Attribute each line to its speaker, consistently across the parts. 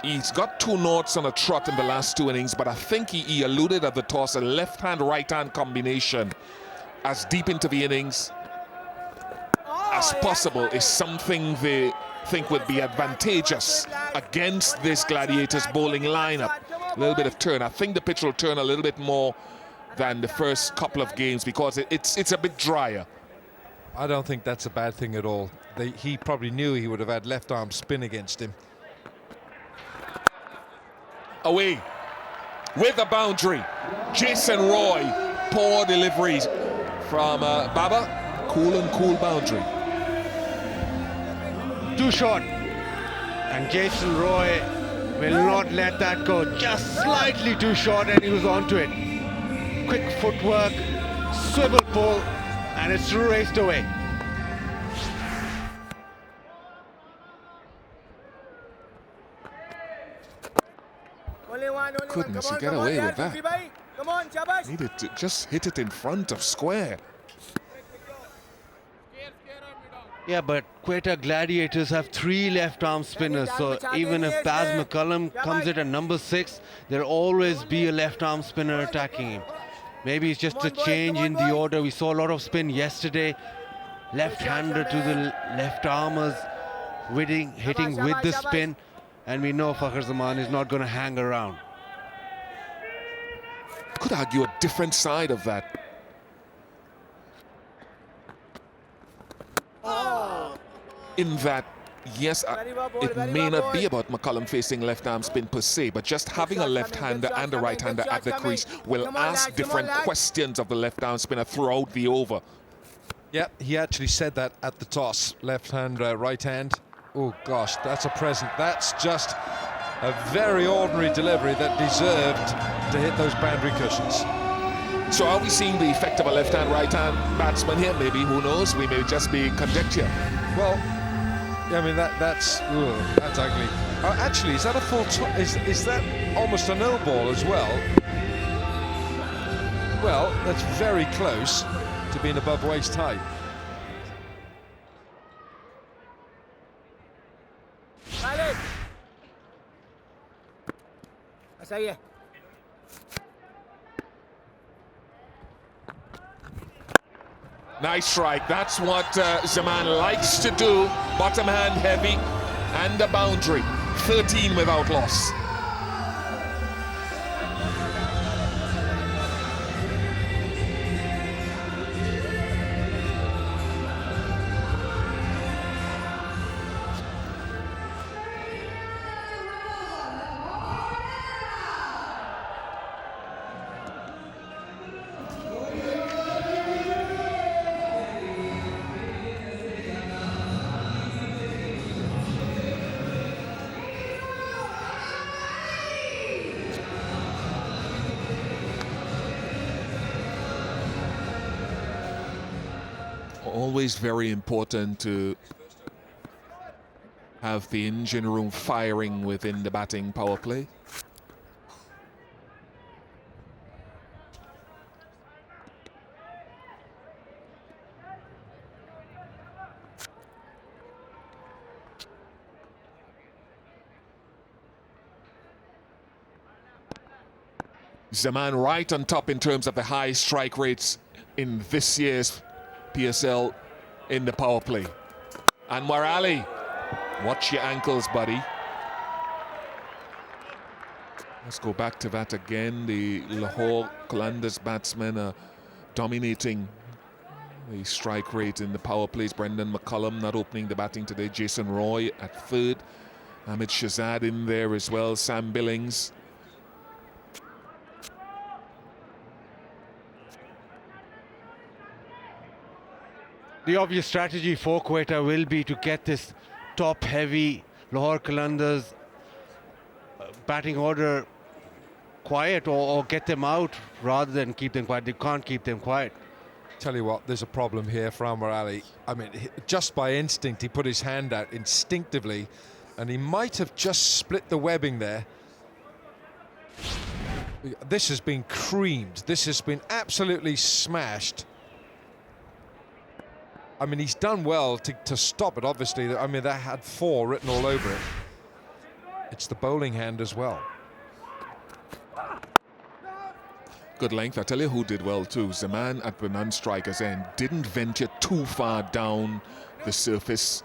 Speaker 1: He's got 2 noughts on a trot in the last 2 innings, but I think he alluded at the toss a left-hand, right-hand combination as deep into the innings as possible is something they think would be advantageous against this Gladiators bowling lineup. A little bit of turn. I think the pitch will turn a little bit more than the first couple of games because it's a bit drier.
Speaker 2: I don't think that's a bad thing at all. He probably knew he would have had left arm spin against him.
Speaker 1: Away with the boundary. Jason Roy, poor deliveries from Baba. Cool boundary.
Speaker 3: Too short. And Jason Roy will not let that go. Just slightly too short and he was onto it. Quick footwork, swivel pull, and it's raced away.
Speaker 1: Goodness, you get away with that. Needed to just hit it in front of square.
Speaker 3: Yeah, but Quetta Gladiators have 3 left-arm spinners, so even if Baz McCullum comes in at number 6, there'll always be a left-arm spinner attacking him. Maybe it's just a change in the order. We saw a lot of spin yesterday. Left-hander to the left-armers, hitting with the spin, and we know Fakhar Zaman is not going to hang around.
Speaker 1: Could argue a different side of that. In that, yes, it may not be about McCullum facing left-arm spin per se, but just having a left-hander and a right-hander at the crease will ask different questions of the left-arm spinner throughout the over.
Speaker 2: Yep, he actually said that at the toss. Left hand, right hand. Oh gosh, that's a present. That's just a very ordinary delivery that deserved to hit those boundary cushions.
Speaker 1: So are we seeing the effect of a left-hand, right-hand batsman here? Maybe, who knows? We may just be conjecture.
Speaker 2: Well, I mean, that's ugly. Actually, is that a full is that almost a no ball as well? Well, that's very close to being above waist height.
Speaker 1: Nice strike. That's what Zaman likes to do. Bottom hand heavy and the boundary. 13 without loss. Always very important to have the engine room firing within the batting power play. Zaman right on top in terms of the high strike rates in this year's PSL in the power play. Anwar Ali, watch your ankles, buddy. Let's go back to that again. The Lahore Qalandars batsmen are dominating the strike rate in the power plays. Brendan McCullum not opening the batting today. Jason Roy at 3rd. Ahmed Shahzad in there as well. Sam Billings.
Speaker 3: The obvious strategy for Quetta will be to get this top-heavy Lahore Qalandars batting order quiet or get them out rather than keep them quiet. They can't keep them quiet.
Speaker 2: Tell you what, there's a problem here for Anwar Ali. I mean, just by instinct, he put his hand out instinctively, and he might have just split the webbing there. This has been creamed. This has been absolutely smashed. I mean, he's done well to stop it, obviously. I mean, that had 4 written all over it. It's the bowling hand as well.
Speaker 1: Good length. I tell you who did well too. Zaman at the non-striker's end didn't venture too far down the surface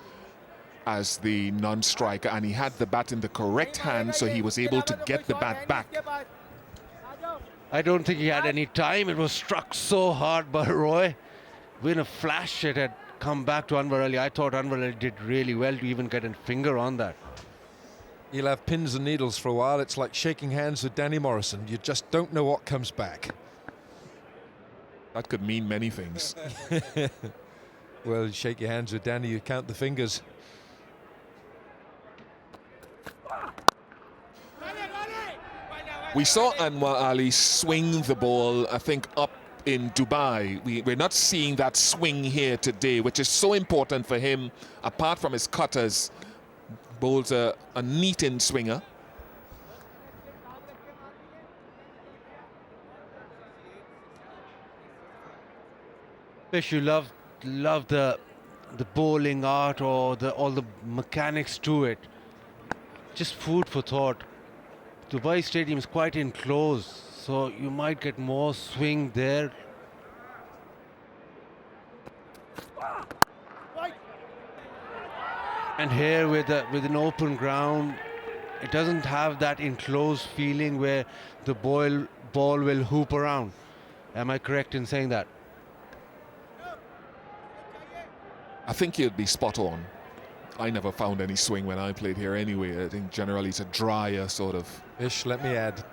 Speaker 1: as the non-striker, and he had the bat in the correct hand, so he was able to get the bat back.
Speaker 3: I don't think he had any time. It was struck so hard by Roy. When a flash it had come back to Anwar Ali. I thought Anwar Ali did really well to even get a finger on that.
Speaker 2: He'll have pins and needles for a while. It's like shaking hands with Danny Morrison. You just don't know what comes back.
Speaker 1: That could mean many things.
Speaker 2: Well, you shake your hands with Danny, you count the fingers.
Speaker 1: We saw Anwar Ali swing the ball, I think, up in Dubai. We're not seeing that swing here today, which is so important for him. Apart from his cutters, bowls a neat in swinger.
Speaker 3: Fish, you love the bowling art or all the mechanics to it. Just food for thought. Dubai Stadium is quite enclosed, so you might get more swing there. And here with an open ground, it doesn't have that enclosed feeling where the ball will hoop around. Am I correct in saying that?
Speaker 1: I think you'd be spot on. I never found any swing when I played here anyway. I think generally it's a drier sort of.
Speaker 2: Ish, let me add,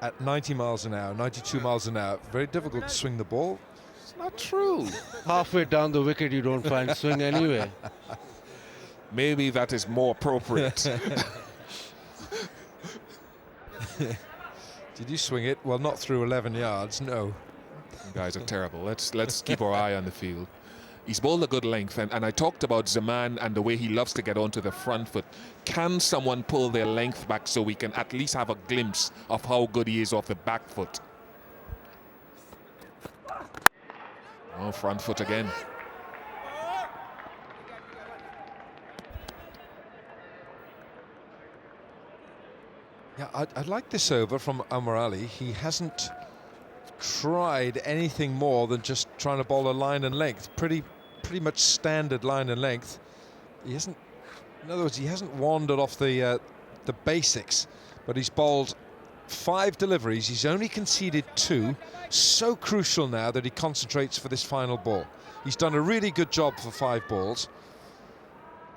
Speaker 2: at 90 miles an hour, 92 miles an hour, very difficult to swing the ball.
Speaker 1: It's not true.
Speaker 3: Halfway down the wicket, you don't find swing anyway.
Speaker 1: Maybe that is more appropriate.
Speaker 2: Did you swing it? Well, not through 11 yards, no.
Speaker 1: You guys are terrible. Let's keep our eye on the field. He's bowled a good length, and I talked about Zaman and the way he loves to get onto the front foot. Can someone pull their length back so we can at least have a glimpse of how good he is off the back foot? Oh, front foot again.
Speaker 2: Yeah, I like this over from Anwar Ali. He hasn't tried anything more than just trying to bowl a line and length. Pretty much standard line and length. He hasn't, in other words, he hasn't wandered off the basics, but he's bowled 5 deliveries. He's only conceded 2. So crucial now that he concentrates for this final ball. He's done a really good job for 5 balls.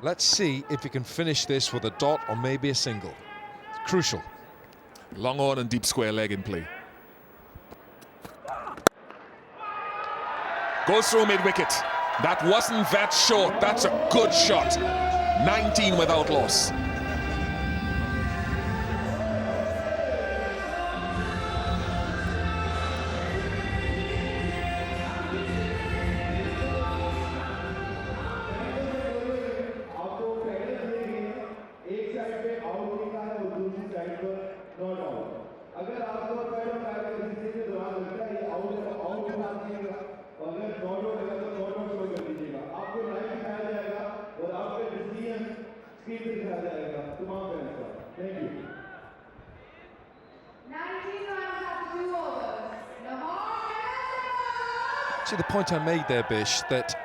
Speaker 2: Let's see if he can finish this with a dot or maybe a single. It's crucial.
Speaker 1: Long on and deep square leg in play. Goes through mid-wicket. That wasn't that short. That's a good shot. 19 without loss.
Speaker 2: See the point I made there, Bish, that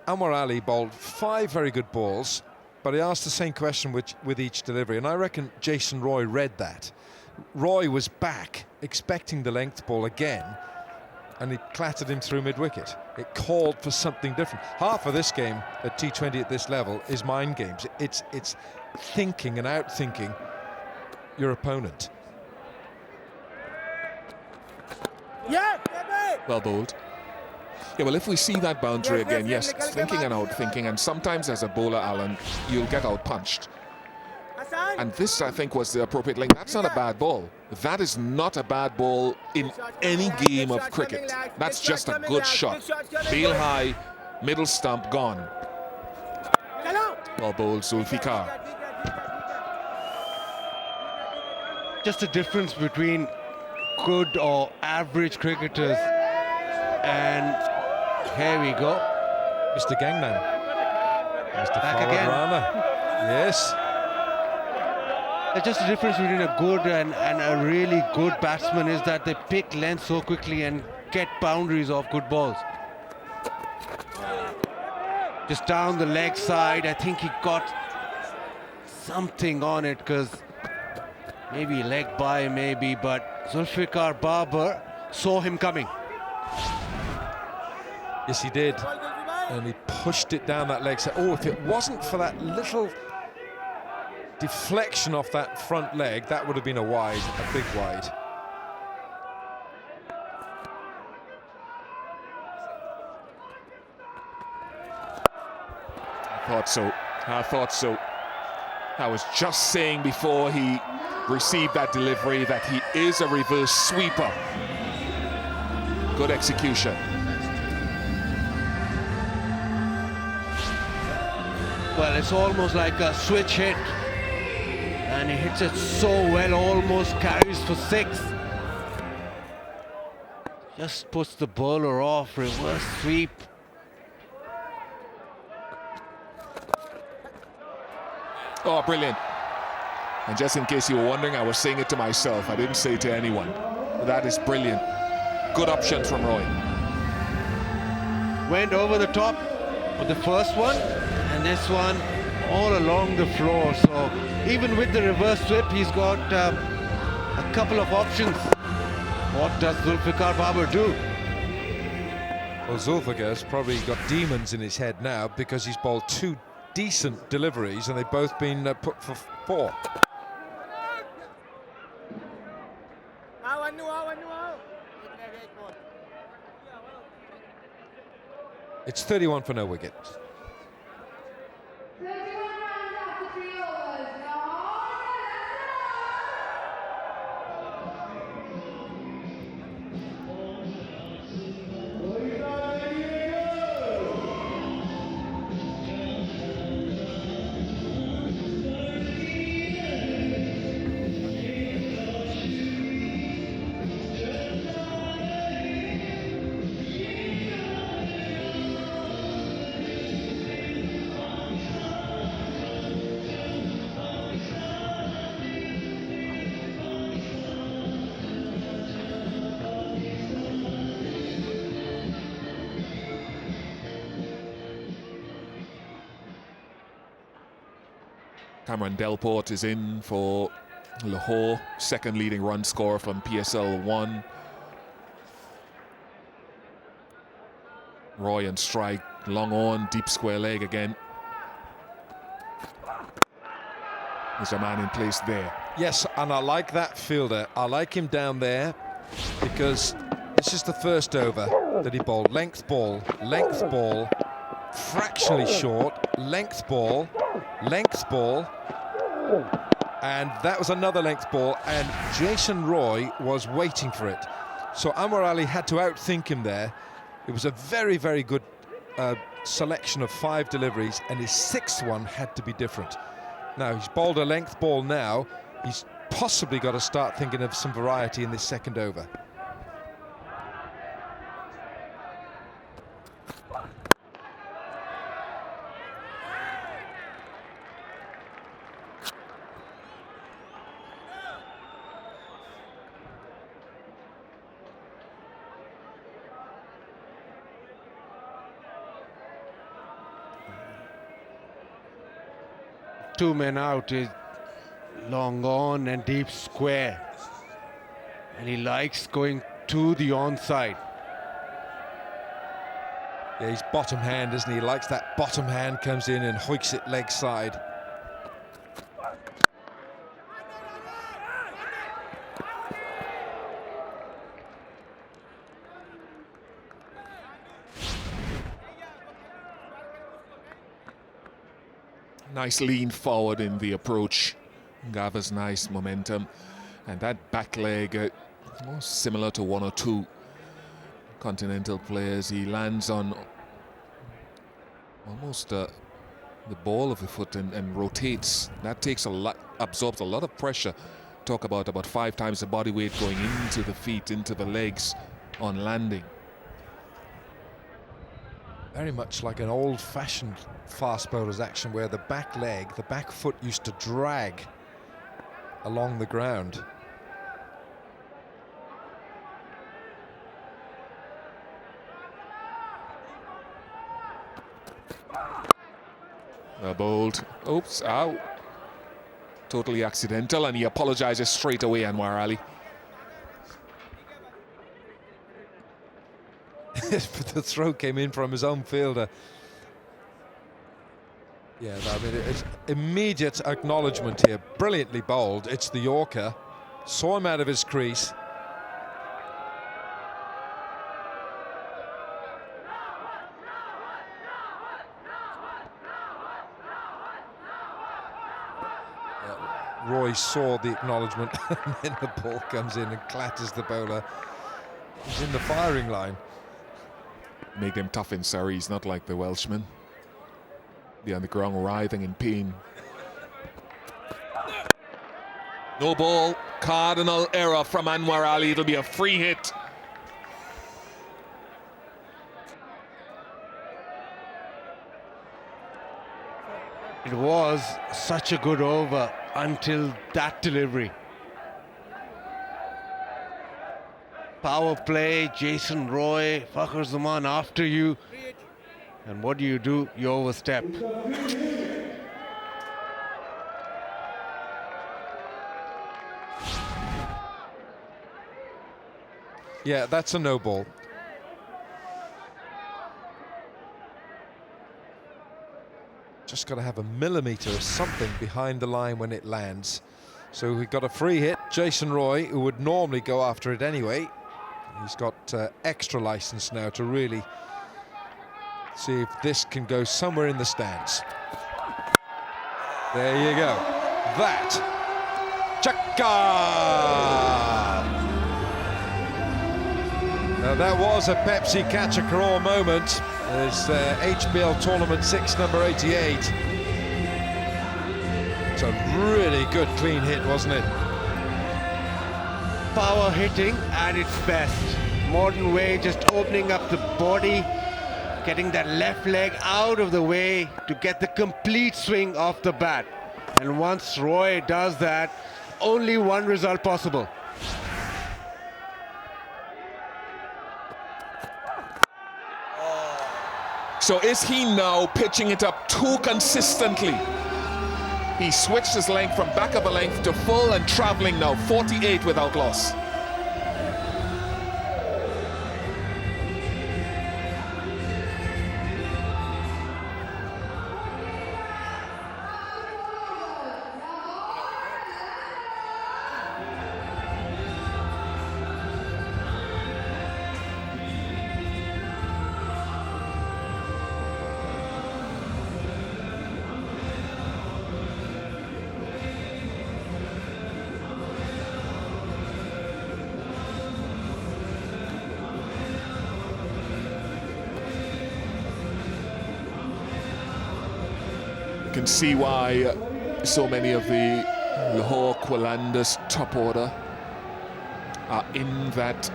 Speaker 2: Anwar Ali bowled 5 very good balls, but he asked the same question with each delivery, and I reckon Jason Roy read that. Roy was back, expecting the length ball again, and he clattered him through mid-wicket. It called for something different. Half of this game at T20 at this level is mind games. It's thinking and outthinking your opponent.
Speaker 4: Yeah.
Speaker 1: Well bowled. Yeah, well, if we see that boundary again, yes, thinking and outthinking, and sometimes as a bowler, Alan, you'll get out-punched. And this, I think, was the appropriate length. That's not a bad ball. That is not a bad ball in any game of cricket. That's just a good shot. Bail high, middle stump, gone. Well bowled, Zulfikar.
Speaker 3: Just the difference between good or average cricketers, and here we go.
Speaker 2: Mr. Gangnam. Mr.
Speaker 3: Back again.
Speaker 2: Rana. Yes.
Speaker 3: Just the difference between a good and a really good batsman is that they pick length so quickly and get boundaries off good balls. Just down the leg side, I think he got something on it, because maybe leg by, maybe, but Zulfikar Babar saw him coming.
Speaker 2: Yes, he did. And he pushed it down that leg side. Oh, if it wasn't for that little deflection off that front leg, that would have been a wide, a big wide.
Speaker 1: I thought so. I was just saying before he received that delivery that he is a reverse sweeper. Good execution.
Speaker 3: Well, it's almost like a switch hit, and he hits it so well, almost carries for 6. Just puts the bowler off, reverse sweep.
Speaker 1: Oh, brilliant. And just in case you were wondering, I was saying it to myself. I didn't say it to anyone. That is brilliant. Good options from Roy.
Speaker 3: Went over the top with the first one, and this one all along the floor. So even with the reverse sweep, he's got a couple of options. What does Zulfikar Babar do?
Speaker 2: Well, Zulfikar's probably got demons in his head now, because he's bowled 2 decent deliveries and they've both been put for 4. It's 31 for no wicket.
Speaker 1: Cameron Delport is in for Lahore, second leading run scorer from PSL 1. Roy and strike, long on, deep square leg again. There's a man in place there.
Speaker 2: Yes, and I like that fielder. I like him down there, because this is the first over that he bowled. Length ball, fractionally short, length ball, and that was another length ball, and Jason Roy was waiting for it. So Anwar Ali had to outthink him there. It was a very, very good selection of 5 deliveries, and his 6th one had to be different. Now, he's bowled a length ball now. He's possibly got to start thinking of some variety in this second over.
Speaker 3: Two men out is long on and deep square, and he likes going to the onside.
Speaker 2: Yeah, he's bottom hand, isn't he? He likes that bottom hand, comes in and hoiks it leg side.
Speaker 1: Nice lean forward in the approach, gathers nice momentum, and that back leg, similar to 1 or 2 continental players, he lands on almost the ball of the foot and rotates. That takes a lot, absorbs a lot of pressure. Talk about 5 times the body weight going into the feet, into the legs on landing.
Speaker 2: Very much like an old-fashioned fast bowler's action, where the back leg, the back foot used to drag along the ground.
Speaker 1: Bowled. Oops, out. Totally accidental, and he apologizes straight away, Anwar Ali.
Speaker 2: But the throw came in from his own fielder. Yeah, I mean, it's immediate acknowledgement here. Brilliantly bowled. It's the Yorker. Saw him out of his crease. Roy saw the acknowledgement, and then the ball comes in and clatters the bowler. He's in the firing line.
Speaker 1: Make them tough in Surrey. He's not like the Welshman. Be on the ground writhing in pain. No ball. Cardinal error from Anwar Ali. It'll be a free hit.
Speaker 3: It was such a good over until that delivery. Power play, Jason Roy, Fakhar Zaman after you. And what do? You overstep.
Speaker 2: Yeah, that's a no ball. Just got to have a millimetre or something behind the line when it lands. So we've got a free hit. Jason Roy, who would normally go after it anyway, he's got extra license now to really see if this can go somewhere in the stands. There you go. That. Chaka! Now that was a Pepsi catch-a-crawl moment. There's HBL Tournament 6, number 88. It's a really good clean hit, wasn't it?
Speaker 3: Power hitting at its best. Modern way, just opening up the body, getting that left leg out of the way to get the complete swing off the bat. And once Roy does that, only one result possible.
Speaker 1: So is he now pitching it up too consistently? He switched his length from back of a length to full and traveling now 48 without loss. You can see why so many of the Lahore Qalandars top order are in that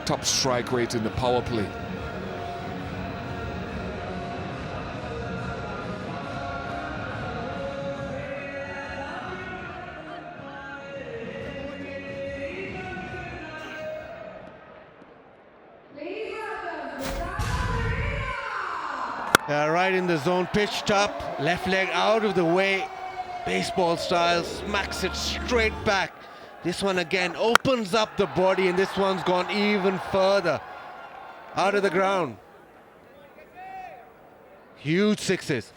Speaker 1: top strike rate in the power play.
Speaker 3: Right in the zone, pitched up, left leg out of the way, baseball style, smacks it straight back. This one again opens up the body, and this one's gone even further out of the ground. Huge sixes.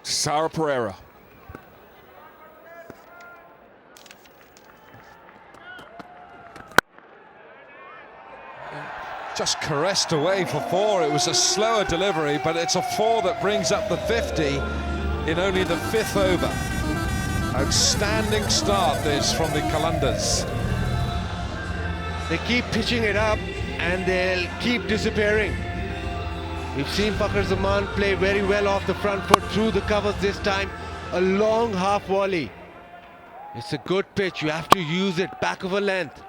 Speaker 1: Sarah Pereira.
Speaker 2: Just caressed away for 4. It was a slower delivery, but it's a 4 that brings up the 50 in only the 5th over. Outstanding start this from the Qalandars.
Speaker 3: They keep pitching it up and they'll keep disappearing. We've seen Fakhar Zaman play very well off the front foot through the covers this time. A long half volley. It's a good pitch, you have to use it, back of a length.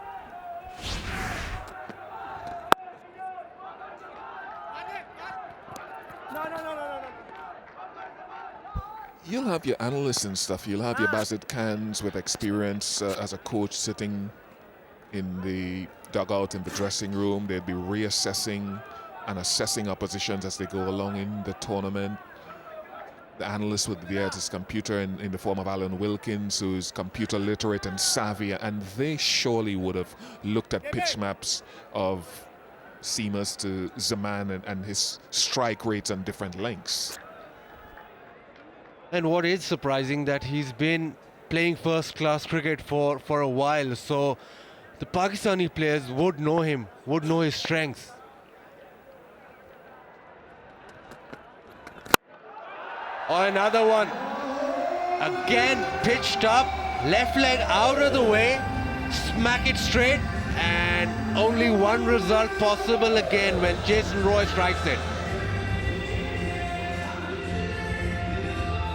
Speaker 1: You'll have your analysts and stuff. You'll have your Bazit Khans with experience as a coach sitting in the dugout in the dressing room. They'll be reassessing and assessing oppositions as they go along in the tournament. The analyst would be there at his computer in the form of Alan Wilkins, who's computer literate and savvy, and they surely would have looked at pitch maps of seamers to Zaman and his strike rates on different lengths.
Speaker 3: And what is surprising that he's been playing first-class cricket for a while, so the Pakistani players would know him, would know his strengths. Oh, another one. Again, pitched up, left leg out of the way, smack it straight, and only one result possible again when Jason Roy strikes it.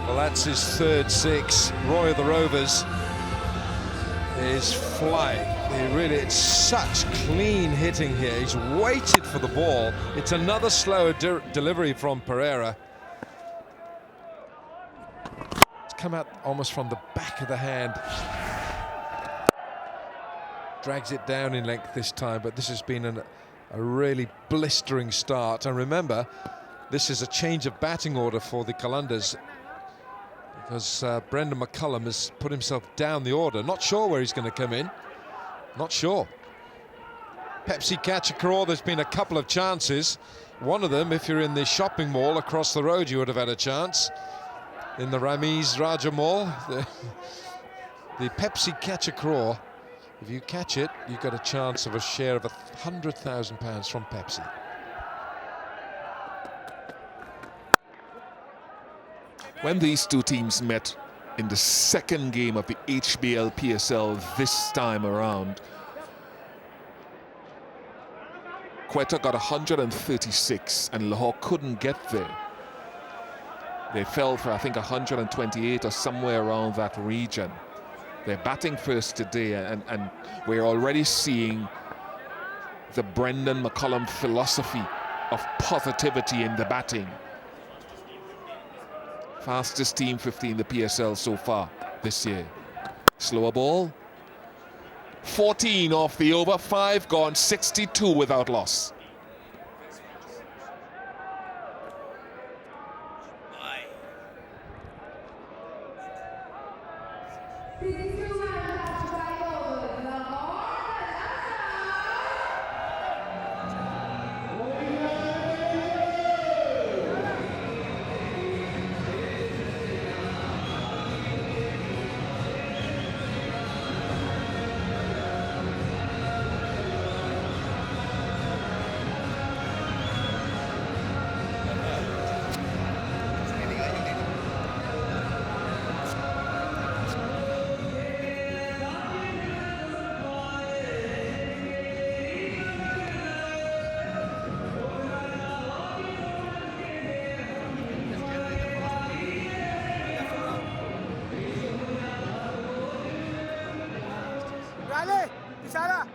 Speaker 2: Well, that's his third six. Roy of the Rovers is flying. It's such clean hitting here. He's waited for the ball. It's another slower delivery from Pereira. It's come out almost from the back of the hand. Drags it down in length this time, but this has been a really blistering start. And remember, this is a change of batting order for the Qalandars, because Brendan McCullum has put himself down the order. Not sure where he's going to come in. Not sure. Pepsi Catcher, there's been a couple of chances. One of them, if you're in the shopping mall across the road, you would have had a chance. In the Ramiz Raja Mall, the Pepsi Catcher, if you catch it, you've got a chance of a share of £100,000 from Pepsi.
Speaker 1: When these two teams met in the second game of the HBL PSL this time around, Quetta got 136 and Lahore couldn't get there. They fell for, I think, 128 or somewhere around that region. They're batting first today, and we're already seeing the Brendan McCullum philosophy of positivity in the batting. Fastest team 50 in the PSL so far this year. Slower ball. 14 off the over, 5 gone, 62 without loss.
Speaker 4: Rale, Ishara.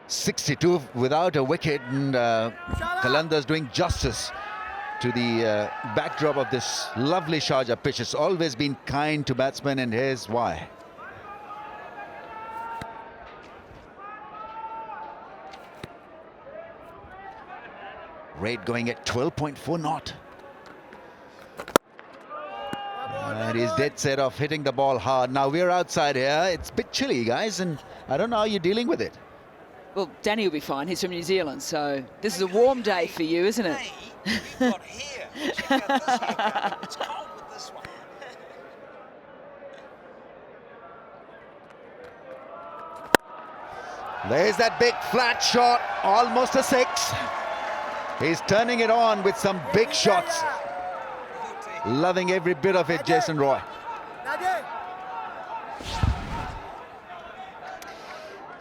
Speaker 5: 62 without a wicket, and Qalandars doing justice to the backdrop of this lovely Sharjah pitch. It's always been kind to batsmen, and here's why. Rate going at 12.4 knot. And he's dead set of hitting the ball hard. Now we're outside here. It's a bit chilly, guys, and I don't know how you're dealing with it.
Speaker 6: Well, Danny will be fine. He's from New Zealand, so this is a warm day for you, isn't it?
Speaker 7: We've got here. Check out this here. It's cold with this one.
Speaker 5: There's that big flat shot, almost a 6. He's turning it on with some big shots. Loving every bit of it, Jason Roy.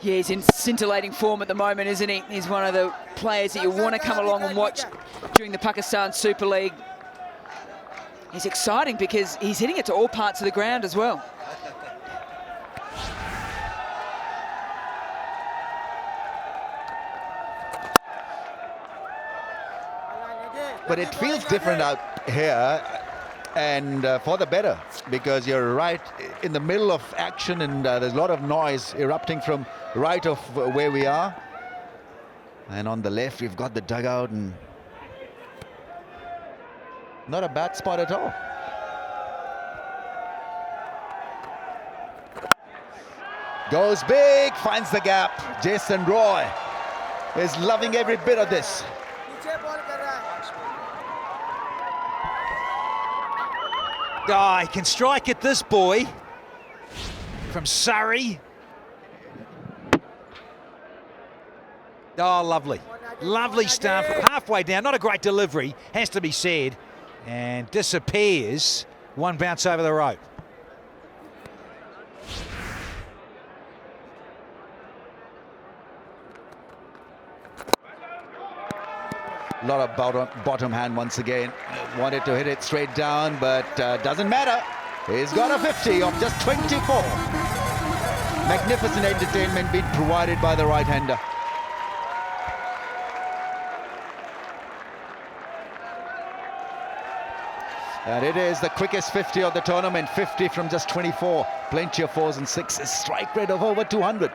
Speaker 6: Yeah, he's in scintillating form at the moment, isn't he? He's one of the players that you want to come along and watch during the Pakistan Super League. He's exciting because he's hitting it to all parts of the ground as well.
Speaker 5: but it feels different out here, and for the better, because you're right in the middle of action, and there's a lot of noise erupting from right of where we are. And on the left, we've got the dugout, and not a bad spot at all. Goes big, finds the gap. Jason Roy is loving every bit of this.
Speaker 7: Oh, he can strike it, this boy. From Surrey. Oh, lovely. Lovely stuff. Halfway down, not a great delivery, has to be said. And disappears. One bounce over the rope.
Speaker 5: A lot of bottom hand once again. Wanted to hit it straight down, but doesn't matter. He's got a 50 of just 24. Magnificent entertainment being provided by the right-hander. And it is the quickest 50 of the tournament, 50 from just 24. Plenty of 4s and 6s. Strike rate of over 200.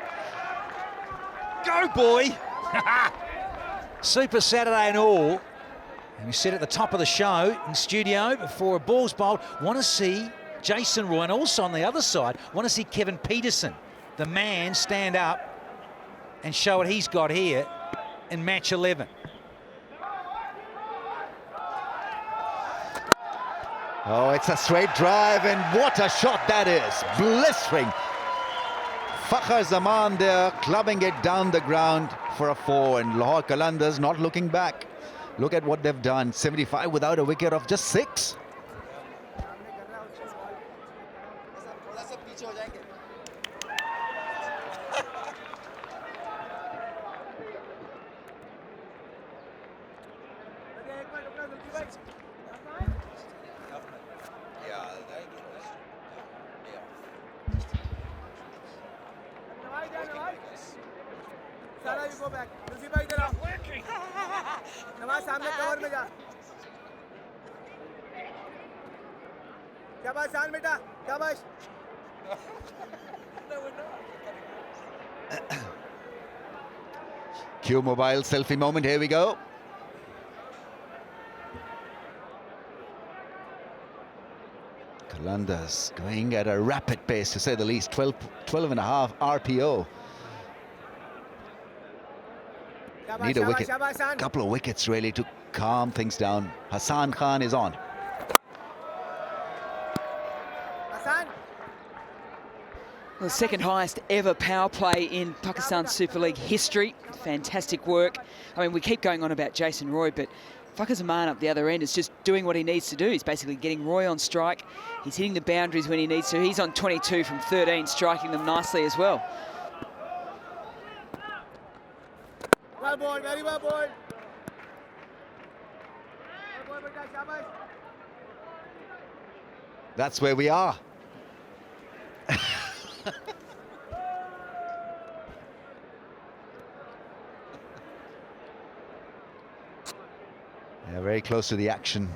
Speaker 7: Go, boy! Super Saturday and all. And we said at the top of the show in studio before a ball's bowled, want to see Jason Roy, and also on the other side, want to see Kevin Peterson, the man, stand up and show what he's got here in match 11.
Speaker 5: Oh, it's a straight drive, and what a shot that is. Blistering. Fakhar Zaman there, clubbing it down the ground for a 4, and Lahore Qalandars not looking back. Look at what they've done. 75 without a wicket of just 6. Q Mobile selfie moment, here we go. Qalandars going at a rapid pace, to say the least. 12 and a half RPO. Need a wicket, couple of wickets really to calm things down. Hassan Khan is on.
Speaker 6: The second highest ever power play in Pakistan Super League history. Fantastic work. I mean, we keep going on about Jason Roy, but Fakhar Zaman up the other end is just doing what he needs to do. He's basically getting Roy on strike. He's hitting the boundaries when he needs to. He's on 22 from 13, striking them nicely as well.
Speaker 4: Well ball, very well ball.
Speaker 5: That's where we are. Yeah, very close to the action.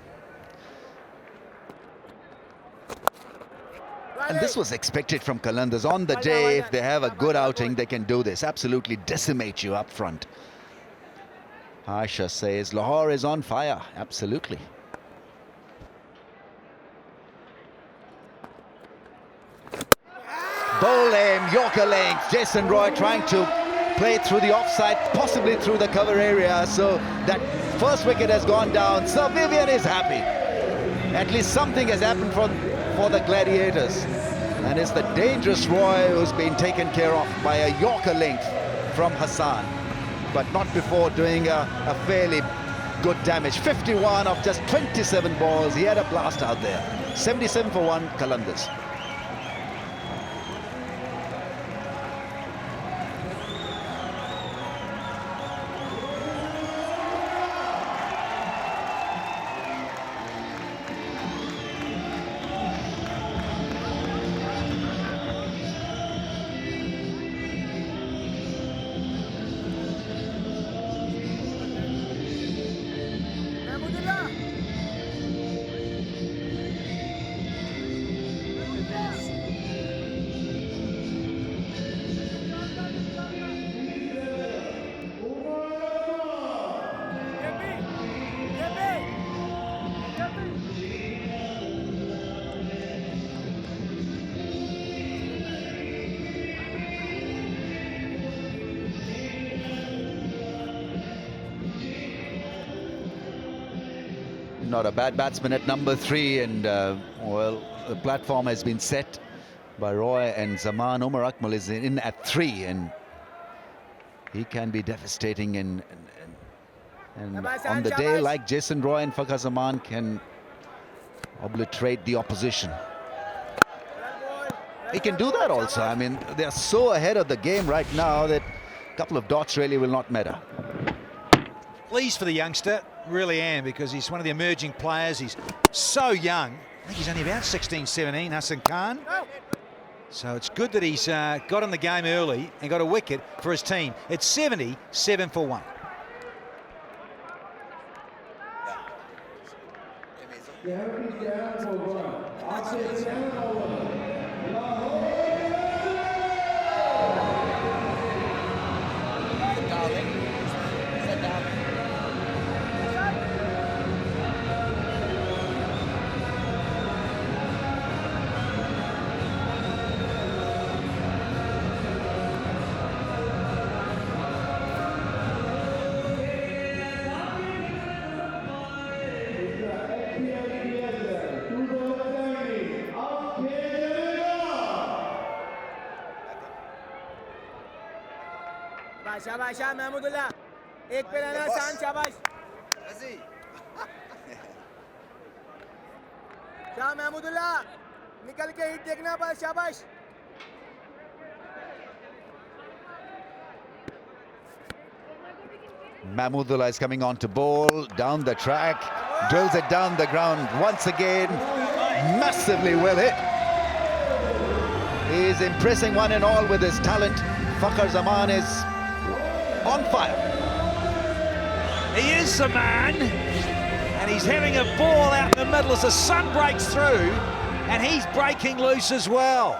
Speaker 5: And this was expected from Qalandars. On the day, if they have a good outing, they can do this. Absolutely decimate you up front. Aisha says Lahore is on fire. Absolutely. Bowl aim, Yorker length. Jason Roy trying to play through the offside, possibly through the cover area. So that first wicket has gone down. Sir Vivian is happy. At least something has happened for the Gladiators. And it's the dangerous Roy who's been taken care of by a Yorker length from Hassan. But not before doing a fairly good damage. 51 of just 27 balls. He had a blast out there. 77 for 1, Qalandars. not a bad batsman at number 3, and well, the platform has been set by Roy, and Zaman. Umar Akmal is in at 3, and he can be devastating, and on the day like Jason Roy and Fakhar Zaman can obliterate the opposition. He can do that also. I mean, they're so ahead of the game right now that a couple of dots really will not matter.
Speaker 7: Pleased for the youngster, really am, because he's one of the emerging players. He's so young. I think he's only about 16, 17, Hassan Khan. So it's good that he's got in the game early and got a wicket for his team. It's 70, 7 for 1.
Speaker 4: शाबाश शाह महमूदुल्लाह एक पे रहना शान शाबाश शाह महमूदुल्लाह निकल के hit देखना बस शाबाश
Speaker 5: Mahmudullah is coming on to bowl down the track, drills it down the ground once again, massively well hit. He is impressing one and all with his talent. Fakhar Zaman is on fire.
Speaker 7: He is the man, and he's having a ball out in the middle as the sun breaks through, and he's breaking loose as well.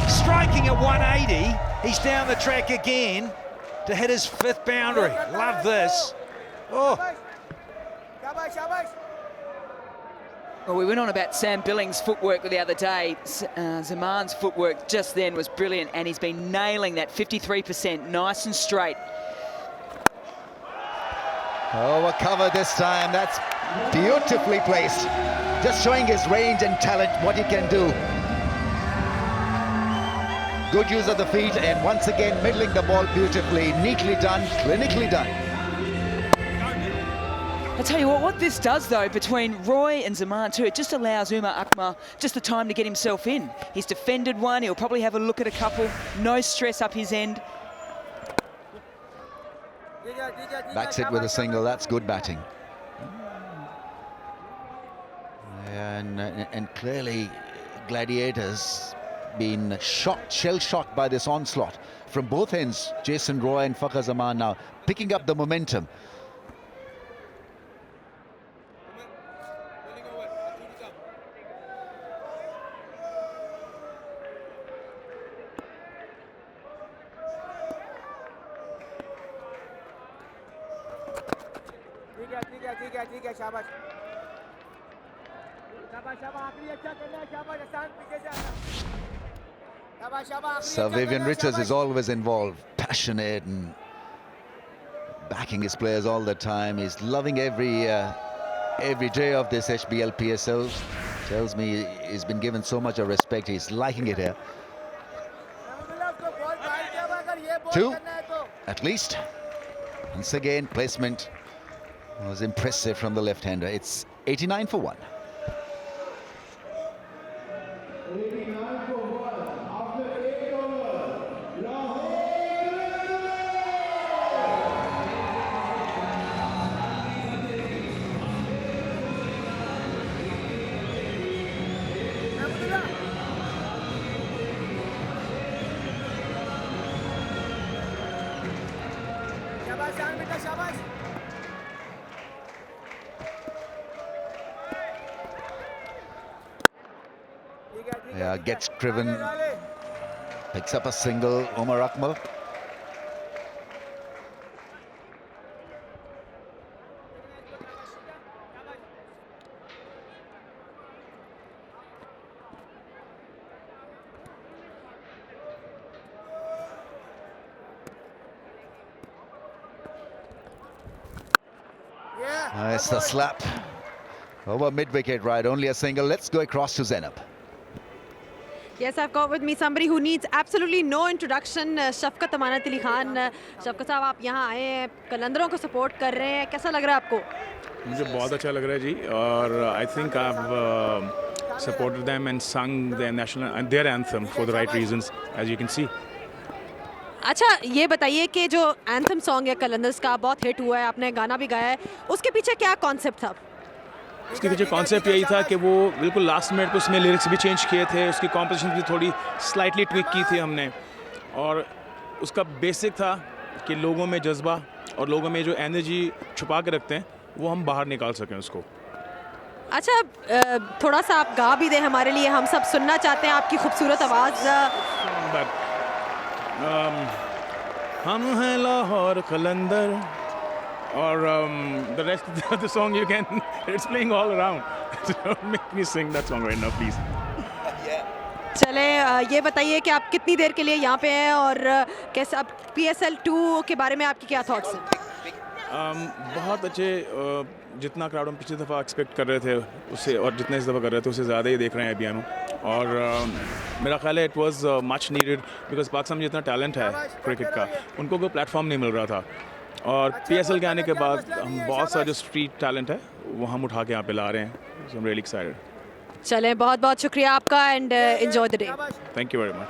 Speaker 7: Striking at 180, he's down the track again to hit his 5th boundary. Love this. Oh.
Speaker 4: शाबाश शाबाश
Speaker 6: Well, we went on about Sam Billings' footwork the other day. Zaman's footwork just then was brilliant, and he's been nailing that 53%, nice and straight.
Speaker 5: Oh, a cover this time. That's beautifully placed. Just showing his range and talent, what he can do. Good use of the feet, and once again middling the ball beautifully, neatly done, clinically done.
Speaker 6: I'll tell you what this does though, between Roy and Zaman too, it just allows Umar Akmal just the time to get himself in. He's defended one, he'll probably have a look at a couple, no stress up his end.
Speaker 5: Backs it with a single, that's good batting. And clearly Gladiators been shocked, shell-shocked by this onslaught from both ends. Jason Roy and Fakhar Zaman now picking up the momentum.
Speaker 4: ठीक है शाबाश शाबाश शाबाश आखिरी अच्छा करना है शाबाश आसान पीछे से आना शाबाश शाबाश
Speaker 5: Sir Vivian Richards is always involved, passionate and backing his players all the time. He's loving every day of this HBL PSL. Tells me he's been given so much of respect. He's liking it here. 2 at least. Once again, placement was impressive from the left-hander. It's 89 for 1.
Speaker 4: शाबाश शान बेटा शाबाश
Speaker 5: Yeah, gets driven, picks up a single, Umar Akmal. It's the slap. Over mid-wicket, right? Only a single. Let's go across to Zainab.
Speaker 8: Yes, I've got with me somebody who needs absolutely no introduction. शफकत अमानत अली खान. शफकत साहब, आप यहाँ आए हैं, कलंदरों को support कर रहे हैं. कैसा लग रहा है आपको?
Speaker 9: मुझे बहुत अच्छा लग रहा है जी. और I think I've supported them and sung their anthem for the right reasons, as you can see.
Speaker 8: अच्छा, ये बताइए कि जो एंथम सॉन्ग है कलंदर्स का, बहुत हिट हुआ है, आपने गाना भी गाया है, उसके पीछे क्या कॉन्सेप्ट था?
Speaker 9: उसके पीछे कॉन्सेप्ट यही था कि वो बिल्कुल लास्ट मिनट पे उसमें लिरिक्स भी चेंज किए थे, उसकी कॉम्पोजिशन भी थोड़ी स्लाइटली ट्विक की थी हमने, और उसका बेसिक था कि लोगों में जज्बा और लोगों में जो एनर्जी छुपा के रखते हैं वो हम बाहर निकाल सकें उसको.
Speaker 8: अच्छा, थोड़ा सा आप गा भी दें हमारे लिए, हम सब सुनना चाहते हैं आपकी खूबसूरत आवाज़.
Speaker 9: हम हैं लाहौर कलंदर, और the rest of the song you can, it's playing all around. Don't make me sing that song right now, please.
Speaker 8: चले, ये बताइए कि आप कितनी देर के लिए यहाँ पे हैं और कैसे अब PSL 2 के बारे में आपकी क्या थॉट्स हैं?
Speaker 9: बहुत अच्छे. जितना क्राउड हम पिछली दफ़ा एक्सपेक्ट कर रहे थे उससे, और जितना इस दफ़ा कर रहे थे उससे ज़्यादा ही देख रहे हैं अभी हम. और मेरा ख्याल है it was much needed, because Pakistan में जितना टैलेंट है क्रिकेट का, उनको कोई प्लेटफॉर्म नहीं मिल रहा था. और PSL के आने के बाद हम बहुत सारा जो स्ट्रीट टैलेंट है वो हम उठा के यहाँ पे ला रहे हैं. सो आई एम रियली एक्साइटेड.
Speaker 8: चलें, बहुत बहुत शुक्रिया आपका and enjoy the day.
Speaker 9: Thank you very much.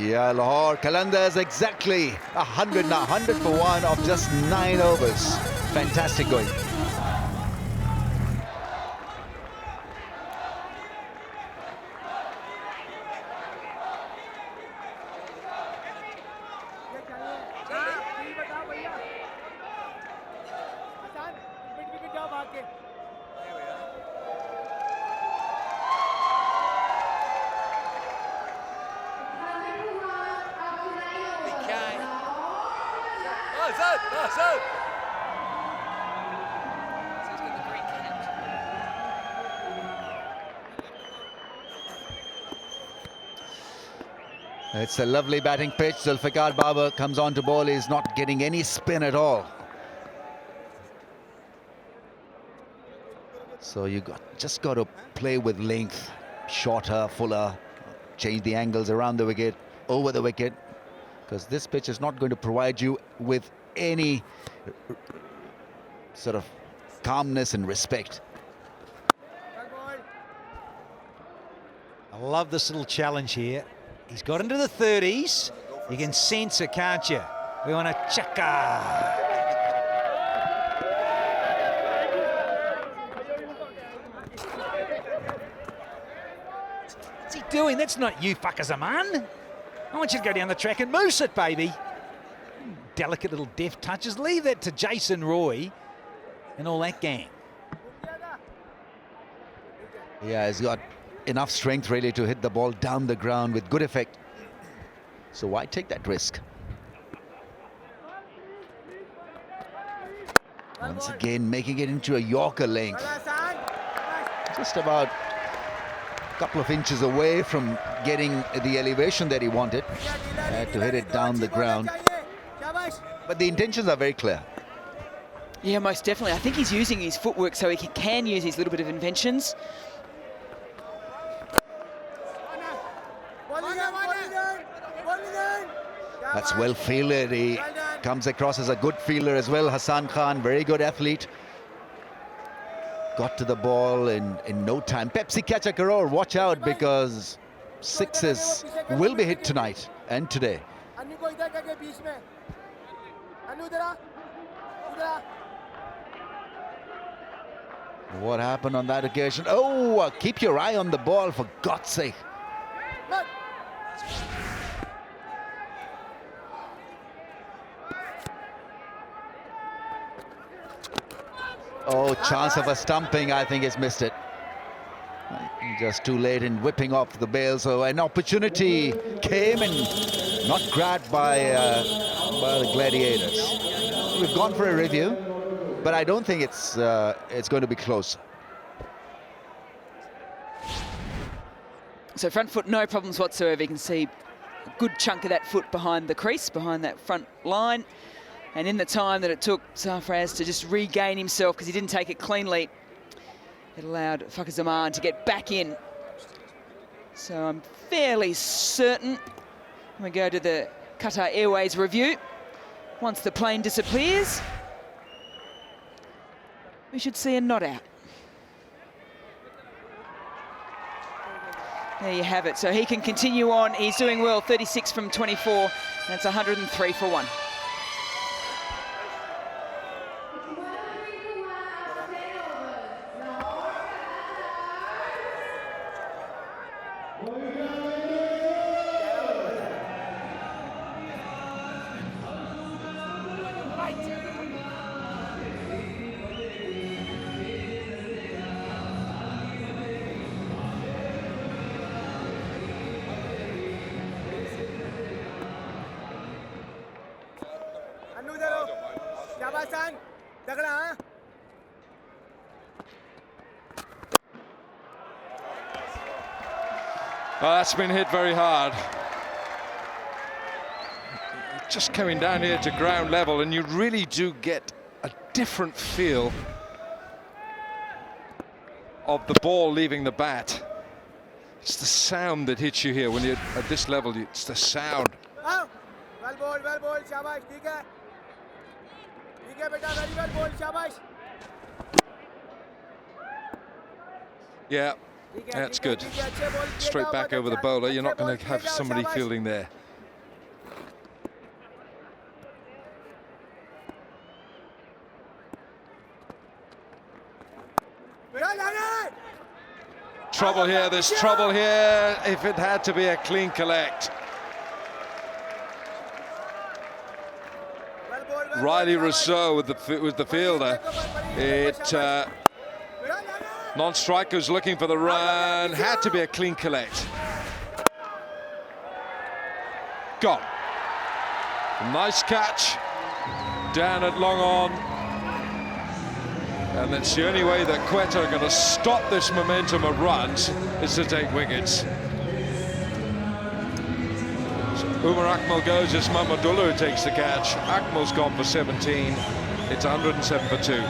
Speaker 5: Yeah, Lahore Qalandars exactly 100 now, 100 for 1 of just 9 overs. Fantastic going. It's a lovely batting pitch. Zulfikar Babar comes on to ball. He's not getting any spin at all. So you just got to play with length, shorter, fuller, change the angles around the wicket, over the wicket, because this pitch is not going to provide you with any sort of calmness and respect.
Speaker 7: I love this little challenge here. He's got into the 30s. You can sense it, can't you? We want to chaka. What's he doing? That's not you, fuckers, a man. I want you to go down the track and moose it, baby. Delicate little deft touches. Leave that to Jason Roy and all that gang.
Speaker 5: Yeah, he's got enough strength really to hit the ball down the ground with good effect. So why take that risk? Once again making it into a Yorker length. Just about a couple of inches away from getting the elevation that he wanted. Had to hit it down the ground. But the intentions are very clear.
Speaker 6: Yeah, most definitely. I think he's using his footwork so he can use his little bit of inventions.
Speaker 5: That's well fielded. He comes across as a good fielder as well. Hassan Khan, very good athlete. Got to the ball in no time. Pepsi catcher Karor, watch out, because sixes will be hit tonight and today. What happened on that occasion? Oh, keep your eye on the ball, for God's sake. Oh, chance of a stumping. I think he's missed it. Just too late in whipping off the bail. So an opportunity came and not grabbed by the Gladiators. We've gone for a review, but I don't think it's going to be close.
Speaker 6: So front foot, no problems whatsoever. You can see a good chunk of that foot behind the crease, behind that front line. And in the time that it took Sarfraz to just regain himself, because he didn't take it cleanly, it allowed Fakhar Zaman to get back in. So I'm fairly certain when we go to the Qatar Airways review, once the plane disappears, we should see a not out. There you have it. So he can continue on. He's doing well, 36 from 24. That's 103 for 1.
Speaker 2: Well, that's been hit very hard. Just coming down here to ground level, and you really do get a different feel of the ball leaving the bat. It's the sound that hits you here when you're at this level. It's the sound.
Speaker 4: Well bowled, shabash, theek hai beta, very well bowled, shabash.
Speaker 2: Yeah, that's good. Straight back over the bowler. You're not going to have somebody fielding there. Trouble here, there's trouble here if it had to be a clean collect. Riley Rousseau with the fielder. Non-strikers looking for the run, had to be a clean collect. Gone. Nice catch down at long on. And that's the only way that Quetta are going to stop this momentum of runs is to take wickets. So Umar Akmal goes, it's Mamadullah who takes the catch. Akmal's gone for 17. It's 107 for 2.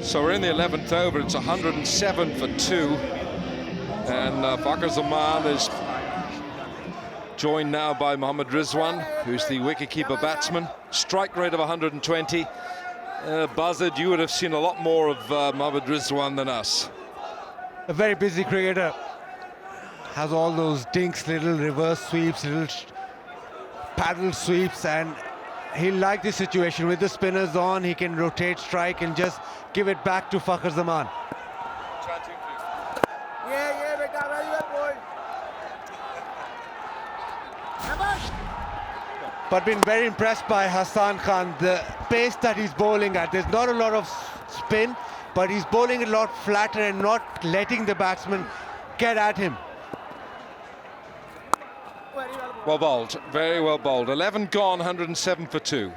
Speaker 2: So we're in the 11th over. It's 107 for 2. And Fakhar Zaman is joined now by Mohammad Rizwan, who's the wicketkeeper batsman. Strike rate of 120. Buzzard, you would have seen a lot more of Mohammad Rizwan than us.
Speaker 3: A very busy cricketer. Has all those dinks, little reverse sweeps, little paddle sweeps, and he'll like this situation. With the spinners on, he can rotate strike and just give it back to Fakhar Zaman.
Speaker 4: Yeah, beta, very well bowled.
Speaker 3: But been very impressed by Hassan Khan, the pace that he's bowling at. There's not a lot of spin, but he's bowling a lot flatter and not letting the batsman get at him.
Speaker 2: Well bowled, very well bowled. 11 gone, 107 for 2.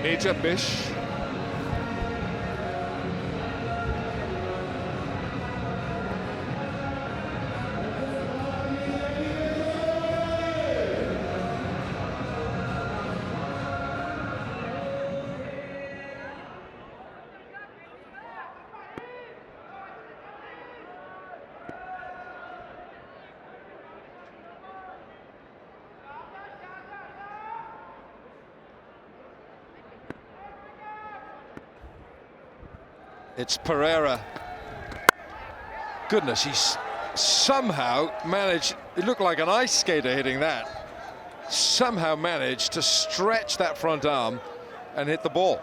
Speaker 1: Major Bish.
Speaker 2: It's Pereira. Goodness, he's somehow managed, it looked like an ice skater hitting that. Somehow managed to stretch that front arm and hit the ball.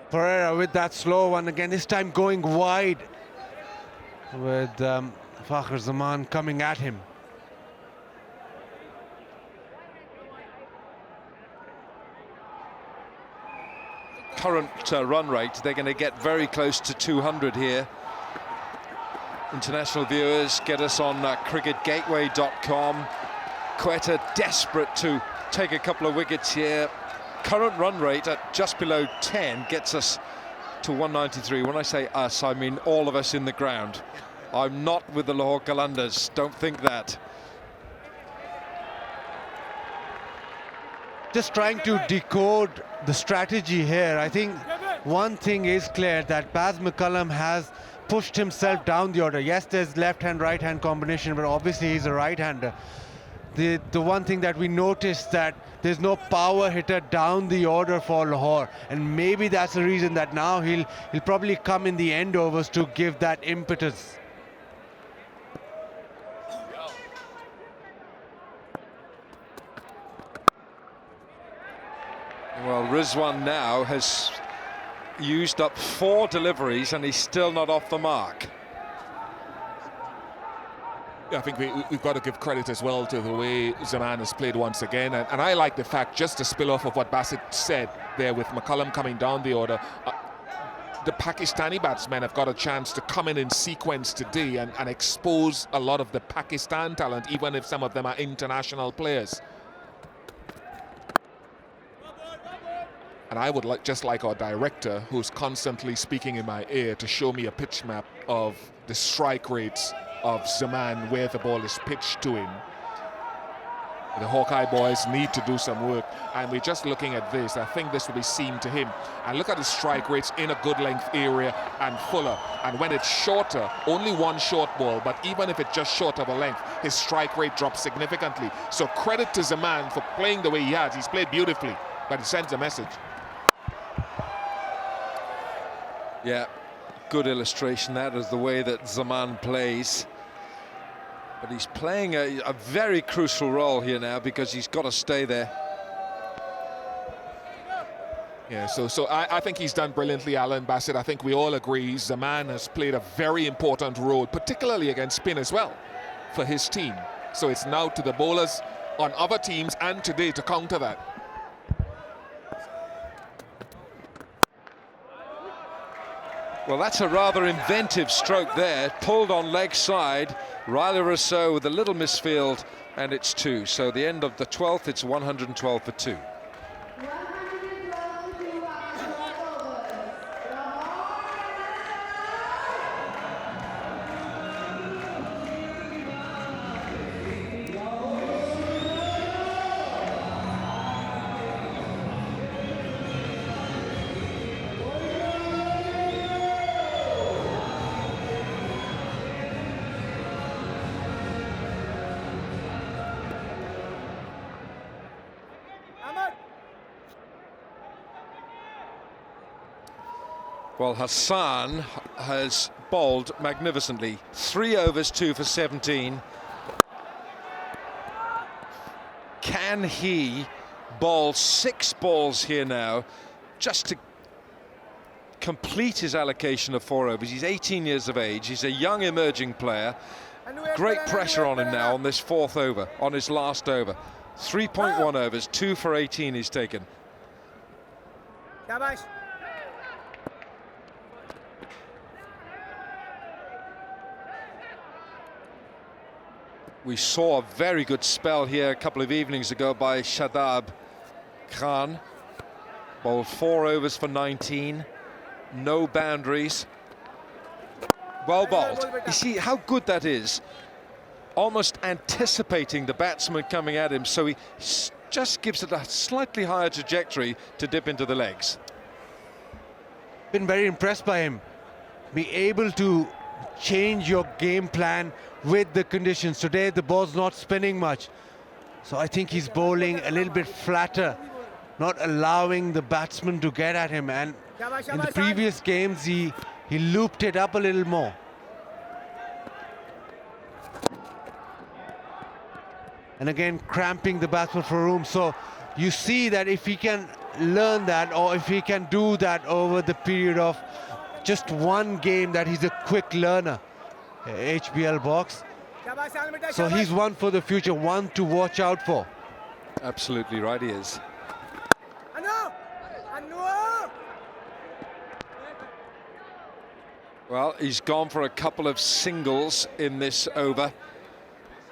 Speaker 3: Pereira with that slow one again, this time going wide with Fakhr Zaman coming at him.
Speaker 2: Current run rate, they're going to get very close to 200 here. International viewers, get us on cricketgateway.com. Quetta desperate to take a couple of wickets here. Current run rate at just below 10 gets us to 193. When I say us, I mean all of us in the ground. I'm not with the Lahore Qalandars, don't think that.
Speaker 3: Just trying to decode the strategy here. I think one thing is clear, that Baz McCullum has pushed himself down the order. Yes, there's left-hand, right-hand combination, but obviously he's a right-hander. The one thing that we noticed, that there's no power hitter down the order for Lahore, and maybe that's the reason that now he'll probably come in the end overs to give that impetus.
Speaker 2: Well, Rizwan now has used up 4 deliveries and he's still not off the mark.
Speaker 1: I think we've got to give credit as well to the way Zaman has played once again, and I like the fact, just to spill off of what Bassett said there with McCullum coming down the order, the Pakistani batsmen have got a chance to come in sequence today and expose a lot of the Pakistan talent, even if some of them are international players. And I would just like our director, who's constantly speaking in my ear, to show me a pitch map of the strike rates of Zaman, where the ball is pitched to him. The Hawkeye boys need to do some work, and we're just looking at this. I think this will be seen to him. And look at the strike rates in a good length area and fuller. And when it's shorter, only one short ball, but even if it's just short of a length, his strike rate drops significantly. So credit to Zaman for playing the way he has. He's played beautifully, but he sends a message.
Speaker 2: Yeah, good illustration, that is the way that Zaman plays. But he's playing a very crucial role here now, because he's got to stay there.
Speaker 1: Yeah, so I think he's done brilliantly, Alan Bassett. I think we all agree Zaman has played a very important role, particularly against spin as well, for his team. So it's now to the bowlers on other teams and today to counter that.
Speaker 2: Well, that's a rather inventive stroke there, pulled on leg side. Riley Rousseau with a little misfield, and it's 2. So the end of the 12th, it's 112 for 2. Well, Hassan has bowled magnificently. 3 overs, 2 for 17. Can he bowl 6 balls here now, just to complete his allocation of 4 overs? He's 18 years of age. He's a young emerging player. Great pressure on him now on this 4th over, on his last over. 3.1 overs, 2 for 18 he's taken. We saw a very good spell here a couple of evenings ago by Shadab Khan. Bowled 4 overs for 19. No boundaries. Well bowled. You see how good that is? Almost anticipating the batsman coming at him, so he just gives it a slightly higher trajectory to dip into the legs.
Speaker 3: Been very impressed by him. Be able to change your game plan with the conditions. Today the ball's not spinning much, so I think he's bowling a little bit flatter not allowing the batsman to get at him. And in the previous games, he looped it up a little more. And again, cramping the batsman for room. So you see that if he can learn that, or if he can do that over the period of just one game, that he's a quick learner, HBL box. So he's one for the future, one to watch out for.
Speaker 2: Absolutely right, he is. Well, he's gone for a couple of singles in this over.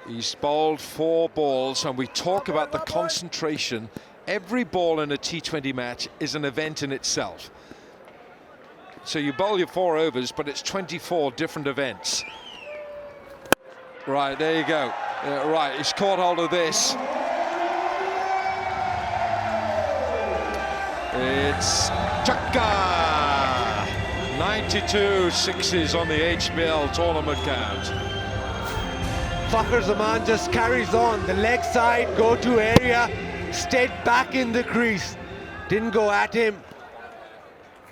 Speaker 2: He's bowled 4 balls, and we talk about the concentration. Every ball in a T20 match is an event in itself. So you bowl your 4 overs, but it's 24 different events. Right, there you go. Right, he's caught hold of this. It's Chakka! 92 sixes on the HBL tournament count.
Speaker 3: Fakhar Zaman just carries on. The leg side, go-to area, stayed back in the crease. Didn't go at him.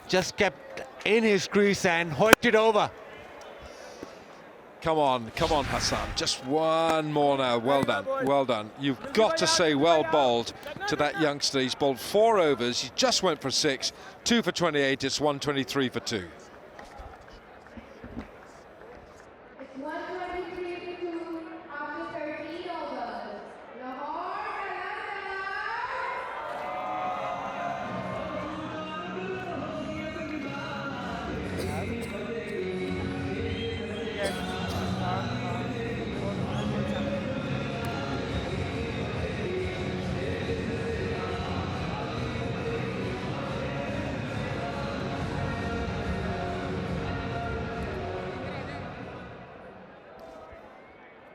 Speaker 3: Just kept in his crease and hoiked it over.
Speaker 2: Come on, Hassan. Just one more now. Well done, well done. You've got to say well bowled to that youngster. He's bowled 4 overs. He just went for 6. 2 for 28. It's 123 for 2.
Speaker 10: It's 123 for 2 after 13 overs. Lahore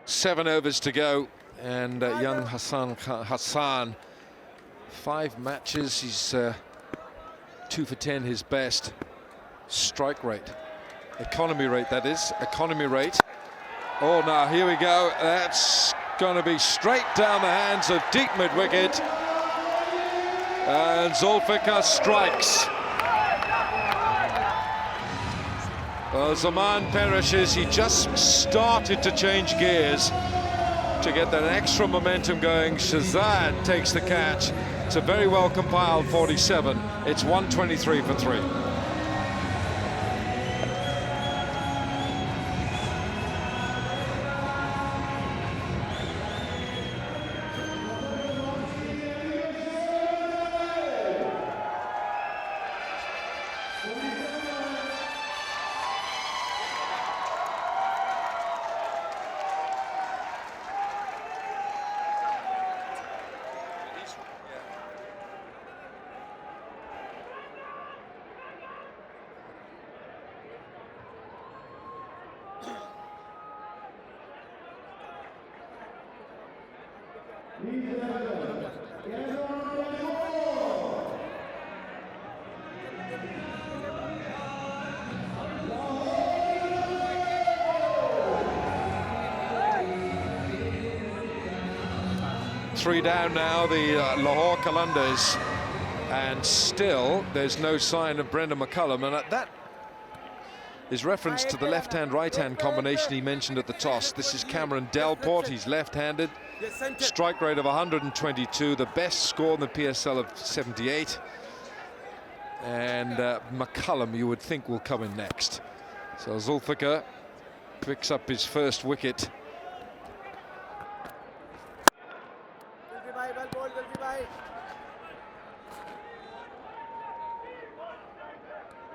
Speaker 2: Seven overs to go, and young Hassan, 5 matches. He's 2 for 10, his best. Strike rate, economy rate, that is, economy rate. Oh, now here we go. That's going to be straight down the hands of deep mid-wicket, and Zulfikar strikes. Well, Zaman perishes. He just started to change gears to get that extra momentum going. Shahzad takes the catch. It's a very well compiled 47. It's 123 for 3. Three down now, the Lahore Qalandars, and still there's no sign of Brendan McCullum, and that is reference to the left-hand right-hand combination he mentioned at the toss. This is Cameron Delport. He's left-handed, strike rate of 122, the best score in the PSL of 78, and McCullum, you would think, will come in next. So Zulfikar picks up his first wicket.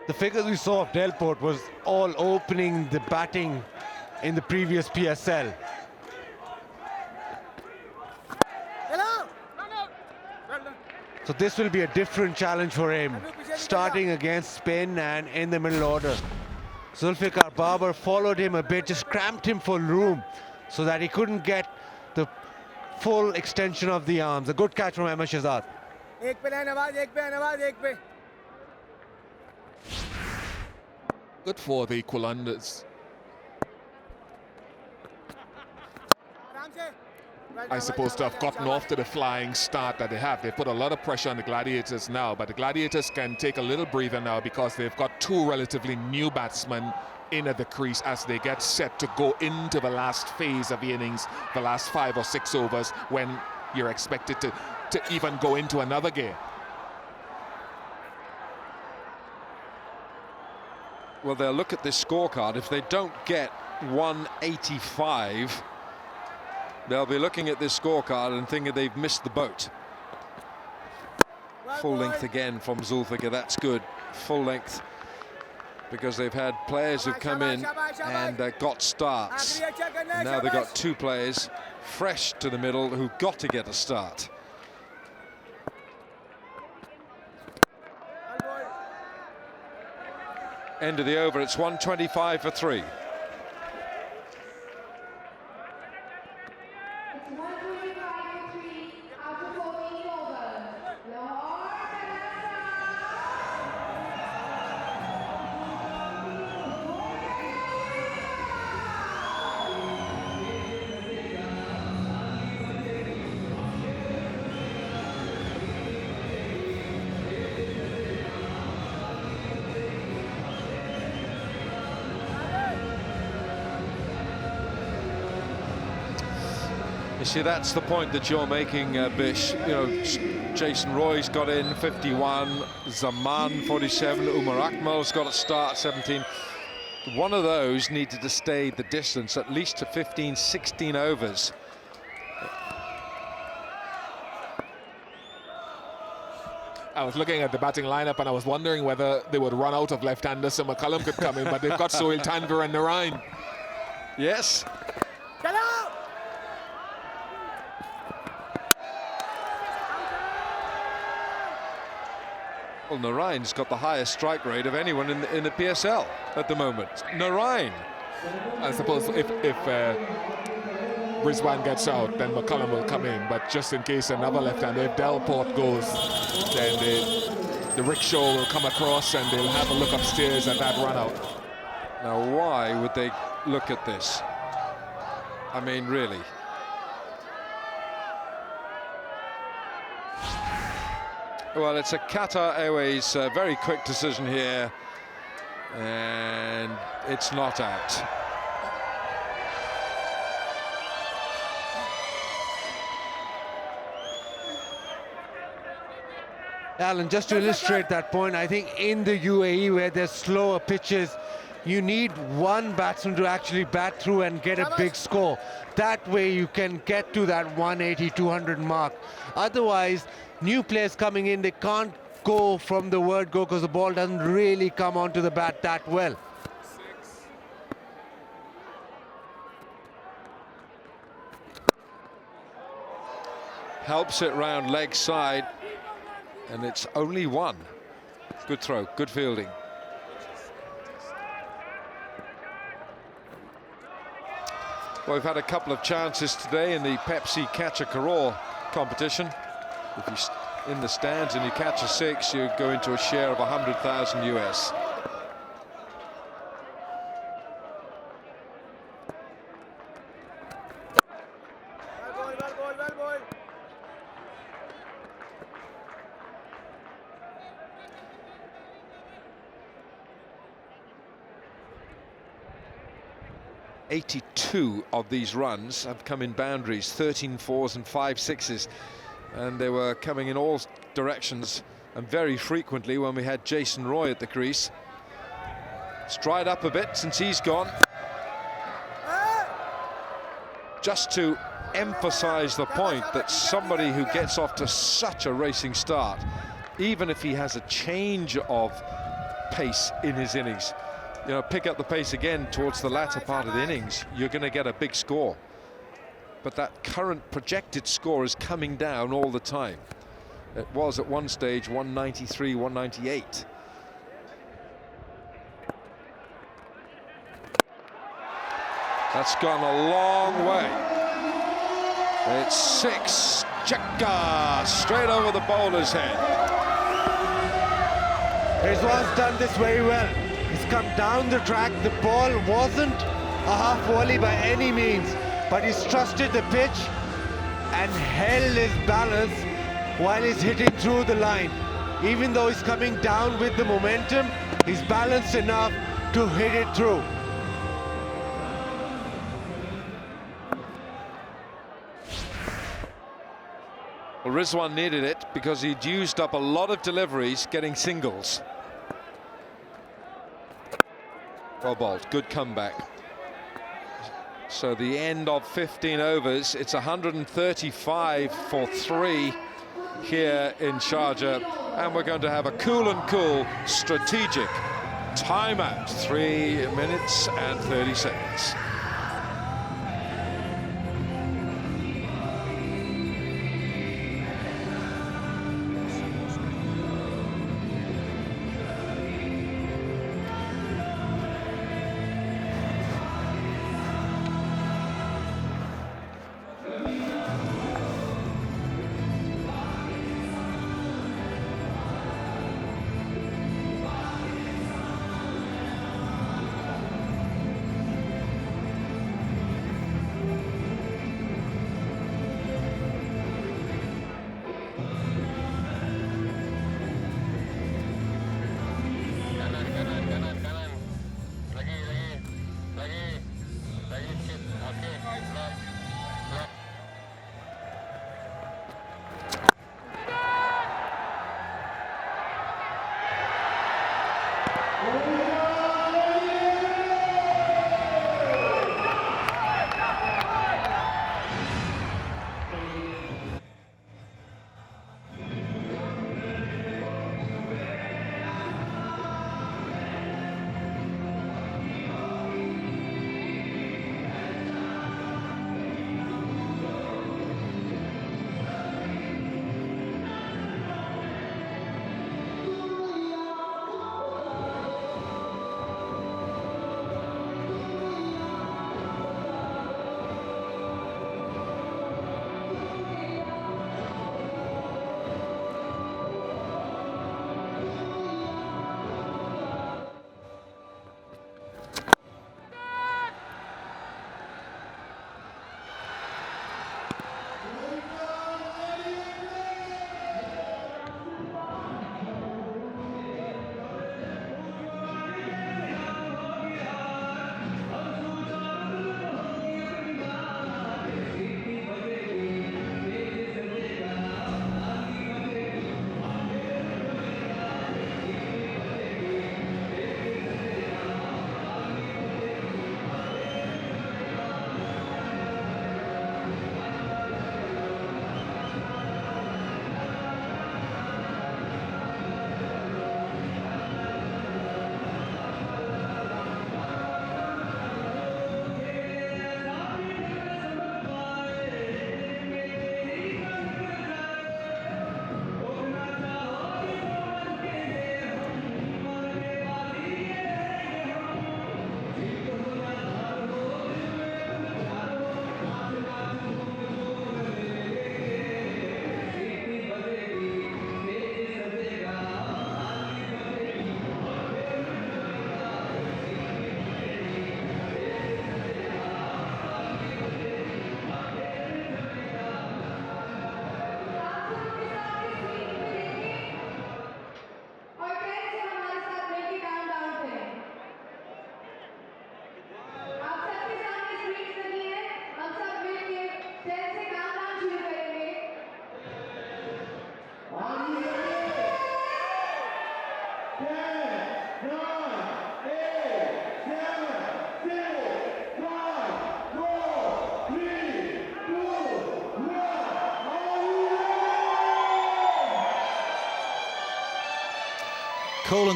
Speaker 3: The figures we saw of Delport was all opening the batting in the previous PSL. So this will be a different challenge for him, starting against spin and in the middle order. Zulfikar Babar followed him a bit, just cramped him for room so that he couldn't get the full extension of the arms. A good catch from Ahmed Shahzad.
Speaker 1: Good for the Qalandars. I suppose, to have gotten off to the flying start that they have. They put a lot of pressure on the Gladiators now, but the Gladiators can take a little breather now because they've got two relatively new batsmen in at the crease as they get set to go into the last phase of the innings, the last 5 or 6 overs, when you're expected to even go into another game.
Speaker 2: Well, they'll look at this scorecard. If they don't get 185, they'll be looking at this scorecard and thinking they've missed the boat. Full length again from Zulfikar, that's good. Full length, because they've had players who've come in and got starts. And now they've got 2 players fresh to the middle who've got to get a start. End of the over, it's 125 for 3.
Speaker 10: It's 125 for 3 after 14 overs. Lahore
Speaker 2: You see, that's the point that you're making, Bish. You know, Jason Roy's got in 51, Zaman 47, Umar Akmal's got a start 17. One of those needed to stay the distance at least to 15, 16 overs.
Speaker 1: I was looking at the batting lineup and I was wondering whether they would run out of left-handers so McCullum could come in, but they've got Sohail Tanvir and Narain.
Speaker 2: Yes. Well, Narain's got the highest strike rate of anyone in the PSL at the moment. Narain.
Speaker 1: I suppose if Rizwan gets out, then McCullum will come in. But just in case another left-hander, if Delport goes, then the rickshaw will come across and they'll have a look upstairs at that run-out.
Speaker 2: Now, why would they look at this? I mean, really. Well, it's a Qatar Airways very quick decision here, and it's not out.
Speaker 3: Alan, just to illustrate that point, I think in the UAE where there's slower pitches, you need one batsman to actually bat through and get a big score. That way you can get to that 180, 200 mark. Otherwise, new players coming in, they can't go from the word go because the ball doesn't really come onto the bat that well.
Speaker 2: Helps it round leg side, and it's only 1. Good throw, good fielding. Well, we've had a couple of chances today in the Pepsi Catch a Carroll competition. If you're in the stands and you catch a 6, you go into a share of 100,000 US. .82 of these runs have come in boundaries, 13 4s and 5 6s, and they were coming in all directions and very frequently when we had Jason Roy at the crease. It's dried up a bit since he's gone. Just to emphasize the point that somebody who gets off to such a racing start, even if he has a change of pace in his innings, you know, pick up the pace again towards the latter part of the innings, you're going to get a big score. But that current projected score is coming down all the time. It was at one stage 193, 198. That's gone a long way. It's 6. Checka straight over the bowler's head.
Speaker 3: Rizwan's done this very well. He's come down the track. The ball wasn't a half volley by any means, but he's trusted the pitch and held his balance while he's hitting through the line. Even though he's coming down with the momentum, he's balanced enough to hit it through.
Speaker 2: Well, Rizwan needed it because he'd used up a lot of deliveries getting singles. Cobalt, good comeback. So the end of 15 overs, it's 135 for 3 here in Sharjah, and we're going to have a cool strategic timeout. 3 minutes and 30 seconds.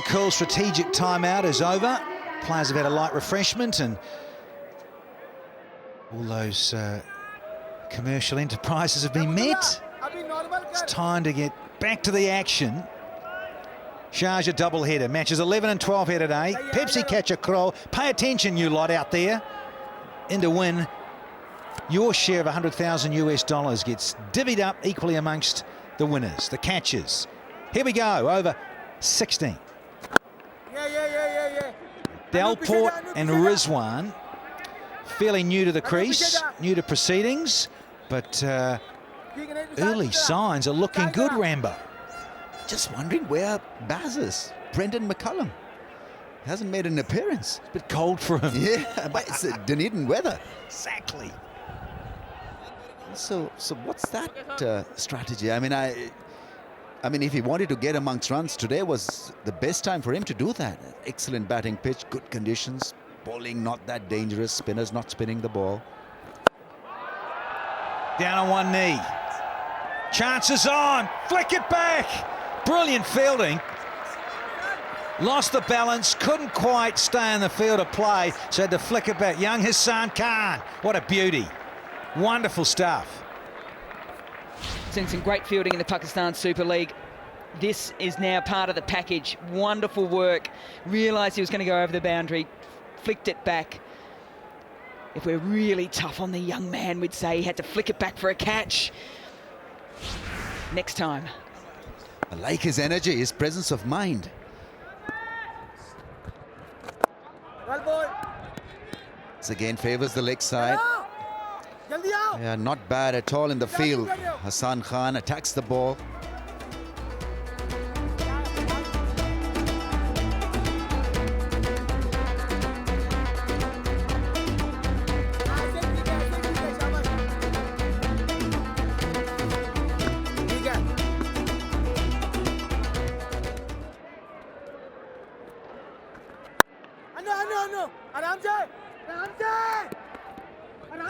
Speaker 7: Cool strategic timeout is over. Players have had a light refreshment and all those commercial enterprises have been met. It's time to get back to the action. Sharjah doubleheader, matches 11 and 12 here today. Pepsi catch a crow. Pay attention, you lot out there. In to win, your share of $100,000 US gets divvied up equally amongst the winners, the catchers. Here we go, over 16. Delport and Rizwan, fairly new to the crease, new to proceedings, but early signs are looking good, Rambo.
Speaker 5: Just wondering where Baz is. Brendan McCullum hasn't made an appearance.
Speaker 7: It's a bit cold for him.
Speaker 5: Yeah, but it's Dunedin weather.
Speaker 7: Exactly.
Speaker 5: So what's that strategy? I mean, if he wanted to get amongst runs, today was the best time for him to do that. Excellent batting pitch, good conditions, bowling not that dangerous, spinners not spinning the ball.
Speaker 7: Down on one knee. Chances on. Flick it back. Brilliant fielding. Lost the balance. Couldn't quite stay in the field of play. So had to flick it back. Young Hassan Khan. What a beauty. Wonderful stuff.
Speaker 6: Seen some great fielding in the Pakistan Super League. This is now part of the package. Wonderful work. Realised he was going to go over the boundary. Flicked it back. If we're really tough on the young man, we'd say he had to flick it back for a catch. Next time.
Speaker 5: I like his energy, his presence of mind.
Speaker 4: Well, boy.
Speaker 5: This again favours the leg side. Yeah, not bad at all in the field. Hassan Khan attacks the ball.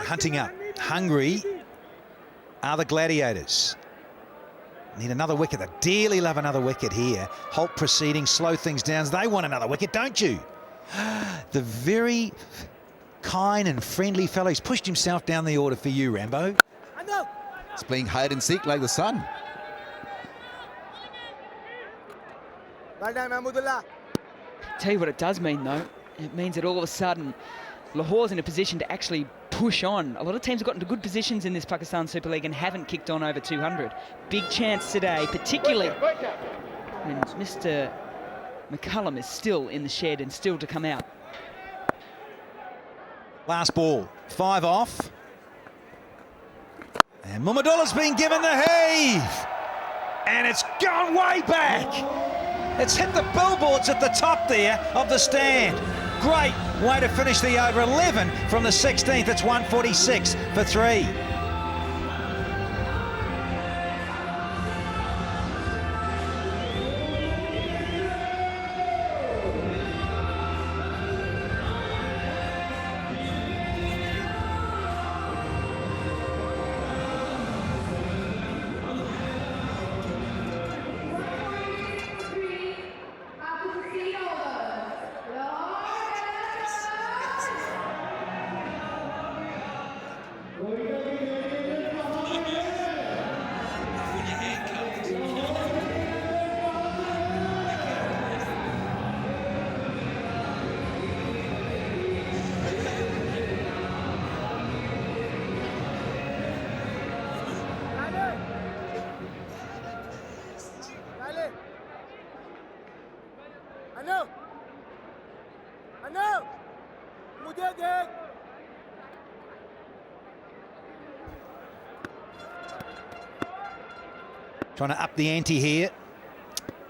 Speaker 7: Hunting up. Hungry are the Gladiators. Need another wicket. They dearly love another wicket here. Holt proceeding, slow things down. They want another wicket, don't you? The very kind and friendly fellow. He's pushed himself down the order for you, Rambo.
Speaker 5: He's playing hide and seek like the sun.
Speaker 6: Tell you what it does mean, though. It means that all of a sudden, Lahore's in a position to actually push on. A lot of teams have gotten to good positions in this Pakistan Super League and haven't kicked on over 200. Big chance today, particularly when Mr. McCullum is still in the shed and still to come out.
Speaker 7: Last ball, 5 off. And Muhammadullah's been given the heave. And it's gone way back. It's hit the billboards at the top there of the stand. Great way to finish the over. 11 from the 16th. It's 146 for 3. Trying to up the ante here.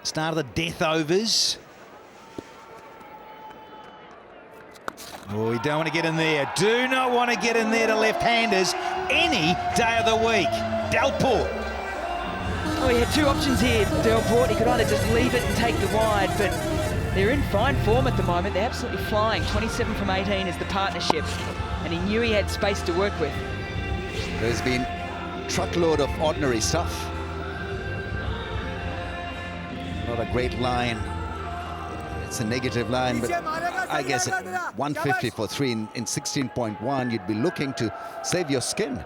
Speaker 7: Start of the death overs. Oh, you don't want to get in there. Do not want to get in there to left-handers any day of the week. Delport.
Speaker 6: Oh, he had two options here, Delport. He could either just leave it and take the wide, but they're in fine form at the moment. They're absolutely flying. 27 from 18 is the partnership, and he knew he had space to work with.
Speaker 5: There's been a truckload of ordinary stuff. Not a great line. It's a negative line, but I guess at 150 for 3 in 16.1, you'd be looking to save your skin.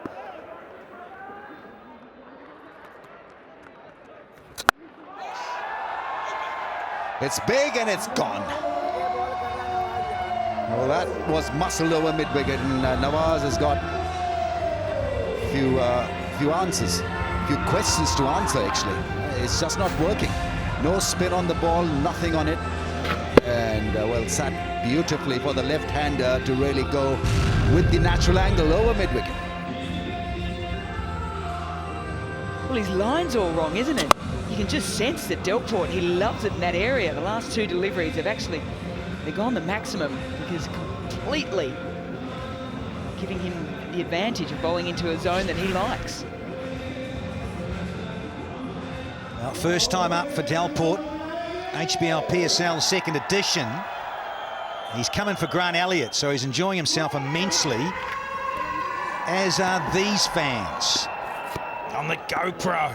Speaker 5: It's big and it's gone. Well, that was muscled over mid-wicket, and Nawaz has got a few answers, a few questions to answer, actually. It's just not working. No spin on the ball, nothing on it. And, well, sat beautifully for the left-hander to really go with the natural angle over mid-wicket.
Speaker 6: Well, his line's all wrong, isn't it? You can just sense that Delport, he loves it in that area. The last two deliveries have actually, they've gone the maximum because completely giving him the advantage of bowling into a zone that he likes.
Speaker 7: Well, first time up for Delport, HBL PSL second edition. He's coming for Grant Elliott, so he's enjoying himself immensely, as are these fans on the GoPro.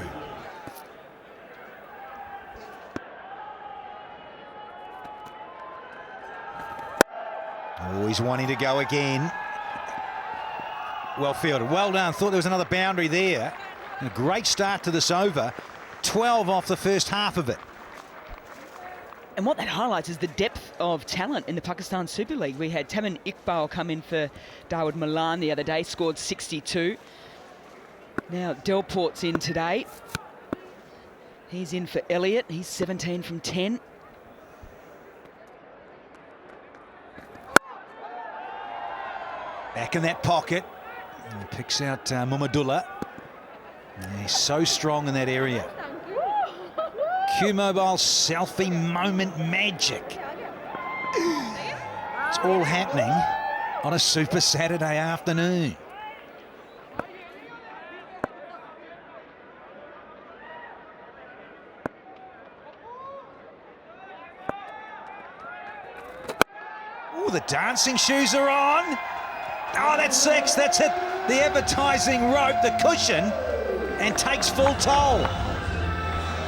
Speaker 7: Oh, he's wanting to go again. Well fielded, well done. Thought there was another boundary there. A great start to this over. 12 off the first half of it.
Speaker 6: And what that highlights is the depth of talent in the Pakistan Super League. We had Tamin Iqbal come in for Dawood Malan the other day, scored 62. Now Delport's in today. He's in for Elliott. He's 17 from 10.
Speaker 7: Back in that pocket. And he picks out Muhammadullah. He's so strong in that area. Q-Mobile selfie moment magic. It's all happening on a Super Saturday afternoon. Oh, the dancing shoes are on. Oh, that's 6. That's hit the advertising rope, the cushion, and takes full toll.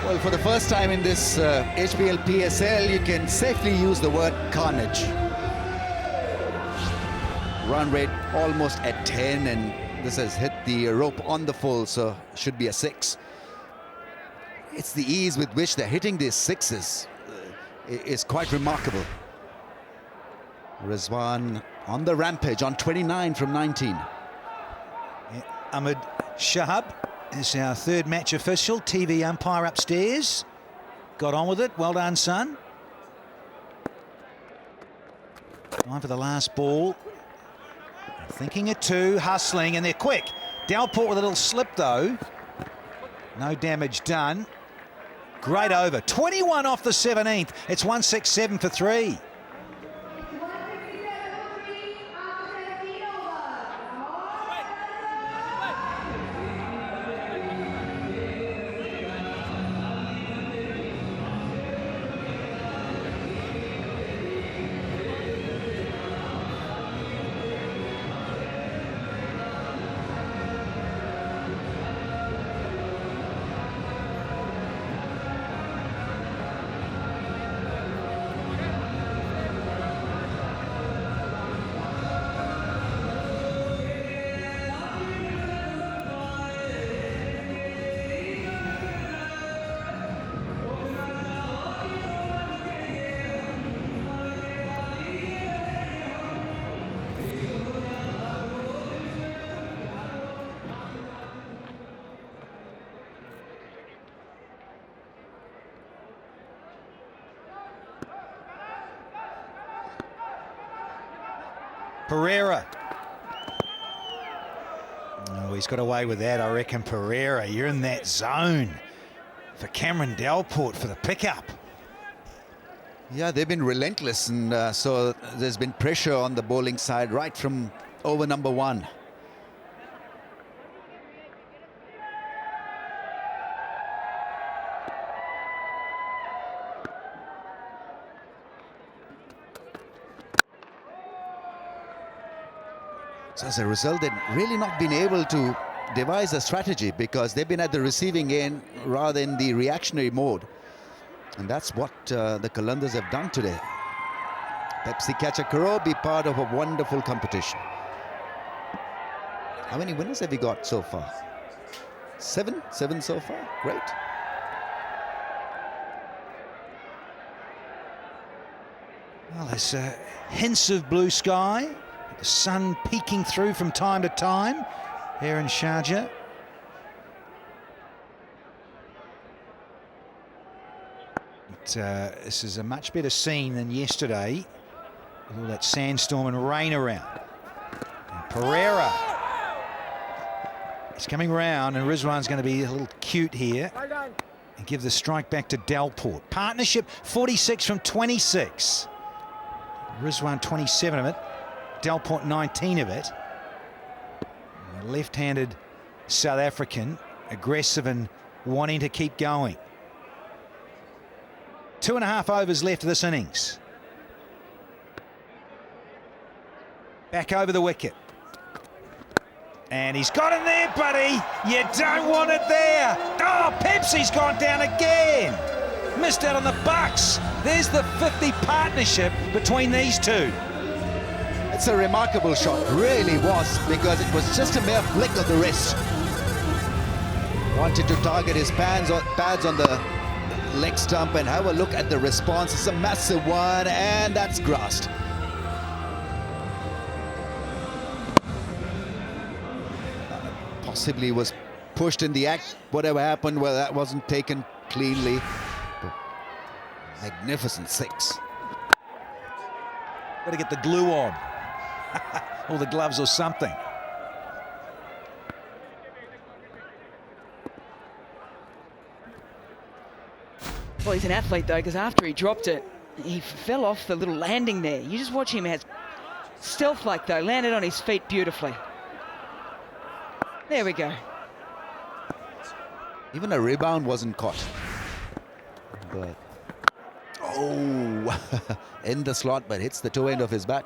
Speaker 5: Well, for the first time in this HBL PSL, you can safely use the word carnage. Run rate almost at 10, and this has hit the rope on the full, so should be a 6. It's the ease with which they're hitting these 6s is quite remarkable. Rizwan on the rampage on 29 from 19.
Speaker 7: Yeah, Ahmed Shahab is our third match official, TV umpire upstairs. Got on with it, well done, son. Time for the last ball. Thinking of 2, hustling, and they're quick. Delport with a little slip though. No damage done. Great over, 21 off the 17th. It's 167 for 3. Pereira. Oh, he's got away with that, I reckon. Pereira, you're in that zone for Cameron Delport for the pickup.
Speaker 5: Yeah, they've been relentless, and so there's been pressure on the bowling side right from over number 1. So as a result, they've really not been able to devise a strategy because they've been at the receiving end rather than the reactionary mode. And that's what the Qalandars have done today. Pepsi Catcher Karo be part of a wonderful competition. How many winners have we got so far? 7? 7 so far. Great.
Speaker 7: Well, there's hints of blue sky. The sun peeking through from time to time here in Sharjah. But, this is a much better scene than yesterday with all that sandstorm and rain around. And Pereira It's coming round, and Rizwan's going to be a little cute here
Speaker 4: Well done.
Speaker 7: and give the strike back to Delport. Partnership 46 from 26. Rizwan 27 of it. Delport 19 of it. And the left-handed South African, aggressive and wanting to keep going. 2.5 overs left of this innings. Back over the wicket. And he's got it there, buddy. You don't want it there. Oh, Pepsi's gone down again. Missed out on the Bucks. There's the 50 partnership between these two.
Speaker 5: It's a remarkable shot, really was, because it was just a mere flick of the wrist. Wanted to target his pads on the leg stump, and have a look at the response. It's a massive one, and that's grassed. Possibly was pushed in the act. Whatever happened, well, that wasn't taken cleanly. But magnificent 6.
Speaker 7: Got to get the glue on. Or the gloves or something.
Speaker 6: Well, he's an athlete, though, because after he dropped it, he fell off the little landing there. You just watch him as stealth-like, though, landed on his feet beautifully. There we go.
Speaker 5: Even a rebound wasn't caught. But oh, in the slot, but hits the toe end of his bat.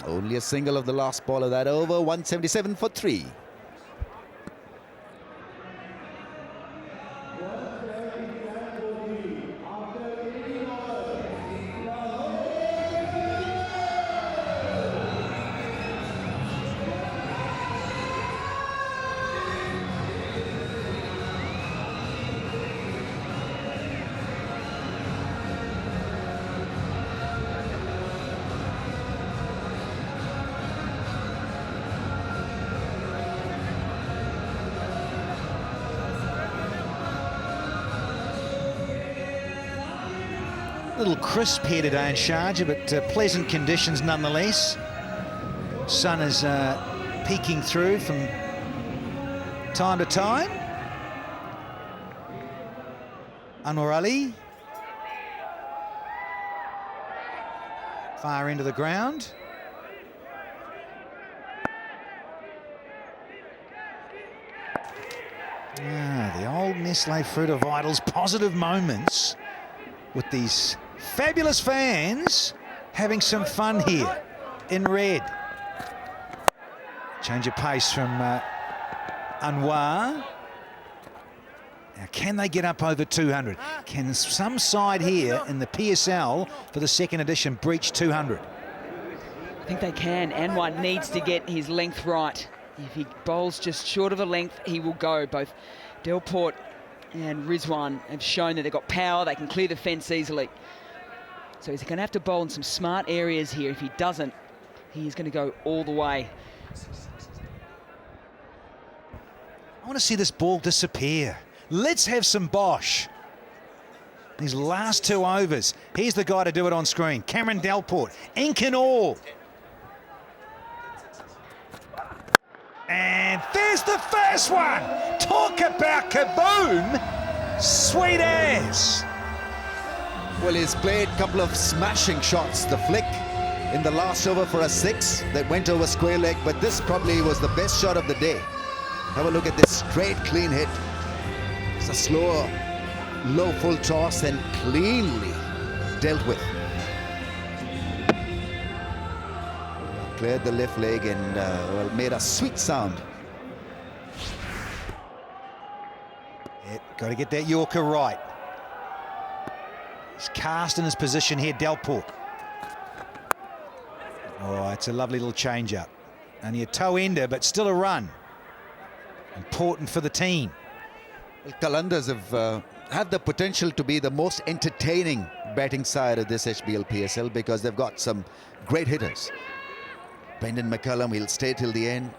Speaker 5: Only a single of the last ball of that over. 177 for 3.
Speaker 7: Little crisp here today in Sharjah, but pleasant conditions nonetheless. Sun is peeking through from time to time. Anwar Ali. Far into the ground. The old Nestle fruit of Vitals, positive moments with these fabulous fans having some fun here in red. Change of pace from Anwar. Now, can they get up over 200? Can some side here in the PSL for the second edition breach 200?
Speaker 6: I think they can. Anwar needs to get his length right. If he bowls just short of a length, he will go. Both Delport and Rizwan have shown that they've got power. They can clear the fence easily. So he's going to have to bowl in some smart areas here. If he doesn't, he's going to go all the way.
Speaker 7: I want to see this ball disappear. Let's have some bosh. These last 2 overs. Here's the guy to do it on screen. Cameron Delport, ink and all. And there's the first one. Talk about kaboom. Sweet as.
Speaker 5: Well, he's played a couple of smashing shots. The flick in the last over for a 6 that went over square leg, but this probably was the best shot of the day. Have a look at this straight, clean hit. It's a slower, low full toss and cleanly dealt with. Cleared the left leg and well, made a sweet sound.
Speaker 7: Got to get that Yorker right. He's cast in his position here, Delport. Oh, it's a lovely little change-up. Only a toe-ender, but still a run. Important for the team.
Speaker 5: Well, Qalandars have the potential to be the most entertaining batting side of this HBL PSL because they've got some great hitters. Brendan McCullum, he'll stay till the end.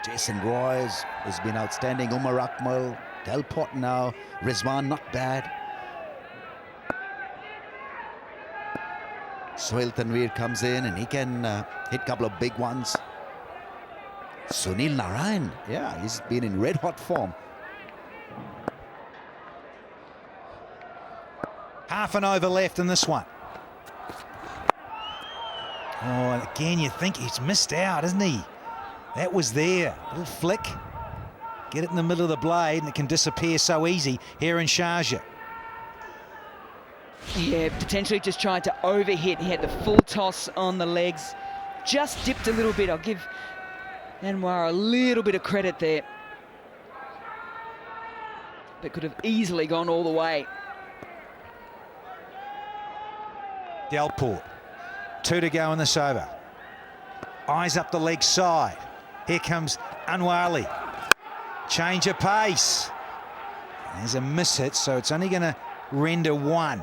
Speaker 5: Jason Royce has been outstanding. Umar Akmal, Delport now. Rizwan, not bad. Sohail Tanveer comes in and he can hit a couple of big ones. Sunil Narayan, yeah, he's been in red hot form.
Speaker 7: Half an over left in this one. Oh, again, you think he's missed out, isn't he? That was there. A little flick. Get it in the middle of the blade and it can disappear so easy here in Sharjah.
Speaker 6: Yeah, potentially just tried to overhit. He had the full toss on the legs. Just dipped a little bit. I'll give Anwar a little bit of credit there. But could have easily gone all the way.
Speaker 7: Delport. 2 to go in this over. Eyes up the leg side. Here comes Anwar. Change of pace. There's a miss hit, so it's only going to render 1.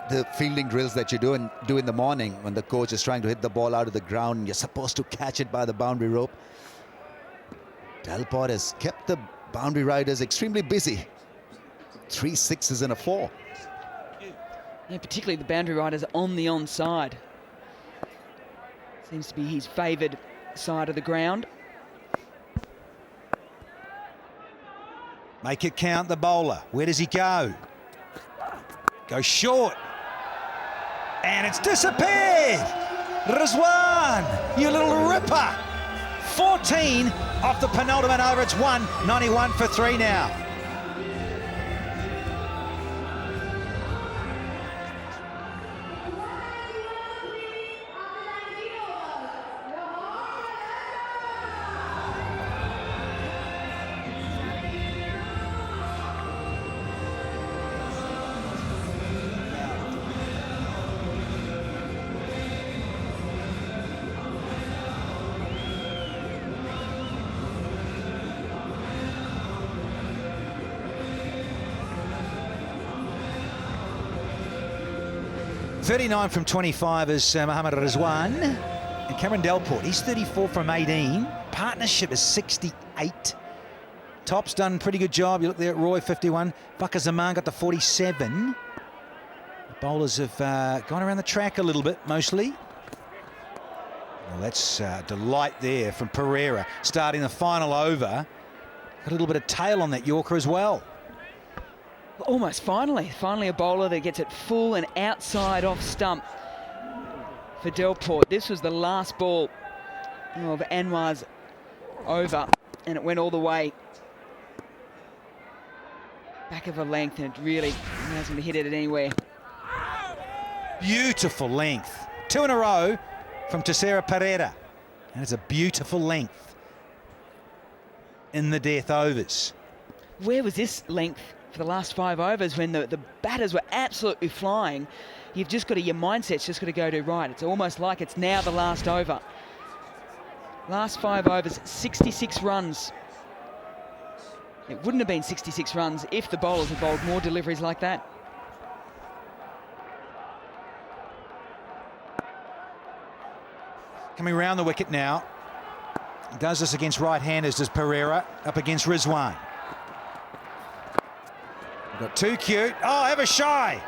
Speaker 5: The fielding drills that you do in the morning when the coach is trying to hit the ball out of the ground and you're supposed to catch it by the boundary rope. Delport has kept the boundary riders extremely busy. 3 6s and a 4.
Speaker 6: Yeah, particularly the boundary riders on the onside. Seems to be his favoured side of the ground.
Speaker 7: Make it count, the bowler. Where does he go? Go short. And it's disappeared. Rizwan, you little ripper. 14 off the penultimate over. It's 191 for 3 now. .39 from 25 is Mohammad Rizwan. And Cameron Delport, he's 34 from 18. Partnership is 68. Top's done a pretty good job. You look there at Roy, 51. Bakar Zaman got to 47. The bowlers have gone around the track a little bit, mostly. Well, that's delight there from Pereira, starting the final over. Got a little bit of tail on that Yorker as well.
Speaker 6: Almost finally a bowler that gets it full and outside off stump for Delport. This was the last ball of Anwar's over, and it went all the way back of a length, and it really hasn't hit it anywhere.
Speaker 7: Beautiful length. 2 in a row from Tessera Pereira, and it's a beautiful length in the death overs.
Speaker 6: Where was this length for the last 5 overs when the batters were absolutely flying? You've just got to, your mindset's just got to go to right. It's almost like it's now the last over. Last 5 overs, 66 runs. It wouldn't have been 66 runs if the bowlers had bowled more deliveries like that.
Speaker 7: Coming round the wicket now. Does this against right-handers, does Pereira, up against Rizwan. Got 2 cute. Oh, have a shy.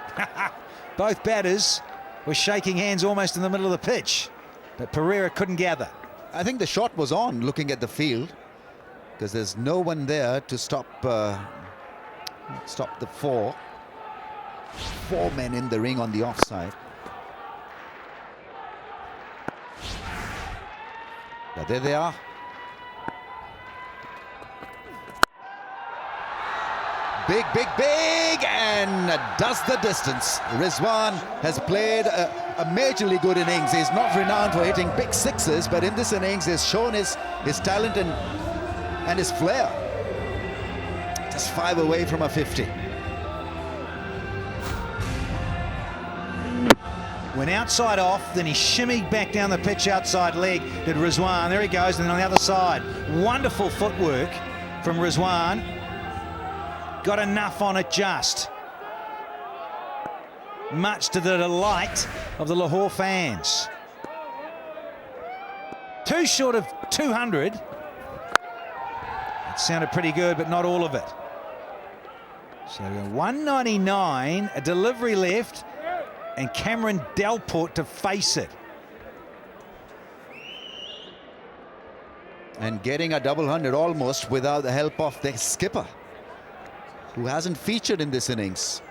Speaker 7: Both batters were shaking hands almost in the middle of the pitch, but Pereira couldn't gather.
Speaker 5: I think the shot was on, looking at the field, because there's no one there to stop the 4 men in the ring on the offside. Yeah, there they are. Big, big, big, and does the distance. Rizwan has played a majorly good innings. He's not renowned for hitting big 6s, but in this innings he's shown his talent and his flair. Just 5 away from a 50.
Speaker 7: Went outside off, then he shimmied back down the pitch outside leg, did Rizwan. There he goes, and on the other side. Wonderful footwork from Rizwan. Got enough on it just. Much to the delight of the Lahore fans. 2 short of 200. It sounded pretty good, but not all of it. So 199, a delivery left, and Cameron Delport to face it.
Speaker 5: and getting a double hundred almost without the help of the skipper, who hasn't featured in this innings.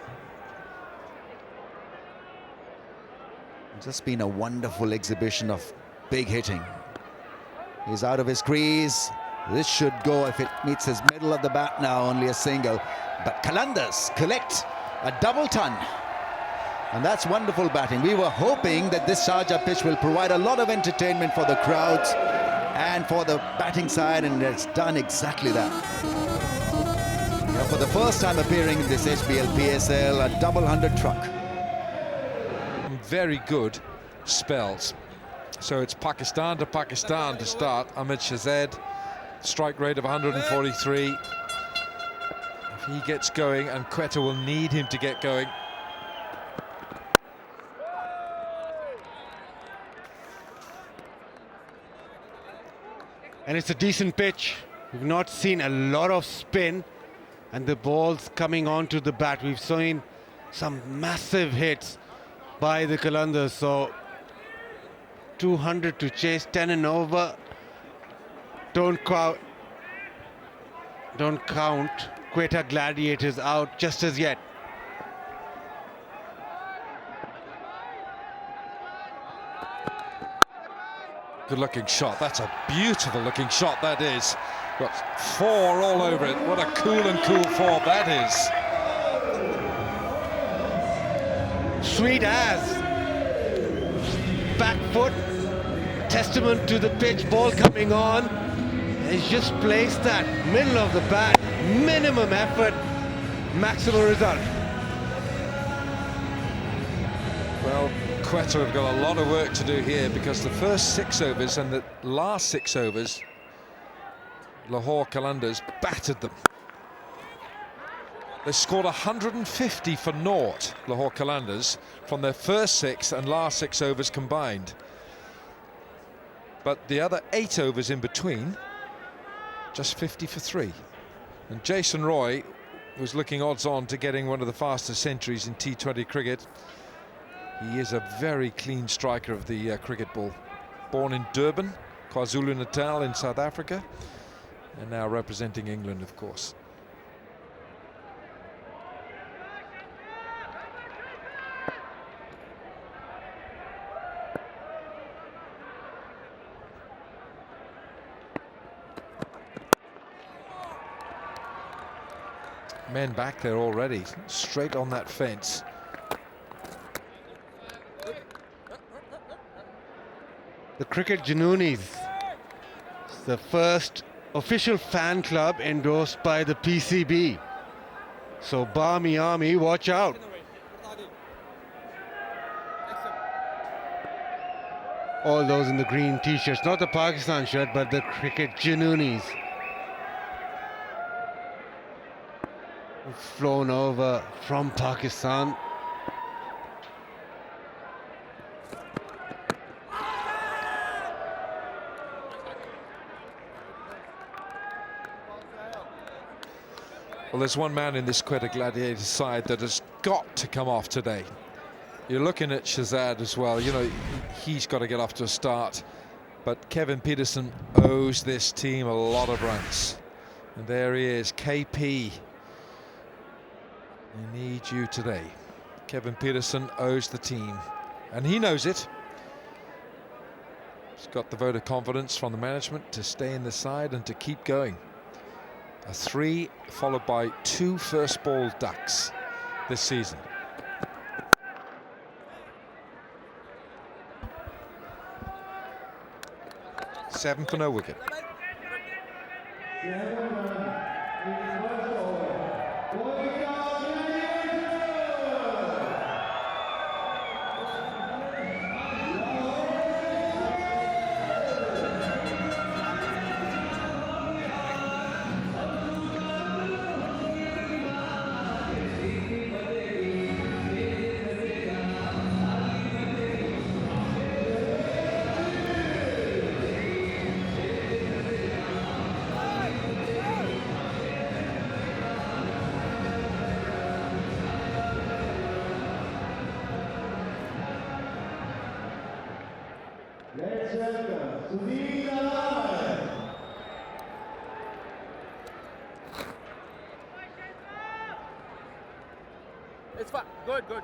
Speaker 5: Just been a wonderful exhibition of big hitting. He's out of his crease. This should go if it meets his middle of the bat now, only a single. But Qalandars collect a double ton. And that's wonderful batting. We were hoping that this Sharjah pitch will provide a lot of entertainment for the crowds and for the batting side, and it's done exactly that. Now, for the first time appearing in this HBL PSL, a double hundred truck.
Speaker 2: Very good spells. So it's Pakistan to start. Ahmed Shahzad, strike rate of 143. If he gets going, and Quetta will need him to get going.
Speaker 3: And it's a decent pitch. We've not seen a lot of spin, and the ball's coming onto the bat. We've seen some massive hits by the Qalandars. So 200 to chase, 10 and over. Don't count Quetta Gladiators out just as yet.
Speaker 2: Good looking shot. That's a beautiful looking shot, that is. Got four all over it. What a cool four that is.
Speaker 3: Sweet as. Back foot. Testament to the pitch. Ball coming on. He's just placed that middle of the bat. Minimum effort. Maximum result.
Speaker 2: Well, Quetta have got a lot of work to do here, because the first 6 overs and the last 6 overs, Lahore Qalandars battered them. They scored 150 for naught, Lahore Qalandars, from their first 6 and last 6 overs combined. But the other 8 overs in between, just 50 for 3. And Jason Roy was looking odds-on to getting one of the fastest centuries in T20 cricket. He is a very clean striker of the cricket ball. Born in Durban, KwaZulu-Natal in South Africa, and now representing England, of course. Men back there already, straight on that fence.
Speaker 3: The Cricket Junoonis, the first official fan club endorsed by the PCB. So Barmy Army, watch out. All those in the green t-shirts, not the Pakistan shirt, but the Cricket Junoonis. Flown over from Pakistan.
Speaker 2: Well, there's one man in this Quetta Gladiators side that has got to come off today. You're looking at Shahzad as well. You know, he's got to get off to a start. But Kevin Peterson owes this team a lot of runs. And there he is, KP. We need you today. Kevin Peterson owes the team, and he knows it. He's got the vote of confidence from the management to stay in the side and to keep going. A 3 followed by 2 first ball ducks this season. Seven for no wicket.
Speaker 4: good, good.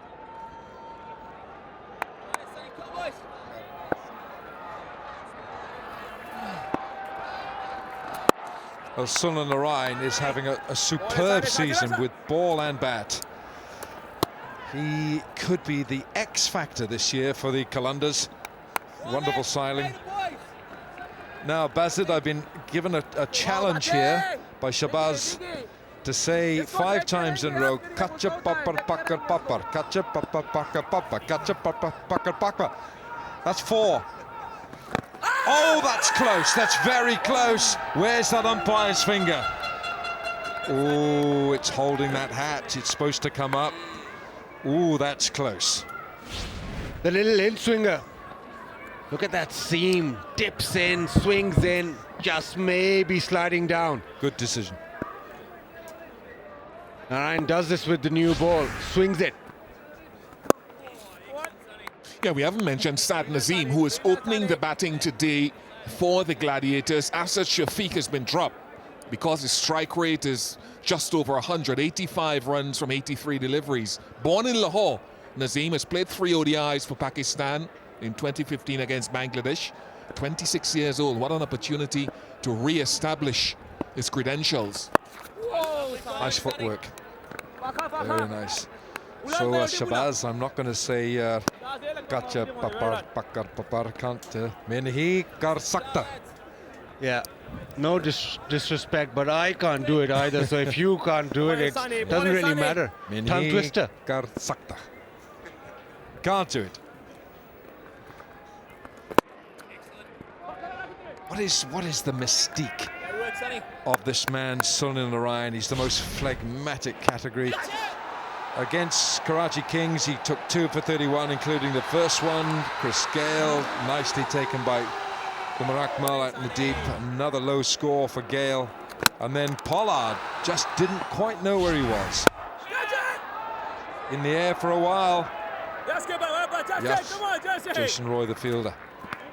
Speaker 2: Well, Sunil Narayan is having a superb season with ball and bat. He could be the X factor this year for the Qalandars. Wonderful sailing. Now, Bazid, I've been given a challenge here by Shabazz to say 5 times in a row, Kacha Papar Pakar Papar, Kacha Papar Pakar Papar, Kacha Papar Pakar Papar. That's 4. Oh, that's close. That's very close. Where's that umpire's finger? Oh, it's holding that hat. It's supposed to come up. Oh, that's close.
Speaker 3: The little in swinger. Look at that seam. Dips in, swings in, just maybe sliding down.
Speaker 2: Good decision.
Speaker 3: Narayan does this with the new ball. Swings it.
Speaker 1: Yeah, we haven't mentioned Sad Nazim, who is opening the batting today for the Gladiators. Asad Shafiq has been dropped because his strike rate is just over 100, 85 runs from 83 deliveries. Born in Lahore, Nazim has played 3 ODIs for Pakistan in 2015 against Bangladesh. 26 years old. What an opportunity to re-establish his credentials.
Speaker 2: Nice footwork. Very nice. So Shabazz, I'm not going to say Kacha Papar Pakar Papar, can't Menhi Kar Sakta.
Speaker 3: Yeah, no disrespect, but I can't do it either. So if you can't do it, it doesn't really matter. Tongue twister.
Speaker 2: Kar Sakta. Can't do it. What is the mystique of this man, Sunil Narayan? He's the most phlegmatic category. Against Karachi Kings, he took 2 for 31, including the first one. Chris Gale, nicely taken by Umar Akmal out in the deep. Another low score for Gale. And then Pollard just didn't quite know where he was. In the air for a while. Yes, Jason Roy, the fielder.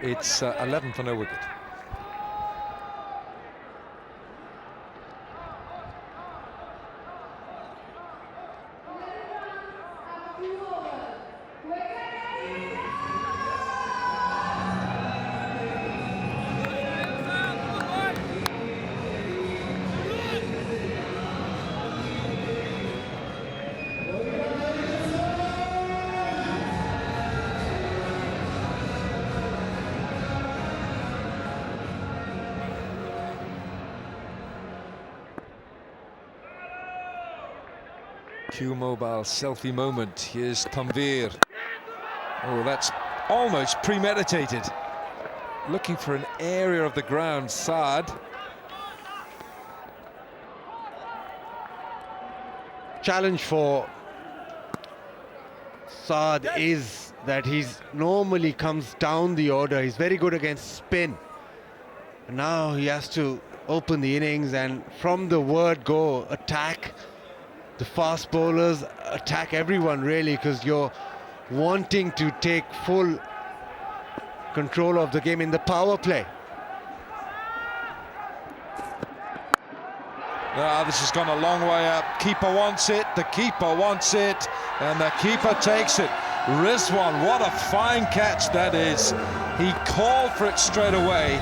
Speaker 2: It's 11 for no wicket. Q-Mobile selfie moment. Here's Tanveer. Oh, that's almost premeditated. Looking for an area of the ground. Saad.
Speaker 3: Challenge for Saad is that he's normally comes down the order. He's very good against spin. And now he has to open the innings and from the word go, attack the fast bowlers, attack everyone really, because you're wanting to take full control of the game in the power play.
Speaker 2: This has gone a long way up. Keeper wants it, the keeper wants it, and the keeper takes it. Rizwan, what a fine catch that is. He called for it straight away.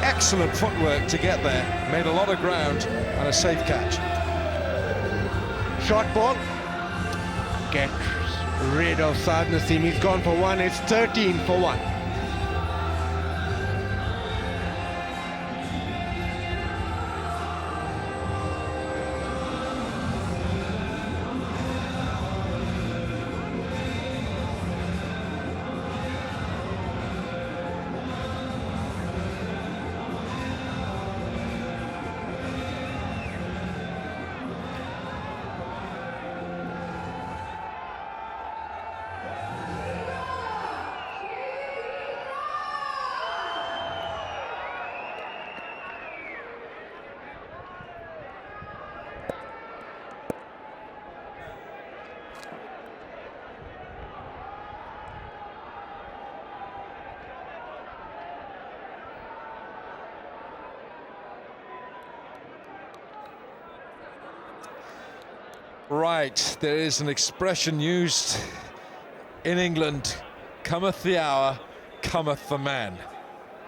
Speaker 2: Excellent footwork to get there. Made a lot of ground and a safe catch.
Speaker 3: Short ball. Get rid of Saad Nasim. He's gone for 1. It's 13 for 1.
Speaker 2: Right, there is an expression used in England, cometh the hour, cometh the man.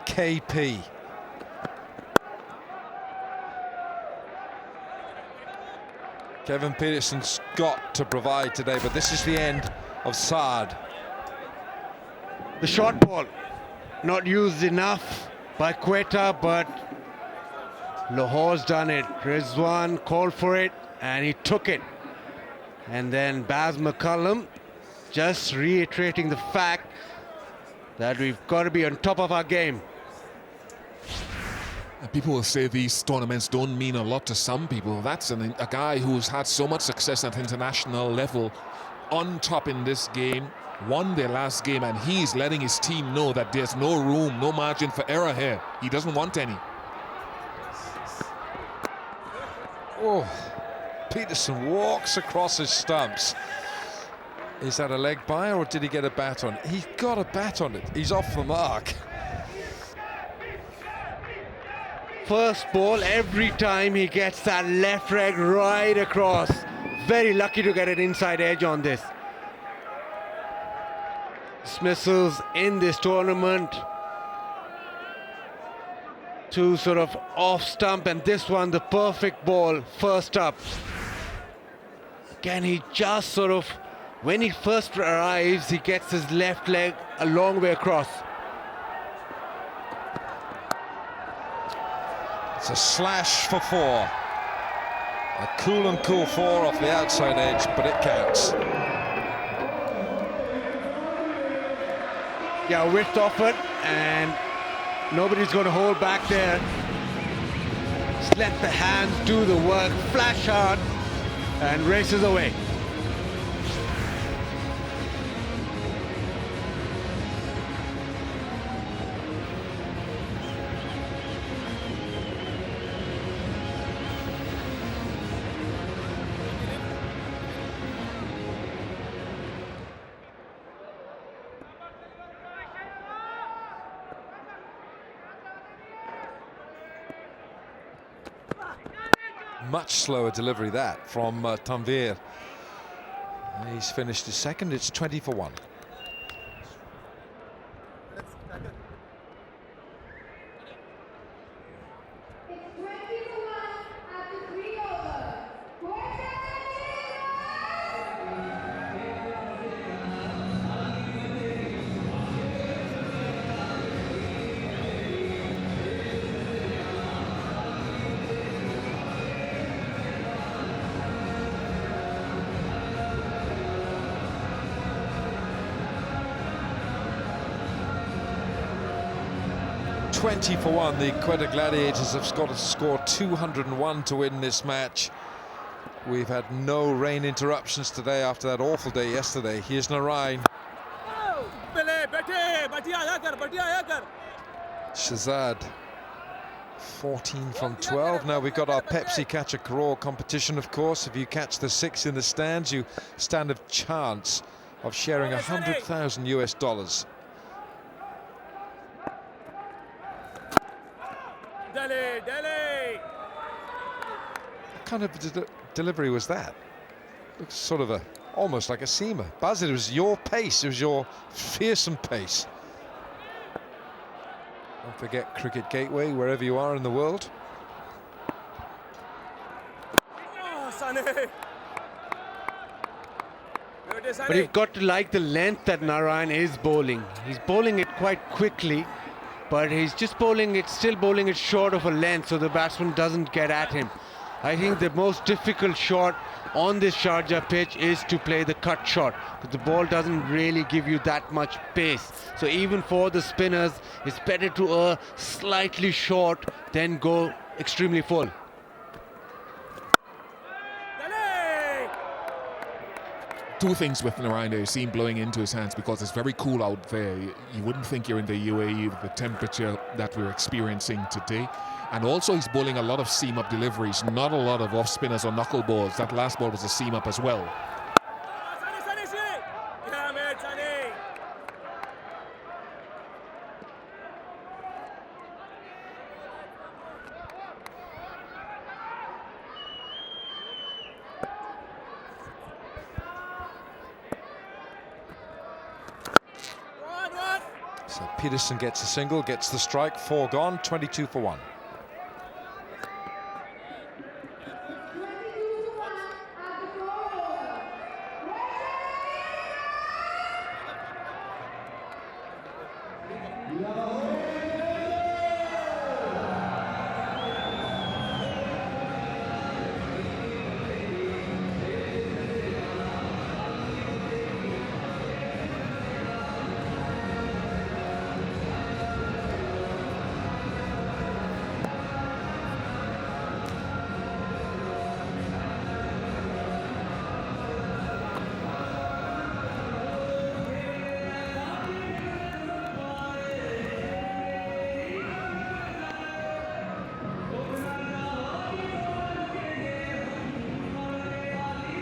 Speaker 2: KP. Kevin Peterson's got to provide today, but this is the end of Saad.
Speaker 3: The short ball, not used enough by Quetta, but Lahore's done it. Rizwan called for it, and he took it. And then Baz McCullum just reiterating the fact that we've got to be on top of our game.
Speaker 1: And people will say these tournaments don't mean a lot to some people. That's a guy who's had so much success at international level, on top in this game, won their last game, and he's letting his team know that there's no room, no margin for error here. He doesn't want any.
Speaker 2: Oh, Peterson walks across his stumps. Is that a leg by, or did he get a bat on it? He got a bat on it. He's off the mark.
Speaker 3: First ball, every time he gets that left leg right across. Very lucky to get an inside edge on this. Dismissals in this tournament. Two sort of off stump, and this one the perfect ball first up. Again, he just sort of, when he first arrives, he gets his left leg a long way across.
Speaker 2: It's a slash for four. A cool and cool four off the outside edge, but it counts.
Speaker 3: Yeah, width offered, and nobody's going to hold back there. Just let the hands do the work, flash hard, and races away.
Speaker 2: Much slower delivery that from Tanvir. He's finished his second. It's 20 for 1.
Speaker 10: It's 20 to 1 after 3 overs. Quetta Gladiators.
Speaker 2: 20 for 1. The Quetta Gladiators have got to score 201 to win this match. We've had no rain interruptions today after that awful day yesterday. Here's Narayan. Shazad, 14 from 12. Now we've got our Pepsi Catch a Crore competition, of course. If you catch the 6 in the stands, you stand a chance of sharing $100,000 US. What kind of delivery was that? Looks sort of almost like a seamer. Buzz, it was your pace. It was your fearsome pace. Don't forget Cricket Gateway, wherever you are in the world.
Speaker 3: But you've got to like the length that Narayan is bowling. He's bowling it quite quickly, but he's just bowling it, still bowling it short of a length, so the batsman doesn't get at him. I think the most difficult shot on this Sharjah pitch is to play the cut shot, because the ball doesn't really give you that much pace. So even for the spinners, it's better to slightly short than go extremely full.
Speaker 1: Two things with Narayan there. You see him blowing into his hands because it's very cool out there. You wouldn't think you're in the UAE with the temperature that we're experiencing today. And also he's bowling a lot of seam-up deliveries, not a lot of off-spinners or knuckle balls. That last ball was a seam-up as well.
Speaker 2: So Peterson gets a single, gets the strike, 4 gone, 22 for 1.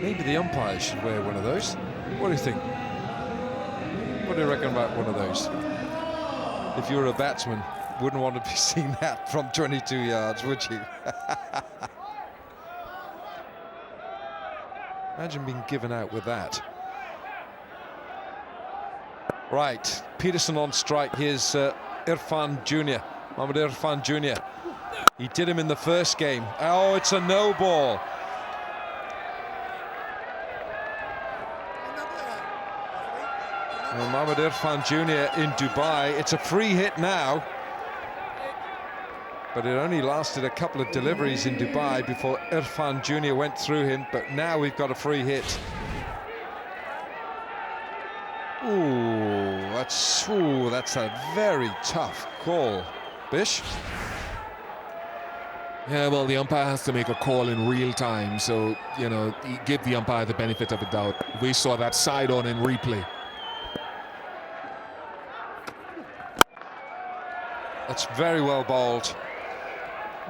Speaker 2: Maybe the umpire should wear one of those. What do you think? What do you reckon about one of those? If you were a batsman, wouldn't want to be seeing that from 22 yards, would you? Imagine being given out with that. Right, Peterson on strike. Here's Irfan Jr., Mohammad Irfan Jr. He did him in the first game. Oh, it's a no ball. Well, Mohammad Irfan Jr. in Dubai. It's a free hit now, but it only lasted a couple of deliveries in Dubai before Irfan Jr. went through him, but now we've got a free hit. Ooh, that's a very tough call. Bish?
Speaker 1: Yeah, well, the umpire has to make a call in real time, so, you know, give the umpire the benefit of the doubt. We saw that side on in replay.
Speaker 2: That's very well bowled.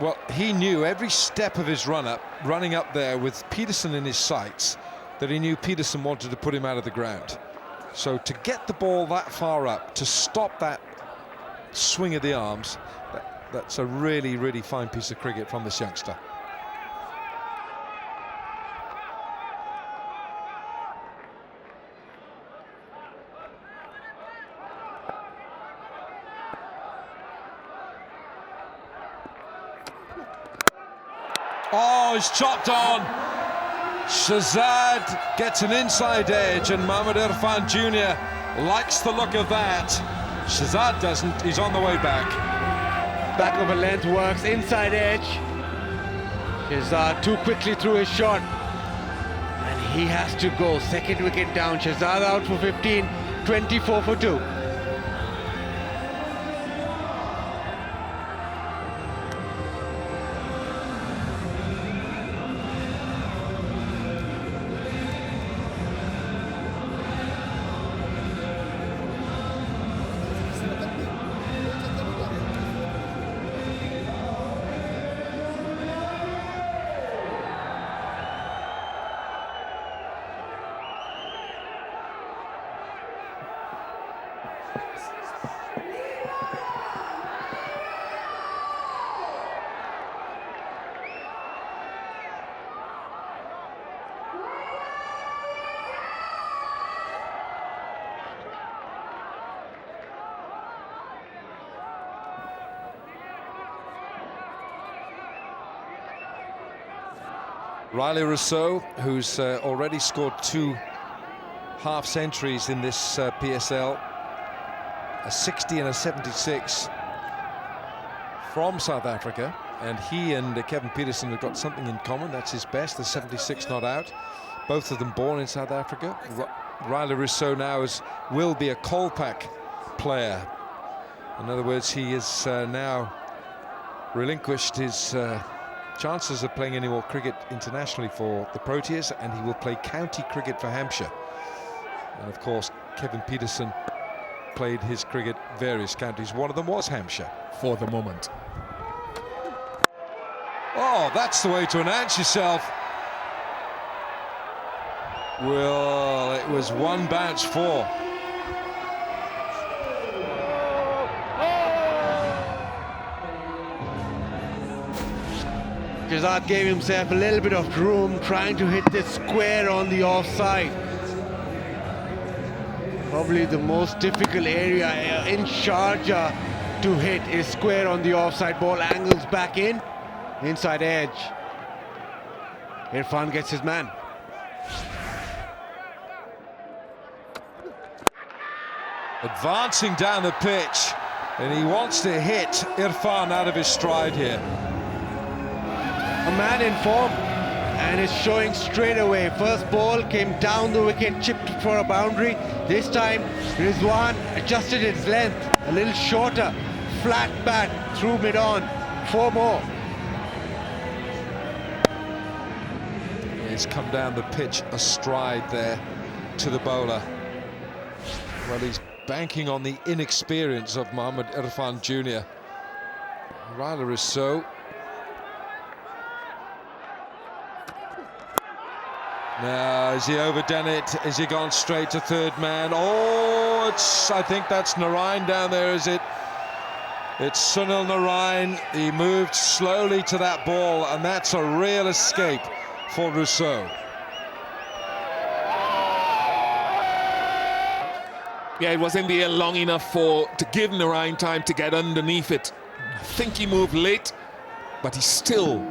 Speaker 2: Well, he knew every step of his running up there with Peterson in his sights, that he knew Peterson wanted to put him out of the ground. So to get the ball that far up, to stop that swing of the arms, that's a really, really fine piece of cricket from this youngster. Oh, he's chopped on. Shahzad gets an inside edge, and Mohammad Irfan Jr. likes the look of that. Shahzad doesn't. He's on the way back.
Speaker 3: Back over length works, inside edge. Shahzad too quickly threw his shot, and he has to go. Second wicket down. Shahzad out for 15, 24 for 2.
Speaker 2: Riley Rousseau, who's already scored 2 half centuries in this PSL, a 60 and a 76 from South Africa, and he and Kevin Peterson have got something in common. That's his best, the 76 not out. Both of them born in South Africa. Riley Rousseau now will be a Kolpak player. In other words, he has now relinquished his chances of playing any more cricket internationally for the Proteas, and he will play county cricket for Hampshire. And of course, Kevin Peterson played his cricket various counties. One of them was Hampshire.
Speaker 1: For the moment.
Speaker 2: Oh, that's the way to announce yourself. Well, it was 1 bounce 4.
Speaker 3: Shahzad gave himself a little bit of room, trying to hit this square on the offside. Probably the most difficult area in Sharjah to hit is square on the offside ball. Angles back in, inside edge. Irfan gets his man.
Speaker 2: Advancing down the pitch, and he wants to hit Irfan out of his stride here.
Speaker 3: A man in form, and it's showing straight away. First ball came down the wicket, chipped for a boundary. This time Rizwan adjusted his length a little shorter, flat bat through mid-on. 4 more.
Speaker 2: He's come down the pitch astride there to the bowler. Well, he's banking on the inexperience of Mohammad Irfan Jr. Rather is so. Now, has he overdone it? Has he gone straight to third man? Oh, I think that's Narain down there, is it? It's Sunil Narain. He moved slowly to that ball, and that's a real escape for Rousseau.
Speaker 1: Yeah, it was in the air long enough to give Narain time to get underneath it. I think he moved late, but he still,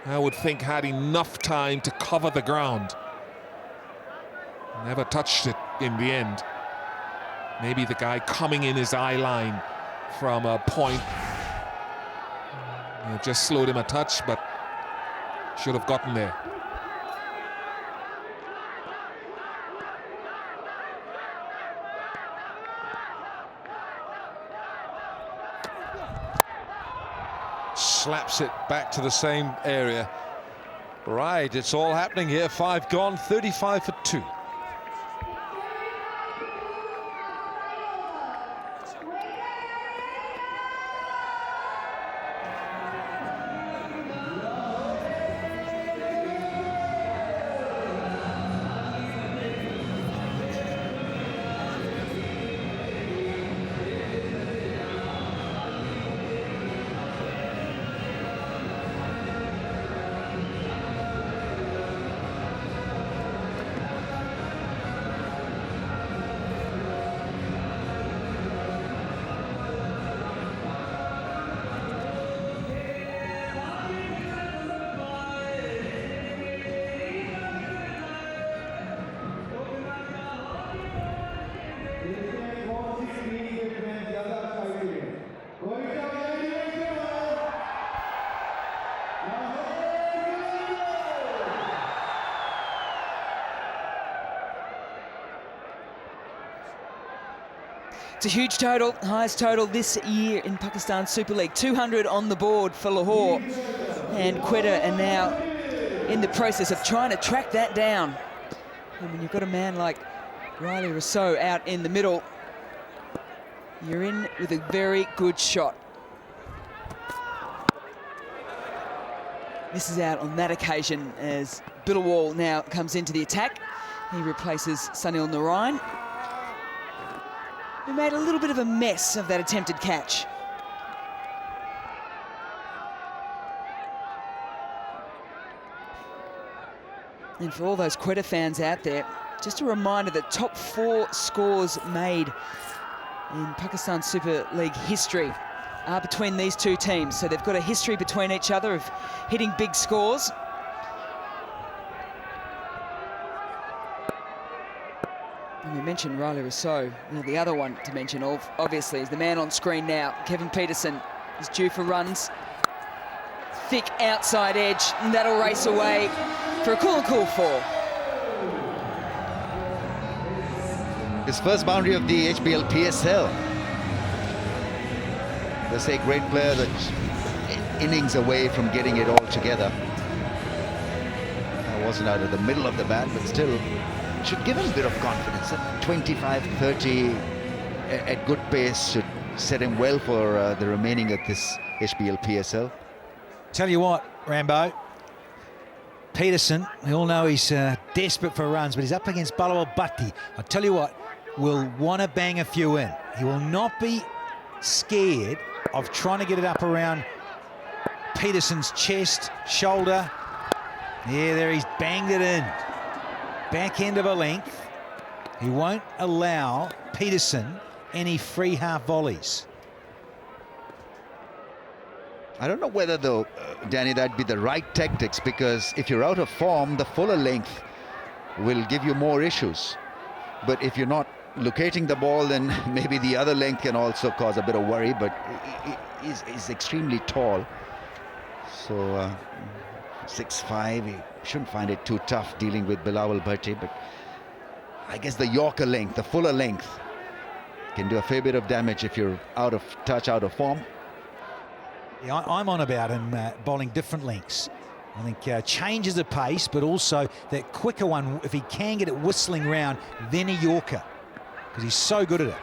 Speaker 1: I would think, had enough time to cover the ground. Never touched it in the end. Maybe the guy coming in his eye line from a point just slowed him a touch, but should have gotten there.
Speaker 2: Slaps it back to the same area. Right, it's all happening here. 5 gone, 35 for 2.
Speaker 6: It's a huge total, highest total this year in Pakistan Super League. 200 on the board for Lahore, and Quetta are now in the process of trying to track that down. And when you've got a man like Riley Rousseau out in the middle, you're in with a very good shot. Misses out on that occasion as Billawal now comes into the attack. He replaces Sunil Narain, who made a little bit of a mess of that attempted catch. And for all those Quetta fans out there, just a reminder that top 4 scores made in Pakistan Super League history are between these two teams. So they've got a history between each other of hitting big scores. And we mentioned Riley Rousseau. Well, the other one to mention, obviously, is the man on screen now. Kevin Peterson is due for runs. Thick outside edge, and that'll race away for a cool 4.
Speaker 5: His first boundary of the HBL PSL. They say great player that's innings away from getting it all together. That wasn't out of the middle of the bat, but still should give him a bit of confidence. 25-30 at good pace should set him well for the remaining of this HBL PSL.
Speaker 7: Tell you what, Rambo, Peterson, we all know he's desperate for runs, but he's up against Balawal Bhatti. I tell you what, will want to bang a few in. He will not be scared of trying to get it up around Peterson's chest, shoulder. Yeah, there he's banged it in. Back end of a length. He won't allow Peterson any free half volleys.
Speaker 5: I don't know whether, though, Danny, that'd be the right tactics, because if you're out of form, the fuller length will give you more issues. But if you're not locating the ball, then maybe the other length can also cause a bit of worry. But he's extremely tall. So 6'5", he shouldn't find it too tough dealing with Bilawal Bhatti. But I guess the Yorker length, the fuller length, can do a fair bit of damage if you're out of touch, out of form.
Speaker 7: Yeah, I'm on about him bowling different lengths. I think changes the pace, but also that quicker one, if he can get it whistling round, then a Yorker, because he's so good at it.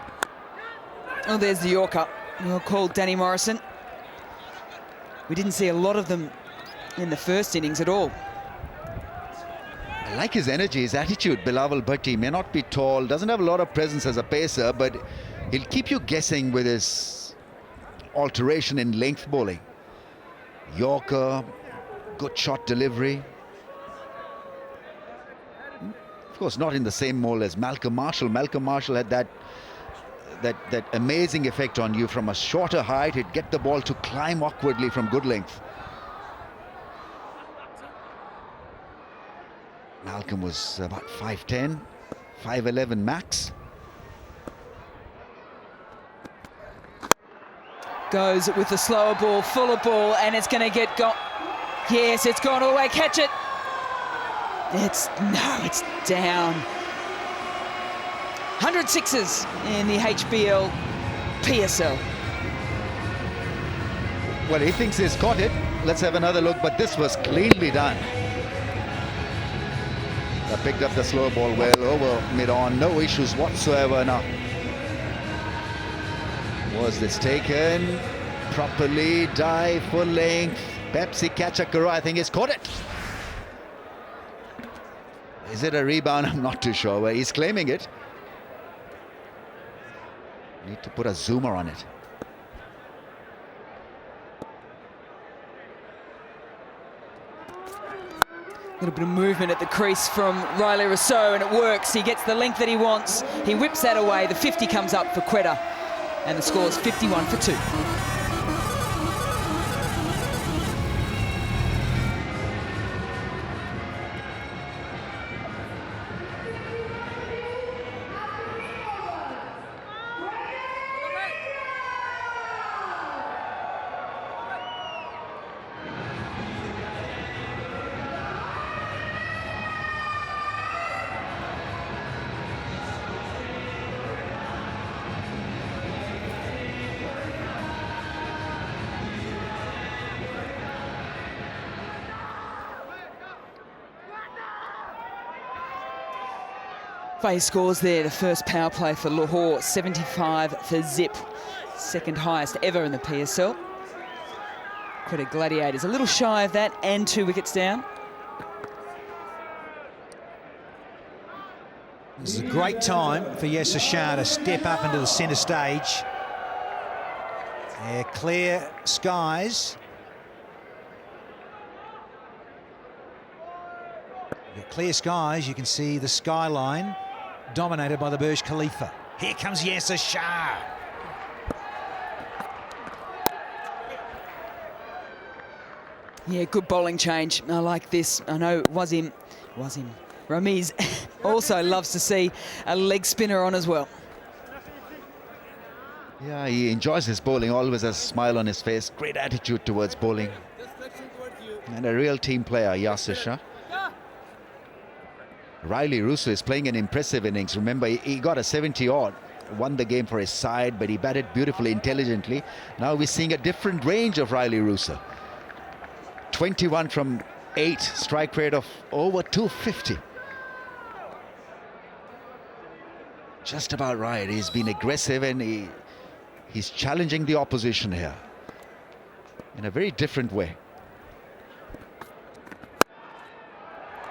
Speaker 6: Oh, there's the Yorker. Well called, Danny Morrison. We didn't see a lot of them in the first innings at all.
Speaker 5: I like his energy, his attitude. Bilawal Bhatti may not be tall, doesn't have a lot of presence as a pacer, but he'll keep you guessing with his alteration in length bowling. Yorker, good shot delivery. Of course, not in the same mold as Malcolm Marshall. Malcolm Marshall had that amazing effect on you from a shorter height. He'd get the ball to climb awkwardly from good length. Malcolm was about 5'10", 5'11" max.
Speaker 6: Goes with the slower ball, fuller ball, and it's going to get gone. Yes, it's gone all the way. Catch it. It's down. 100 sixes in the HBL PSL.
Speaker 5: Well, he thinks he's caught it. Let's have another look, but this was cleanly done. They picked up the slow ball well over mid-on, no issues whatsoever now. Was this taken properly? Dive, full length. Pepsi Catchakura, I think, he's caught it. Is it a rebound? I'm not too sure, but he's claiming it. Need to put a zoomer on it.
Speaker 6: A little bit of movement at the crease from Riley Rousseau, and it works. He gets the length that he wants. He whips that away. The 50 comes up for Quetta, and the score's 51 for 2. Faye scores there, the first power play for Lahore, 75 for zip. Second highest ever in the PSL. Quetta Gladiators a little shy of that, and 2 wickets down.
Speaker 7: This is a great time for Yasser Shah to step up into the centre stage. Clear skies. Clear skies, you can see the skyline dominated by the Burj Khalifa. Here comes Yasser Shah.
Speaker 6: Yeah, good bowling change. I like this. I know Wasim Ramiz also loves to see a leg spinner on as well.
Speaker 5: Yeah, he enjoys his bowling, always has a smile on his face. Great attitude towards bowling. And a real team player, Yasser Shah. Riley Rousseau is playing an impressive innings. Remember, he got a 70-odd, won the game for his side, but he batted beautifully, intelligently. Now we're seeing a different range of Riley Rousseau. 21 from 8, strike rate of over 250. Just about right. He's been aggressive, and he's challenging the opposition here in a very different way.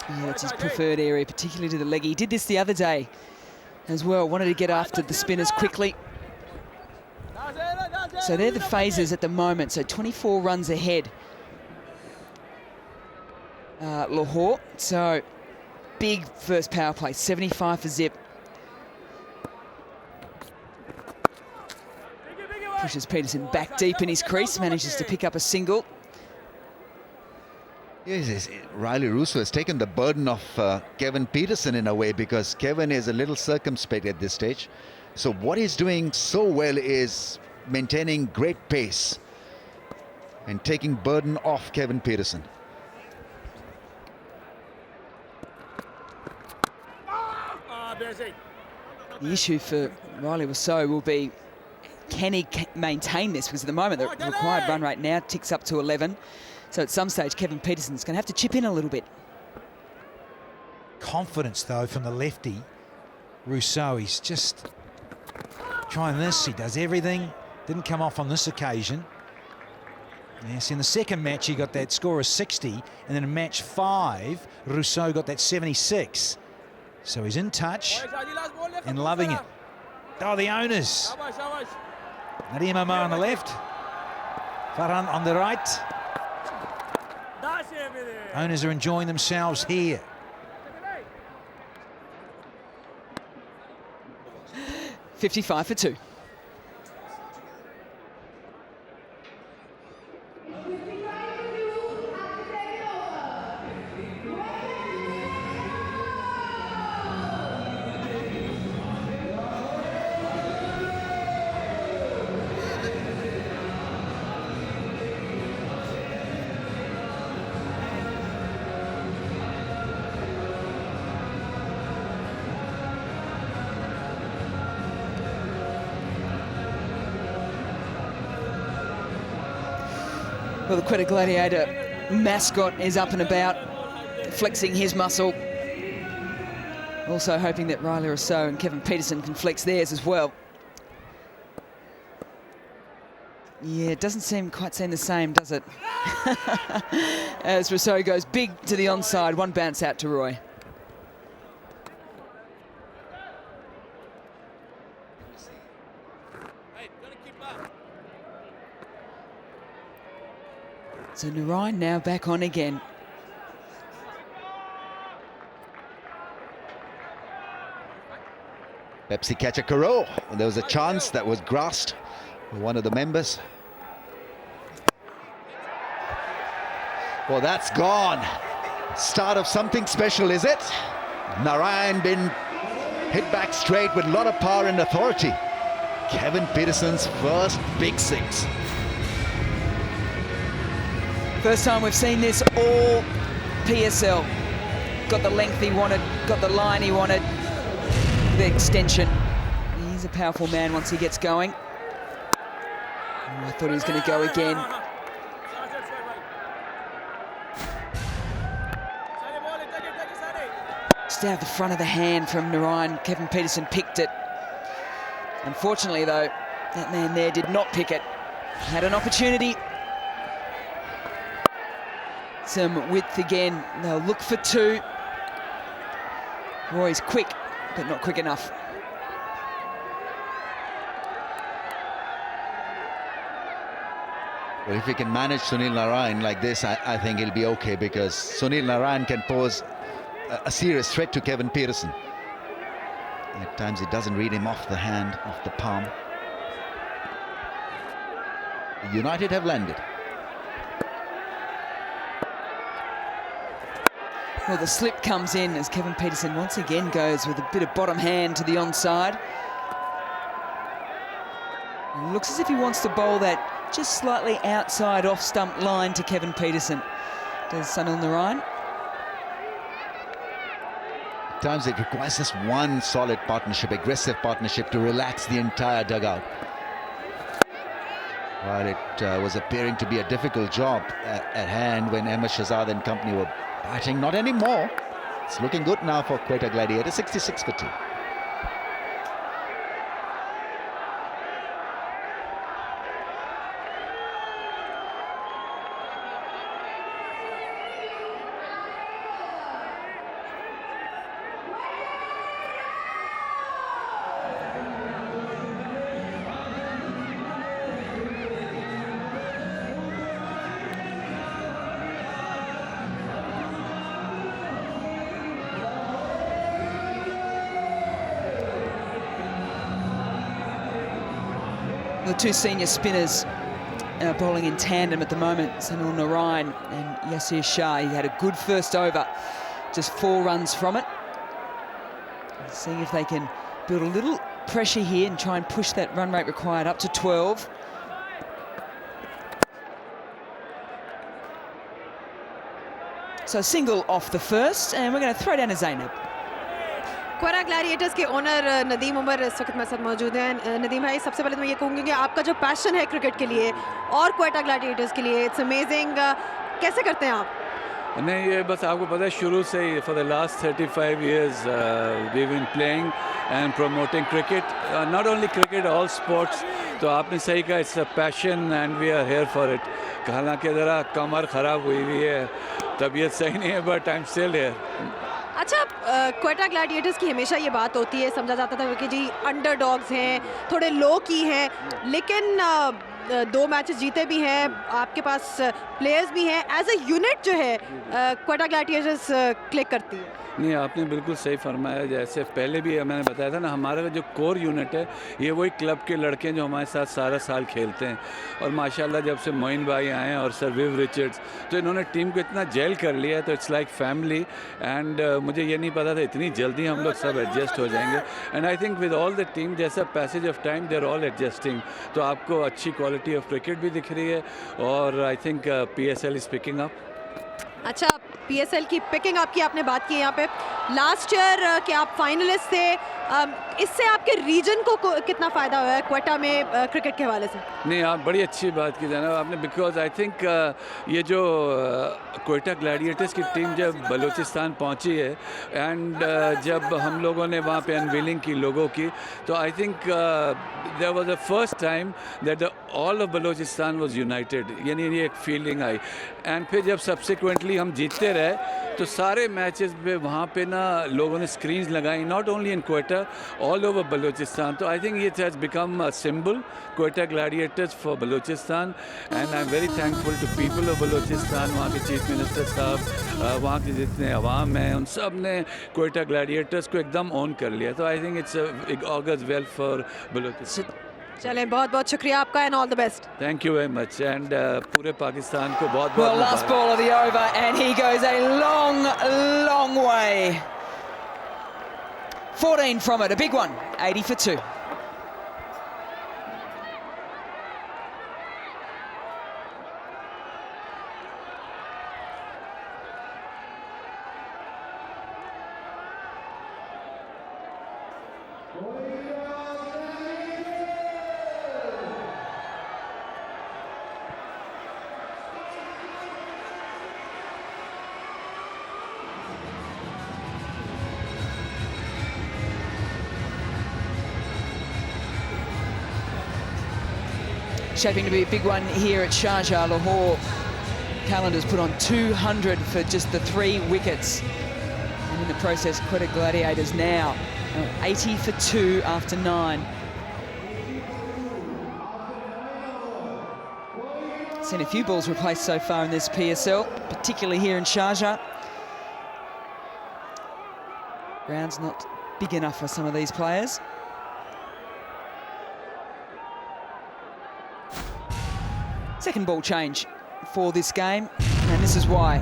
Speaker 6: Yeah, that's his preferred area, particularly to the leg. He did this the other day as well. Wanted to get after the spinners quickly. So they're the phases at the moment. So 24 runs ahead, Lahore. So big first power play, 75 for zip. Pushes Peterson back deep in his crease, manages to pick up a single.
Speaker 5: Yes, Riley Russo has taken the burden of Kevin Peterson in a way, because Kevin is a little circumspect at this stage. So what he's doing so well is maintaining great pace and taking burden off Kevin Peterson.
Speaker 6: The issue for Riley Russo will be, can he maintain this? Because at the moment the required run rate now ticks up to 11. So at some stage Kevin Peterson's going to have to chip in a little bit.
Speaker 7: Confidence, though, from the lefty, Rousseau. He's just trying this. He does everything. Didn't come off on this occasion. Yes, in the second match he got that score of 60, and then in match 5, Rousseau got that 76. So he's in touch and loving it. Oh, the owners. Nadim Amar on the left. Farhan on the right. Owners are enjoying themselves here.
Speaker 6: $55 for 2. Well, the Quetta Gladiator mascot is up and about, flexing his muscle. Also hoping that Riley Rousseau and Kevin Peterson can flex theirs as well. Yeah, it doesn't quite seem the same, does it? As Rousseau goes big to the onside, one bounce out to Roy. So Narayan now back on again.
Speaker 5: Pepsi catch a Karo. There was a chance that was grasped by one of the members. Well, that's gone. Start of something special, is it? Narayan been hit back straight with a lot of power and authority. Kevin Peterson's first big six.
Speaker 6: First time we've seen this all PSL. Got the length he wanted, got the line he wanted, the extension. He's a powerful man once he gets going. I thought he was going to go again. Just out the front of the hand from Narayan. Kevin Peterson picked it. Unfortunately, though, that man there did not pick it. Had an opportunity. Some width again. They'll look for 2. Roy's quick, but not quick enough.
Speaker 5: Well, if we can manage Sunil Narayan like this, I think he'll be okay, because Sunil Narayan can pose a serious threat to Kevin Peterson. At times he doesn't read him off the hand, off the palm. United have landed.
Speaker 6: Well, the slip comes in as Kevin Peterson once again goes with a bit of bottom hand to the onside. Looks as if he wants to bowl that just slightly outside off stump line to Kevin Peterson. Does Sunil Narayan.
Speaker 5: At times it requires just one solid partnership, aggressive partnership, to relax the entire dugout. While it was appearing to be a difficult job at hand when Ahmed Shahzad and company were batting, not anymore. It's looking good now for Quetta Gladiators, 66 for 2.
Speaker 6: The two senior spinners bowling in tandem at the moment, Sanil Narayan and Yasir Shah. He had a good first over, just 4 runs from it. Seeing if they can build a little pressure here and try and push that run rate required up to 12. So single off the first, and we're going to throw down to Zainab.
Speaker 8: Quetta Gladiators के owner Nadeem Umar इस वक्त मेरे साथ मौजूद हैं। नदीम भाई, सबसे पहले तो मैं ये कहूँगी कि आपका जो पैशन है क्रिकेट के लिए और क्वेटा ग्लैडिएटर्स के लिए, इट्स अमेजिंग। कैसे करते हैं आप?
Speaker 11: नहीं, ये बस आपको पता है शुरू से ही for the last 35 years we been playing and promoting cricket, not only cricket, all sports. तो आपने सही कहा, it's a passion and we are here for it. हालांकि ज़रा कमर ख़राब हुई हुई है, तबीयत सही नहीं है, but I am still here.
Speaker 8: अच्छा, क्वेटा ग्लैडिएटर्स की हमेशा ये बात होती है, समझा जाता था कि जी अंडरडॉग्स हैं, थोड़े लो की हैं, लेकिन 2 मैचेस जीते भी हैं, आपके पास प्लेयर्स भी हैं। एज अ यूनिट जो है क्वेटा ग्लैडिएटर्स क्लिक करती है।
Speaker 11: नहीं, आपने बिल्कुल सही फरमाया। जैसे पहले भी मैंने बताया था ना, हमारा जो कोर यूनिट है ये वही क्लब के लड़के हैं जो हमारे साथ सारा साल खेलते हैं। और माशाल्लाह जब से मोइन भाई आए हैं और सर विव रिचर्ड्स, तो इन्होंने टीम को इतना जेल कर लिया है, तो इट्स लाइक फैमिली। एंड मुझे ये नहीं पता था इतनी जल्दी हम लोग सब एडजस्ट हो जाएंगे। And I think with all the team, जैसा passage of time they are all adjusting. तो आपको अच्छी क्वालिटी ऑफ क्रिकेट भी दिख रही है, और I think PSL is picking up.
Speaker 8: अच्छा, PSL की पिकिंग अप की आपने बात की यहाँ पे। लास्ट ईयर के आप फाइनलिस्ट थे, इससे आपके रीजन को कितना फ़ायदा हुआ है क्वेटा में क्रिकेट के हवाले से?
Speaker 11: नहीं, आप बड़ी अच्छी बात की जाना आपने, बिकॉज आई थिंक ये जो क्वेटा ग्लैडिएटर्स की टीम जब बलूचिस्तान पहुंची है, एंड जब हम लोगों ने वहाँ पे अनवीलिंग की लोगों की, तो I think there was the first time that all of Balochistan was united, यानी ये एक फीलिंग आई। एंड फिर जब सब्सिक्वेंटली हम जीतते रहे, तो सारे मैचेस पे वहाँ पे ना लोगों ने स्क्रीन्स लगाई, not only in Quetta, all over Balochistan. तो I think it has become a symbol, Quetta gladiators for Balochistan. And I am very thankful to people of Balochistan, वहाँ के चीफ मिनिस्टर साहब, वहाँ के जितने अवाम हैं, उन सब ने क्वेटा ग्लैडिएटर्स को एकदम ऑन कर लिया। तो I think it's augurs well for Balochistan.
Speaker 8: चलें, बहुत बहुत शुक्रिया आपका, and all the best.
Speaker 11: Thank you very much, and पूरे पाकिस्तान को बहुत
Speaker 6: Well,
Speaker 11: बहुत
Speaker 6: last ball of the over, and he goes a long, long way. 14 from it, a big one, 80 for 2. Shaping to be a big one here at Sharjah. Lahore Qalandars put on 200 for just the 3 wickets. And in the process, Quetta Gladiators now 80 for 2 after 9. Seen a few balls replaced so far in this PSL, particularly here in Sharjah. Ground's not big enough for some of these players. Second ball change for this game, and this is why.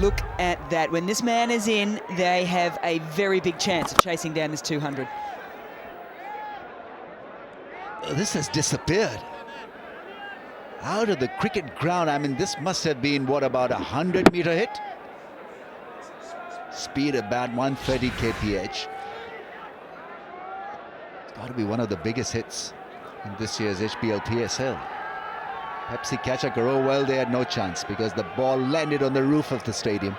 Speaker 6: Look at that. When this man is in, they have a very big chance of chasing down this 200.
Speaker 5: This has disappeared out of the cricket ground. I mean, this must have been, what, about 100-meter hit? Speed about 130 kph. It's got to be one of the biggest hits in this year's HBL PSL. Pepsi catcher Garo, well, they had no chance because the ball landed on the roof of the stadium.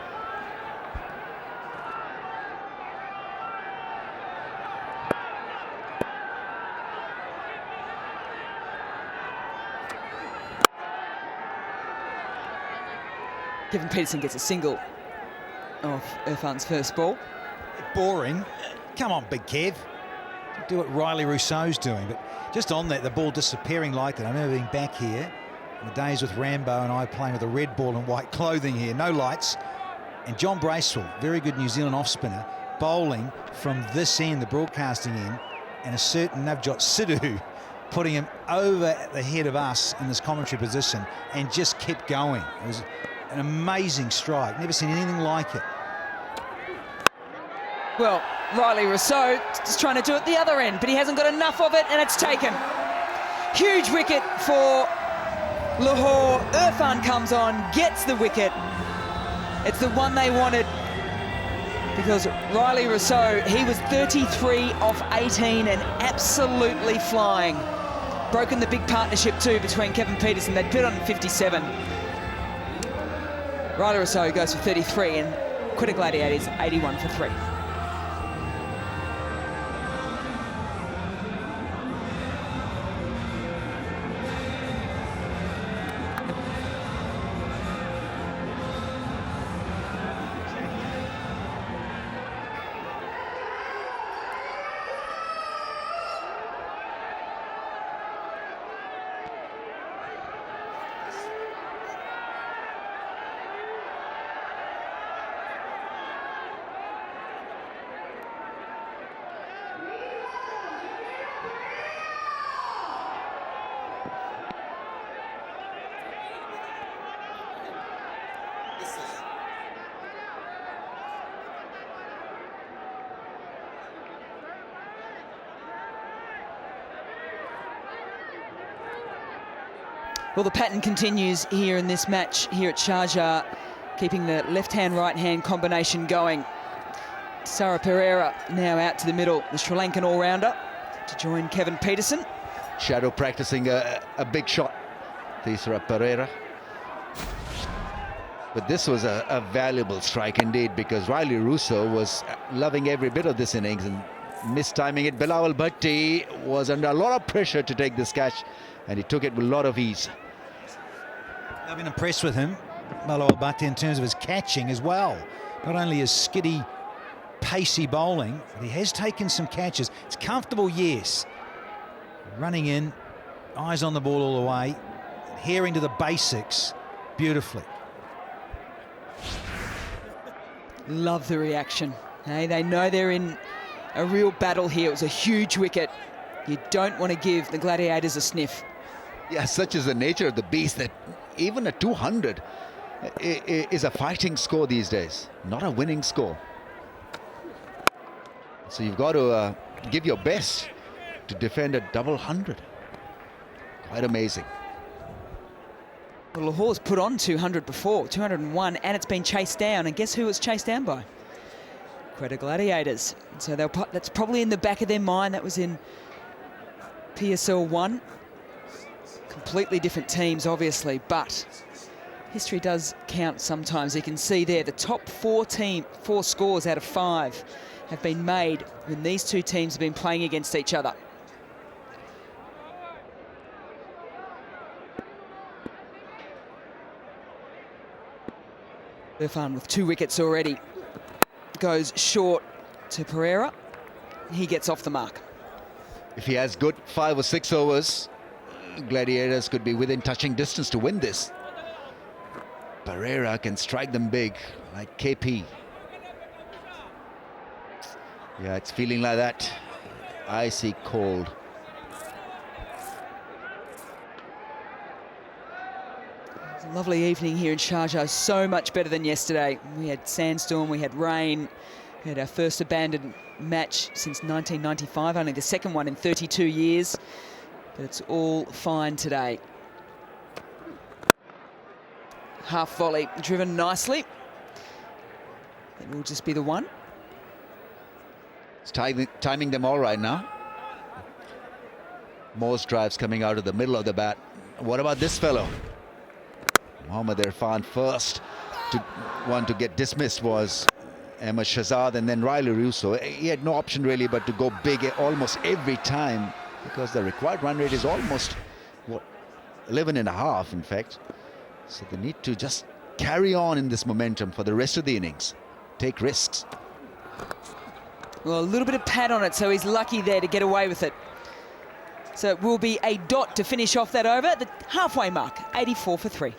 Speaker 6: Kevin Peterson gets a single off Irfan's first ball.
Speaker 7: Boring. Come on, Big Kev. Do what Riley Rousseau's doing. But just on that, the ball disappearing like that. I remember being back here in the days with Rambo and I playing with a red ball and white clothing here, no lights. And John Bracewell, very good New Zealand off-spinner, bowling from this end, the broadcasting end, and a certain Navjot Sidhu putting him over the head of us in this commentary position and just kept going. It was an amazing strike. Never seen anything like it.
Speaker 6: Well, Riley Rousseau is trying to do it the other end, but he hasn't got enough of it, and it's taken. Huge wicket for Lahore. Irfan comes on, gets the wicket. It's the one they wanted, because Riley Rousseau, he was 33 off 18 and absolutely flying. Broken the big partnership too between Kevin Peterson. They'd bid on 57. Riley Rousseau goes for 33 and Quetta Gladiators 81 for 3. Well, the pattern continues here in this match here at Sharjah, keeping the left-hand, right-hand combination going. Sarah Pereira now out to the middle, the Sri Lankan all-rounder, to join Kevin Peterson.
Speaker 5: Shadow practicing a big shot, Sarah Pereira. But this was a valuable strike indeed, because Riley Rousseau was loving every bit of this innings and mistiming it. Bilawal Bhatti was under a lot of pressure to take this catch, and he took it with a lot of ease.
Speaker 7: I've been impressed with him, Bilawal Bhatti, in terms of his catching as well. Not only his skiddy, pacey bowling, but he has taken some catches. It's comfortable, yes. Running in, eyes on the ball all the way, adhering to the basics beautifully.
Speaker 6: Love the reaction. Hey, they know they're in a real battle here. It was a huge wicket. You don't want to give the Gladiators a sniff.
Speaker 5: Yeah, such is the nature of the beast that even a 200 is a fighting score these days, not a winning score. So you've got to give your best to defend a double 100. Quite amazing.
Speaker 6: Well, Lahore's put on 200 before, 201, and it's been chased down. And guess who was chased down by? Quetta Gladiators. So that's probably in the back of their mind. That was in PSL 1. Completely different teams, obviously, but history does count sometimes. You can see there the top four scores out of 5 have been made when these two teams have been playing against each other. Irfan with 2 wickets already goes short to Pereira. He gets off the mark.
Speaker 5: If he has good 5 or 6 overs, Gladiators could be within touching distance to win this. Pereira can strike them big, like KP. Yeah, it's feeling like that. Icy cold.
Speaker 6: It's a lovely evening here in Sharjah, so much better than yesterday. We had sandstorm, we had rain, we had our first abandoned match since 1995, only the second one in 32 years. But it's all fine today. Half volley driven nicely. It will just be the one.
Speaker 5: It's timing them all right now. Most drives coming out of the middle of the bat. What about this fellow? Mohammad Irfan first. One to get dismissed was Ahmed Shahzad, and then Riley Rousseau. He had no option really but to go big almost every time, because the required run rate is almost, what, 11.5 in fact. So they need to just carry on in this momentum for the rest of the innings. Take risks.
Speaker 6: Well, a little bit of pad on it, so he's lucky there to get away with it. So it will be a dot to finish off that over at the halfway mark, 84 for 3.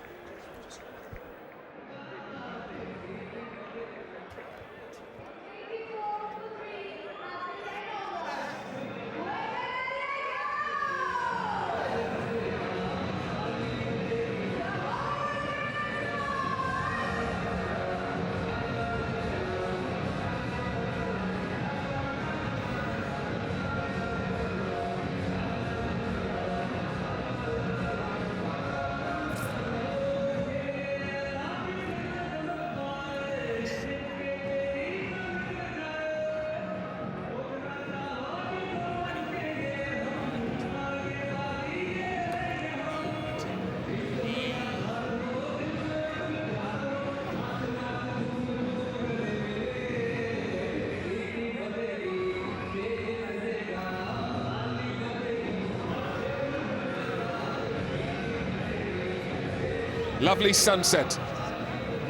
Speaker 1: Lovely sunset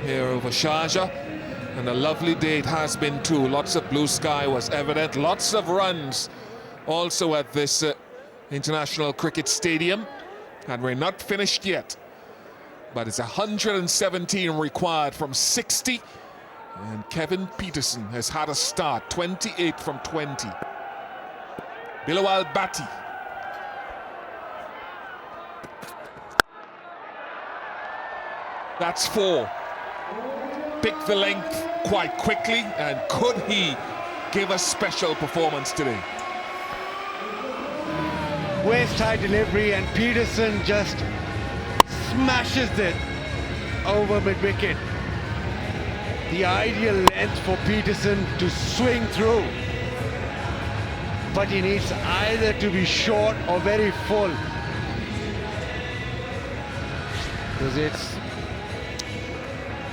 Speaker 1: here over Sharjah, and a lovely day it has been too. Lots of blue sky was evident, lots of runs also at this International Cricket Stadium, and we're not finished yet. But it's 117 required from 60, and Kevin Peterson has had a start, 28 from 20. Bilawal Bhatti. That's 4. Picked the length quite quickly, and could he give a special performance today?
Speaker 3: Waist high delivery, and Peterson just smashes it over mid-wicket. The ideal length for Peterson to swing through, but he needs either to be short or very full, because it's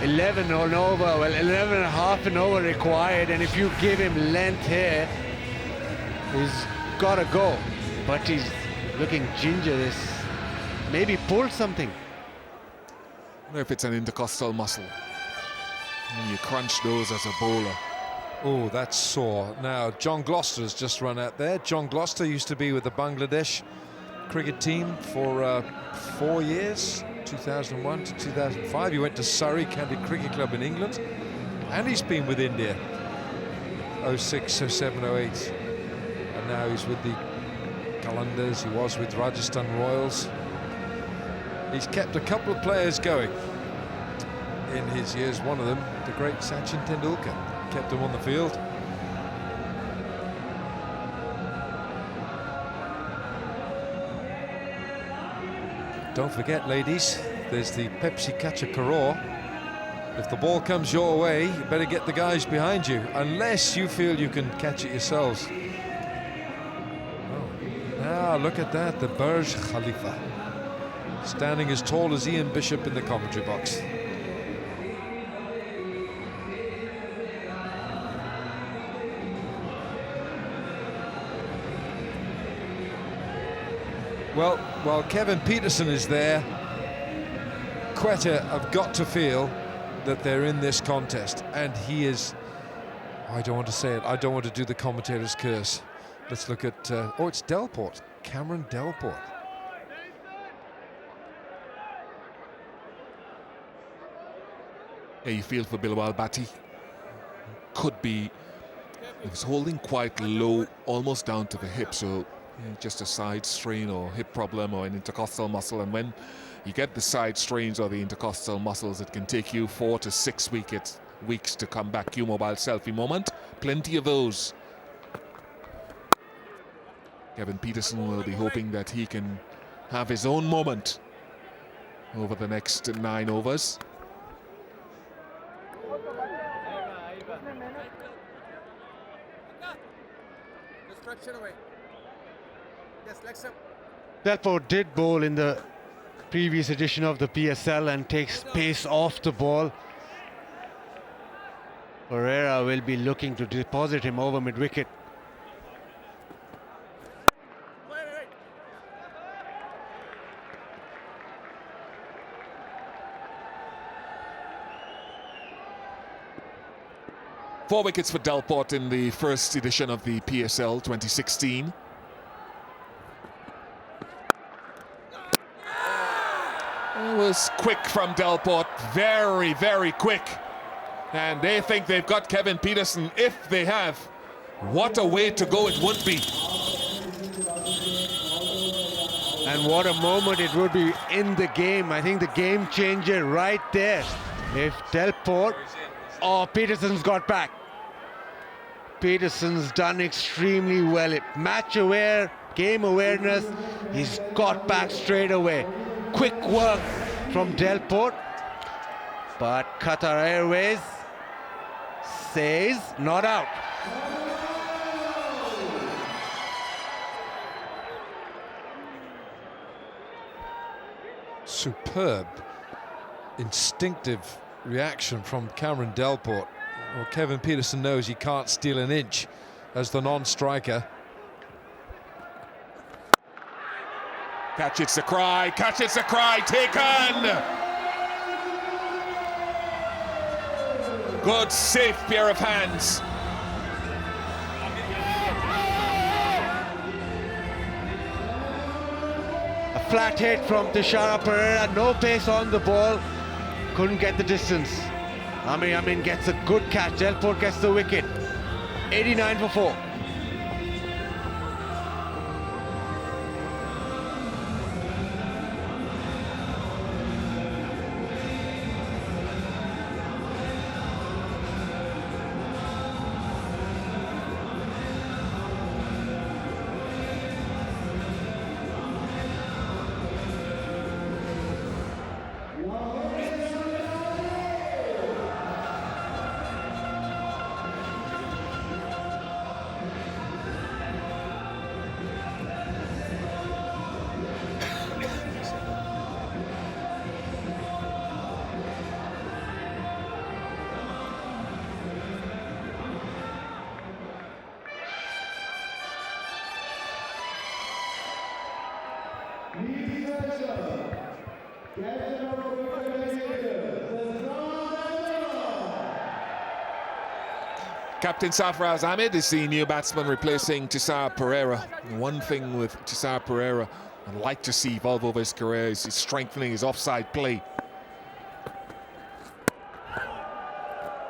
Speaker 3: 11 and over, well, 11 and a half an over required, and if you give him length here, he's got to go. But he's looking ginger. This maybe pulled something.
Speaker 1: I wonder if it's an intercostal muscle. And you crunch those as a bowler.
Speaker 2: Oh, that's sore. Now, John Gloucester has just run out there. John Gloucester used to be with the Bangladesh cricket team for 4 years, 2001 to 2005. He went to Surrey County Cricket Club in England, and he's been with India 06, 07, 08, and now he's with the Qalandars. He was with Rajasthan Royals. He's kept a couple of players going in his years. One of them, the great Sachin Tendulkar, kept him on the field. Don't forget, ladies, there's the Pepsi Catcher Karor. If the ball comes your way, you better get the guys behind you, unless you feel you can catch it yourselves. Oh, now look at that, the Burj Khalifa, standing as tall as Ian Bishop in the commentary box. Well, while Kevin Peterson is there, Quetta have got to feel that they're in this contest, and he is, I don't want to say it, I don't want to do the commentator's curse. Let's look at, oh, it's Delport, Cameron Delport.
Speaker 1: Yeah, you feel for Bilawal Bhatti. Could be, he was holding quite low, almost down to the hip, so yeah, just a side strain or hip problem or an intercostal muscle, and when you get the side strains or the intercostal muscles, it can take you 4 to 6 weeks to come back. Q-Mobile selfie moment, plenty of those. Kevin Peterson will be hoping that he can have his own moment over the next 9 overs.
Speaker 3: Delport did bowl in the previous edition of the PSL and takes pace off the ball. Pereira will be looking to deposit him over mid-wicket.
Speaker 1: Four wickets for Delport in the first edition of the PSL 2016. It was quick from Delport, very, very quick. And they think they've got Kevin Peterson. If they have, what a way to go it would be.
Speaker 3: And what a moment it would be in the game. I think the game changer right there. If Delport, oh, Peterson's got back. Peterson's done extremely well. Match aware, game awareness, he's got back straight away. Quick work from Delport, but Qatar Airways says not out.
Speaker 2: Superb, instinctive reaction from Cameron Delport. Well, Kevin Peterson knows he can't steal an inch as the non-striker.
Speaker 1: Catch it's a cry, taken! Good, safe pair of hands.
Speaker 3: A flat hit from Tishara Pereira, no pace on the ball, couldn't get the distance. Amir Yamin gets a good catch, Delport gets the wicket. 89 for 4.
Speaker 1: Captain Sarfaraz Ahmed is the new batsman replacing Tishara Pereira. One thing with Tishara Pereira I'd like to see evolve over his career is strengthening his offside play.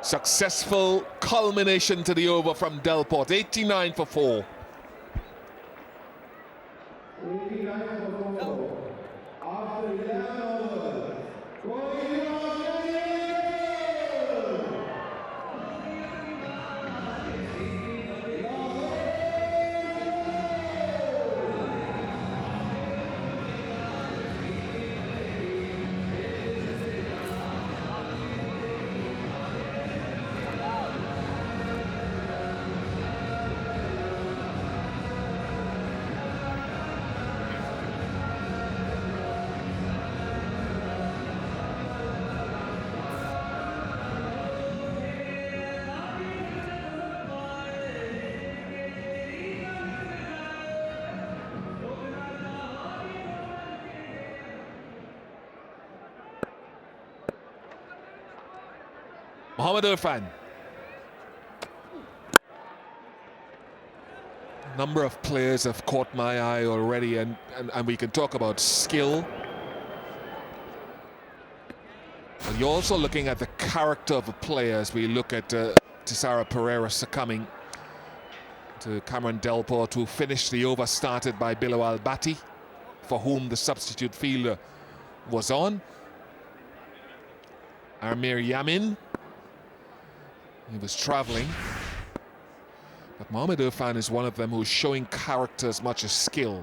Speaker 1: Successful culmination to the over from Delport, 89 for 4. Mohammad Irfan. A number of players have caught my eye already, and we can talk about skill. But you're also looking at the character of a player as we look at Tishara Pereira succumbing to Cameron Delport, who finished the over started by Bilawal Bhatti, for whom the substitute fielder was on. Amir Yamin, he was travelling. But Mohammad Irfan is one of them who's showing character as much as skill.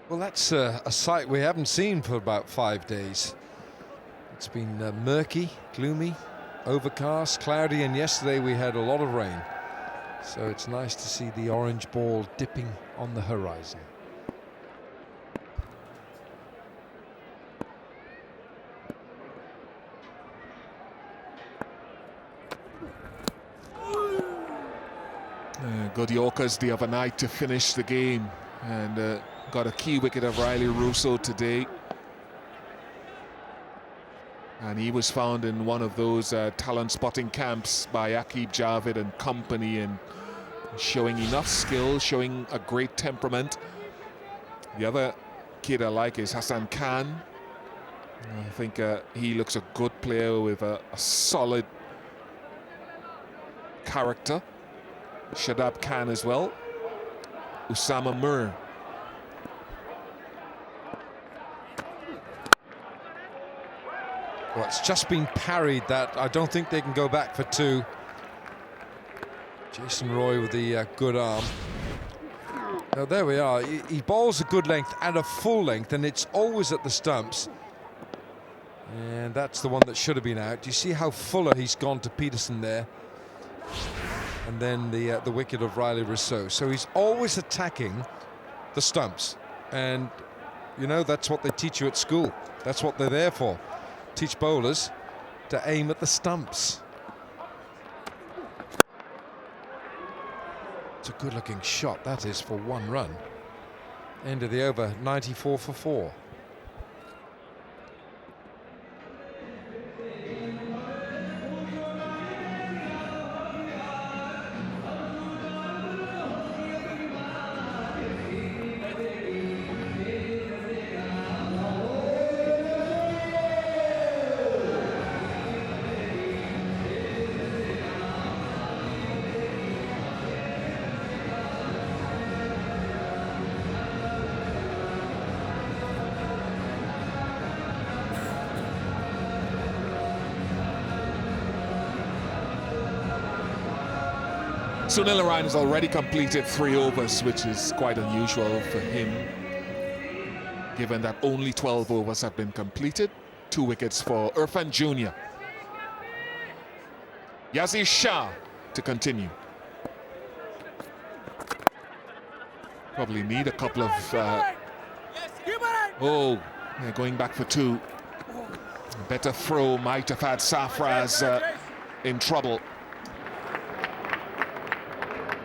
Speaker 2: Well, that's a sight we haven't seen for about 5 days. It's been murky, gloomy, overcast, cloudy, and yesterday we had a lot of rain. So it's nice to see the orange ball dipping on the horizon.
Speaker 1: Good Yorkers the other night to finish the game, and got a key wicket of Riley Russo today. And he was found in one of those talent spotting camps by Aqib Javed and company, and showing enough skill, showing a great temperament. The other kid I like is Hassan Khan. I think he looks a good player with a solid character. Shadab Khan as well. Usama Mir.
Speaker 2: Well, it's just been parried that. I don't think they can go back for two. Jason Roy with the good arm. Now there we are. He bowls a good length and a full length, and it's always at the stumps. And that's the one that should have been out. Do you see how fuller he's gone to Peterson there? And then the wicket of Riley Rousseau. So he's always attacking the stumps. And, you know, that's what they teach you at school. That's what they're there for. Teach bowlers to aim at the stumps. It's a good-looking shot, that is, for one run. End of the over, 94 for 4.
Speaker 1: Sunil Narayan has already completed 3 overs, which is quite unusual for him, given that only 12 overs have been completed. 2 wickets for Irfan Jr. Yazir Shah to continue. Probably need a couple of... they're going back for 2. A better throw might have had Safraz in trouble.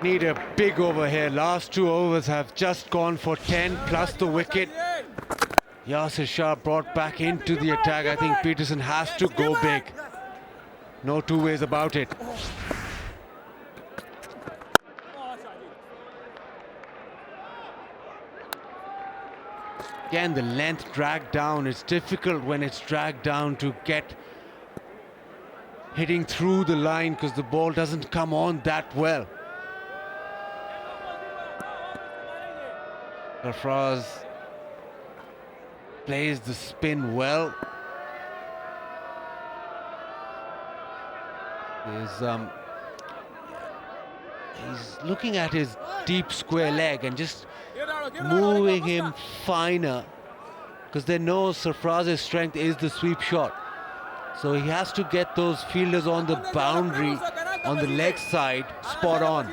Speaker 3: Need a big over here. Last 2 overs have just gone for 10 plus the wicket. Yasir Shah brought back into the attack. I think Peterson has to go big. No two ways about it. Again, the length dragged down. It's difficult when it's dragged down to get hitting through the line because the ball doesn't come on that well. Sarfraz plays the spin well. He's looking at his deep square leg and just moving him finer because they know Sarfraz's strength is the sweep shot. So he has to get those fielders on the boundary on the leg side spot on.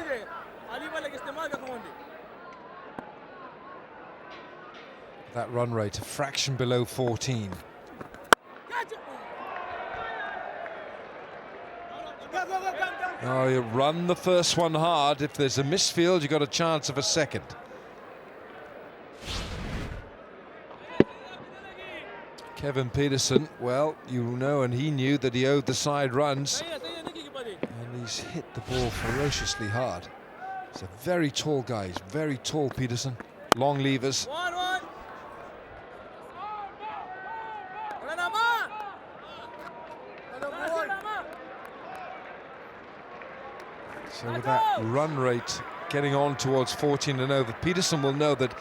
Speaker 2: That run rate, a fraction below 14. Oh, you run the first one hard. If there's a misfield, you've got a chance of a second. Kevin Peterson, well, you know, and he knew that he owed the side runs. And he's hit the ball ferociously hard. He's a very tall guy. He's very tall, Peterson. Long levers. So with that run rate getting on towards 14 and over, Peterson will know that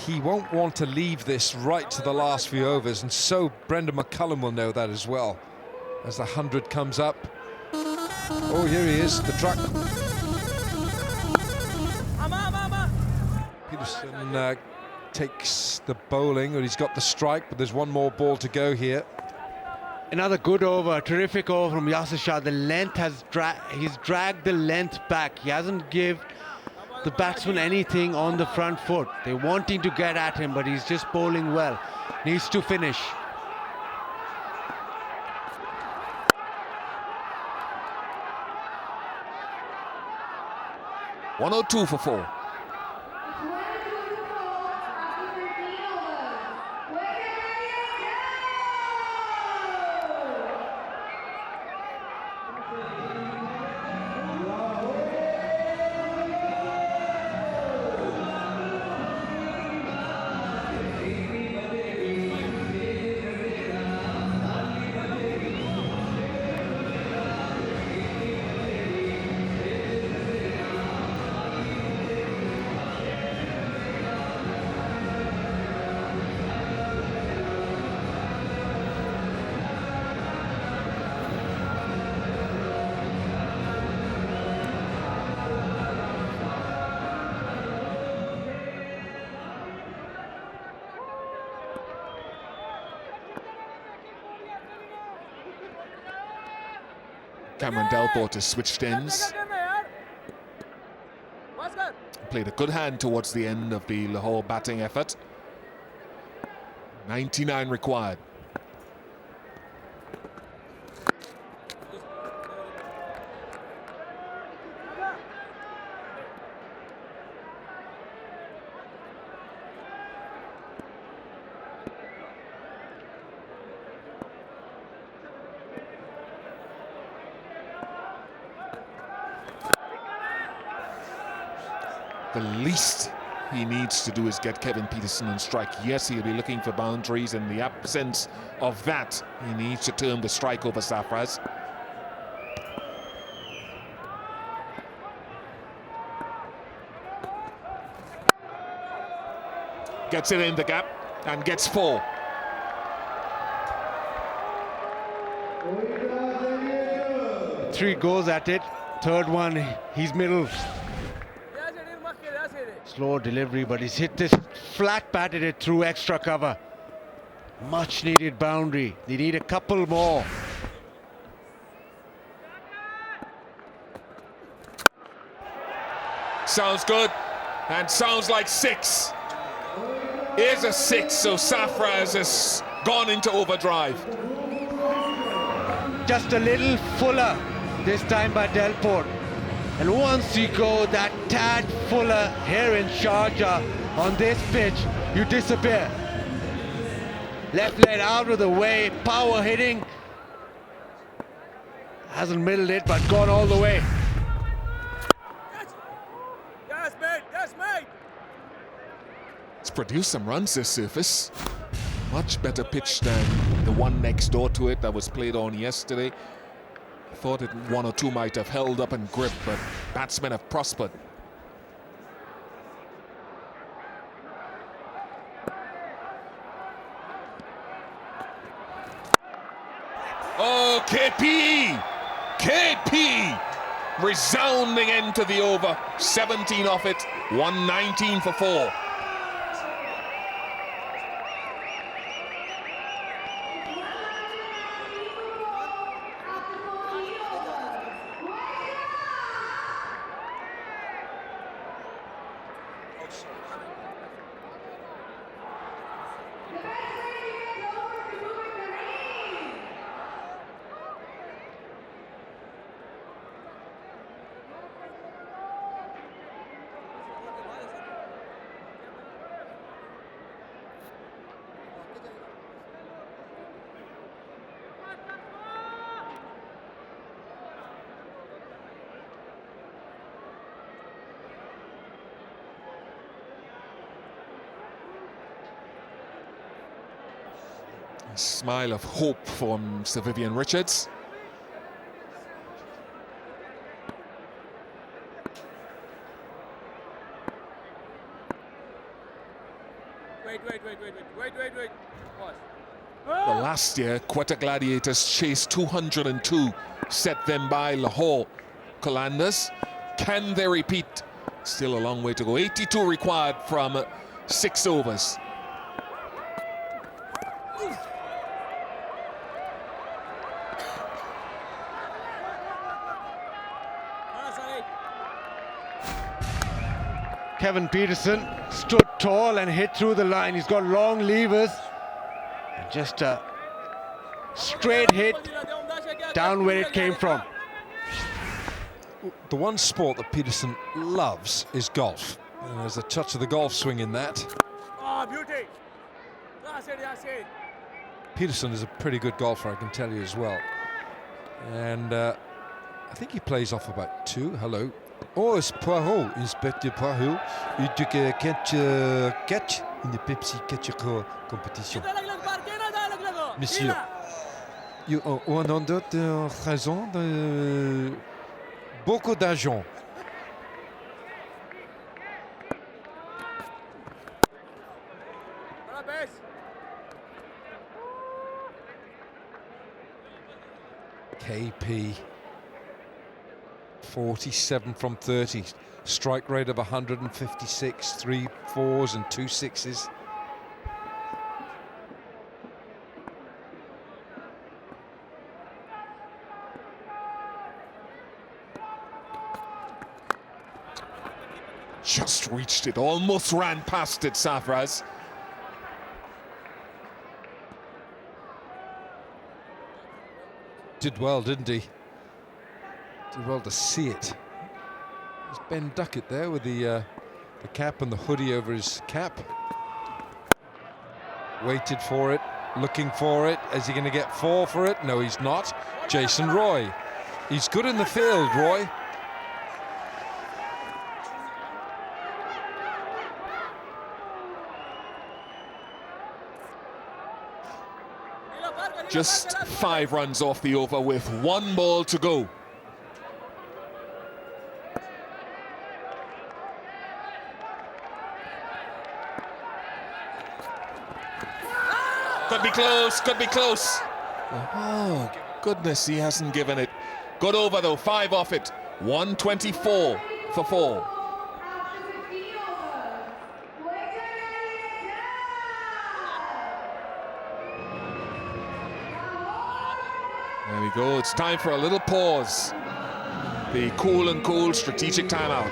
Speaker 2: he won't want to leave this right to the last few overs, and so Brendan McCullum will know that as well. As the 100 comes up. Oh, here he is, the truck. Peterson takes the bowling, or he's got the strike, but there's one more ball to go here.
Speaker 3: Another good over, terrific over from Yasir Shah. The length has he's dragged the length back. He hasn't given the batsman anything on the front foot. They're wanting to get at him, but he's just bowling well. Needs to finish.
Speaker 1: (102 for 4). Cameron Delport has switched ends. Played a good hand towards the end of the Lahore batting effort. 99 required. The least he needs to do is get Kevin Peterson on strike. Yes, he'll be looking for boundaries. In the absence of that, he needs to turn the strike over Sarfraz. Gets it in the gap and gets 4.
Speaker 3: Three goes at it. Third one, he's middle. Slow delivery, but he's hit this flat, batted it through extra cover. Much needed boundary. They need a couple more.
Speaker 1: Sounds good, and sounds like 6. Here's a 6, so Sarfraz has gone into overdrive.
Speaker 3: Just a little fuller this time by Delport. And once you go that tad fuller here in Sharjah on this pitch, you disappear. Left leg out of the way, power hitting. Hasn't middled it, but gone all the way.
Speaker 4: Yes, mate. Yes, mate.
Speaker 1: It's produced some runs this surface. Much better pitch than the one next door to it that was played on yesterday. Thought it 1 or 2 might have held up and gripped, but batsmen have prospered. Oh, KP! KP! Resounding end to the over. 17 off it, 119 for 4. Smile of hope from Sir Vivian Richards.
Speaker 4: Wait. Pause.
Speaker 1: The last year, Quetta Gladiators chased 202, set them by Lahore Qalandars. Can they repeat? Still a long way to go. 82 required from 6 overs.
Speaker 3: Kevin Peterson stood tall and hit through the line. He's got long levers. And just a straight hit down where it came from.
Speaker 2: The one sport that Peterson loves is golf. And there's a touch of the golf swing in that.
Speaker 4: Oh, beauty. That's it.
Speaker 2: Peterson is a pretty good golfer, I can tell you as well. And I think he plays off about 2. Hello. Oh, it's Poirot, Inspector Poirot. Il took a catch in the Pepsi catch competition. Monsieur, you ont 100 raisons de beaucoup d'argent. KP 47 from 30, strike rate of 156, 3 4s and 2 6s.
Speaker 1: Just reached it, almost ran past it, Safraz.
Speaker 2: Did well, didn't he? Did well to see it. There's Ben Duckett there with the cap and the hoodie over his cap. Waited for it, looking for it. Is he going to get 4 for it? No, he's not. Jason Roy. He's good in the field, Roy.
Speaker 1: Just 5 runs off the over with 1 ball to go. Could be close, could be close. Oh, goodness, he hasn't given it. Good over though, 5 off it. 124 for 4. There we go, it's time for a little pause. The cool and cool strategic timeout.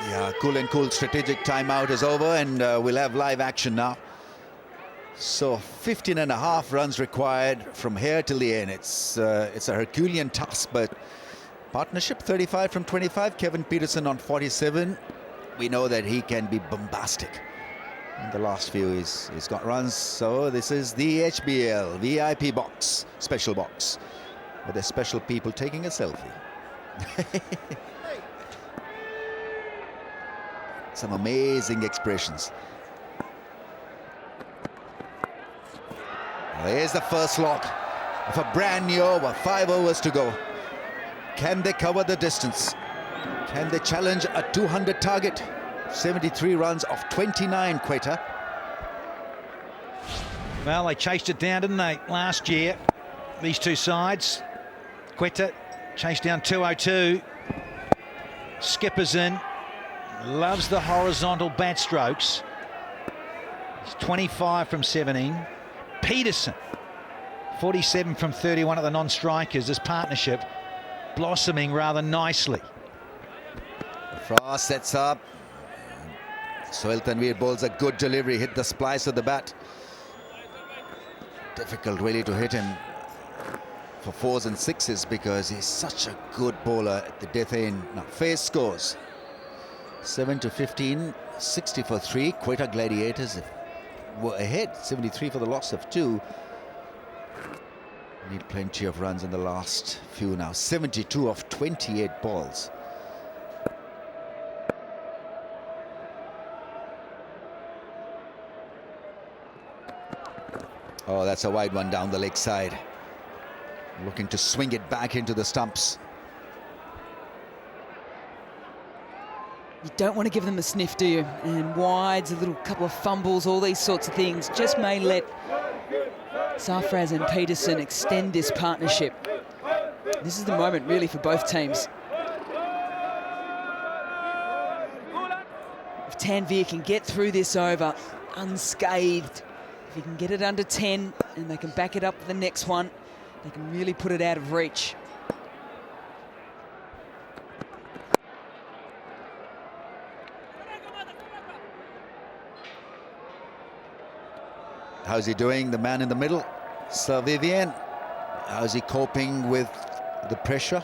Speaker 5: Yeah, cool and cool strategic timeout is over, and we'll have live action now. So 15.5 runs required from here till the end. It's a Herculean task, but partnership 35 from 25. Kevin Peterson on 47. We know that he can be bombastic. In the last few, he's got runs. So this is the HBL VIP box, special box, with the special people taking a selfie. Some amazing expressions. Here's the first log of a brand new over. 5 overs to go. Can they cover the distance? Can they challenge a 200 target? 73 runs off 29, Quetta.
Speaker 7: Well, they chased it down, didn't they, last year? These two sides. Quetta chased down 202. Skipper's in. Loves the horizontal bat strokes. He's 25 from 17. Peterson, 47 from 31 at the non-strikers. This partnership blossoming rather nicely.
Speaker 5: Frost sets up. Sohail Tanveer bowls a good delivery, hit the splice of the bat. Difficult really to hit him for 4s and 6s because he's such a good bowler at the death end. Now Face scores 7 to 15, 60 for 3. Quetta Gladiators were ahead, 73 for the loss of 2. Need plenty of runs in the last few now. 72 of 28 balls. Oh, that's a wide one down the leg side. Looking to swing it back into the stumps.
Speaker 6: You don't want to give them a sniff, do you? And wides, a little couple of fumbles, all these sorts of things just may let Sarfraz and Peterson extend this partnership. This is the moment really for both teams. If Tanveer can get through this over unscathed, if he can get it under 10 and they can back it up for the next one, they can really put it out of reach.
Speaker 5: How's he doing, the man in the middle? Sir Vivian, how's he coping with the pressure?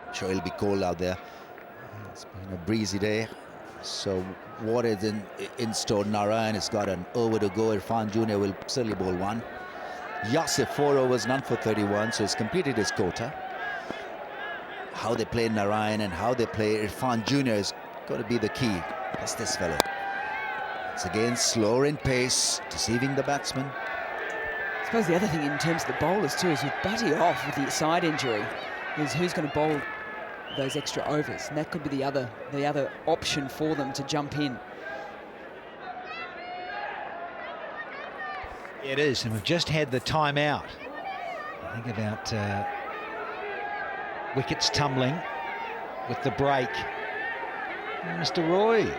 Speaker 5: I'm sure it'll be cold out there. It's been a breezy day. So what is in store? Narayan has got an over to go. Irfan Jr. will certainly bowl one. Yasir 4 overs, none for 31, so he's completed his quota. How they play Narayan and how they play Irfan Jr. is going to be the key. That's this fellow. It's again slower in pace, deceiving the batsman.
Speaker 6: I suppose the other thing in terms of the bowlers too is with Butty off with the side injury, is who's going to bowl those extra overs, and that could be the other option for them to jump in.
Speaker 7: It is, and we've just had the timeout. I think about wickets tumbling with the break. Mr. Roy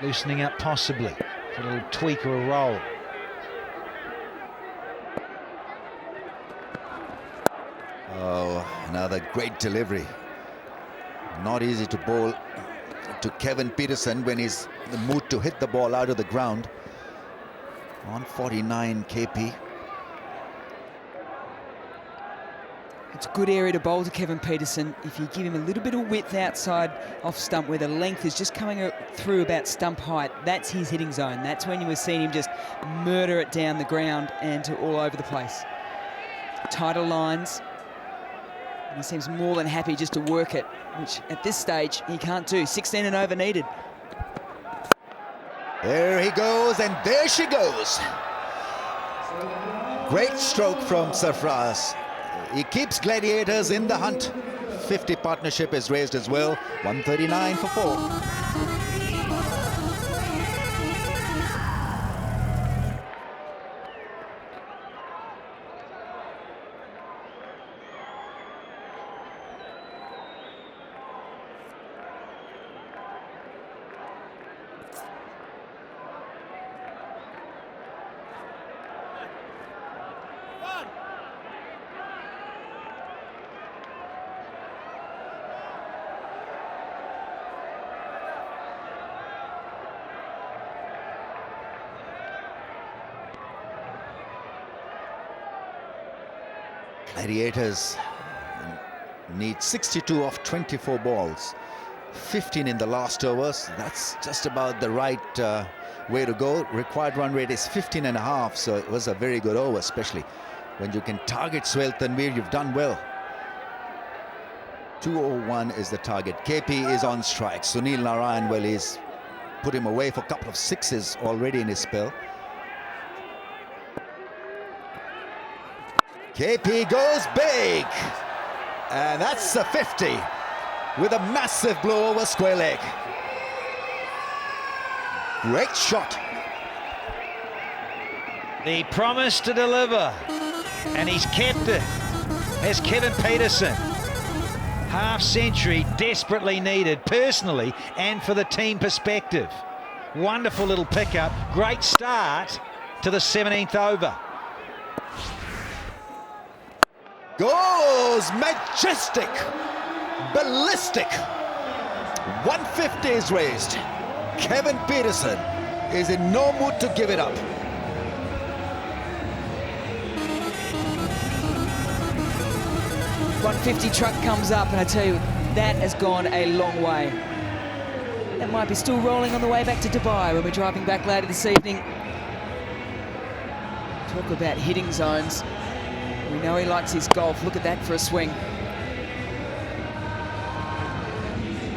Speaker 7: loosening up possibly for a little tweak or a roll.
Speaker 5: Oh, another great delivery. Not easy to bowl to Kevin Peterson when he's in the mood to hit the ball out of the ground. 149 kp.
Speaker 6: It's a good area to bowl to Kevin Peterson. If you give him a little bit of width outside off stump where the length is just coming through about stump height, that's his hitting zone. That's when you were seeing him just murder it down the ground and to all over the place. Tighter lines. And he seems more than happy just to work it, which at this stage he can't do. 16 and over needed.
Speaker 5: There he goes, and there she goes. Great stroke from Sarfraz. He keeps Gladiators in the hunt. 50 partnership is raised as well. 139 for 4. Gladiators need 62 of 24 balls, 15 in the last overs. That's just about the right way to go. Required run rate is 15.5, so it was a very good over, especially when you can target Suhail Tanveer. You've done well. 201 is the target. KP is on strike. Sunil Narayan, well, he's put him away for a couple of sixes already in his spell. KP goes big, and that's a 50 with a massive blow over square leg. Great shot.
Speaker 7: He promised to deliver, and he's kept it. There's Kevin Peterson. Half century desperately needed, personally and for the team perspective. Wonderful little pickup. Great start to the 17th over.
Speaker 5: Goes majestic, ballistic. 150 is raised. Kevin Peterson is in no mood to give it up.
Speaker 6: .150 truck comes up, and I tell you, that has gone a long way. That might be still rolling on the way back to Dubai when we're driving back later this evening. Talk about hitting zones. We know he likes his golf. Look at that for a swing.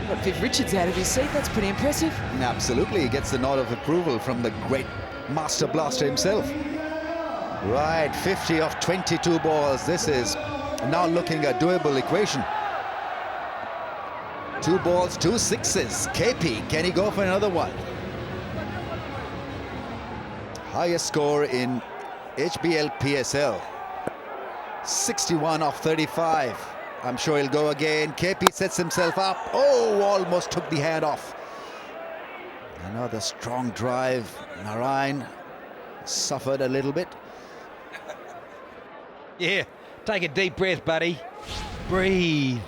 Speaker 6: Got Viv Richards out of his seat. That's pretty impressive.
Speaker 5: Absolutely, he gets the nod of approval from the great master blaster himself. Right, 50 of 22 balls. This is now looking a doable equation. 2 balls, 2 sixes. KP, can he go for another one? Highest score in HBL PSL. 61 of 35. I'm sure he'll go again. KP sets himself up. Oh, almost took the hand off. Another strong drive. Narayan suffered a little bit.
Speaker 7: Yeah, take a deep breath, buddy. Breathe.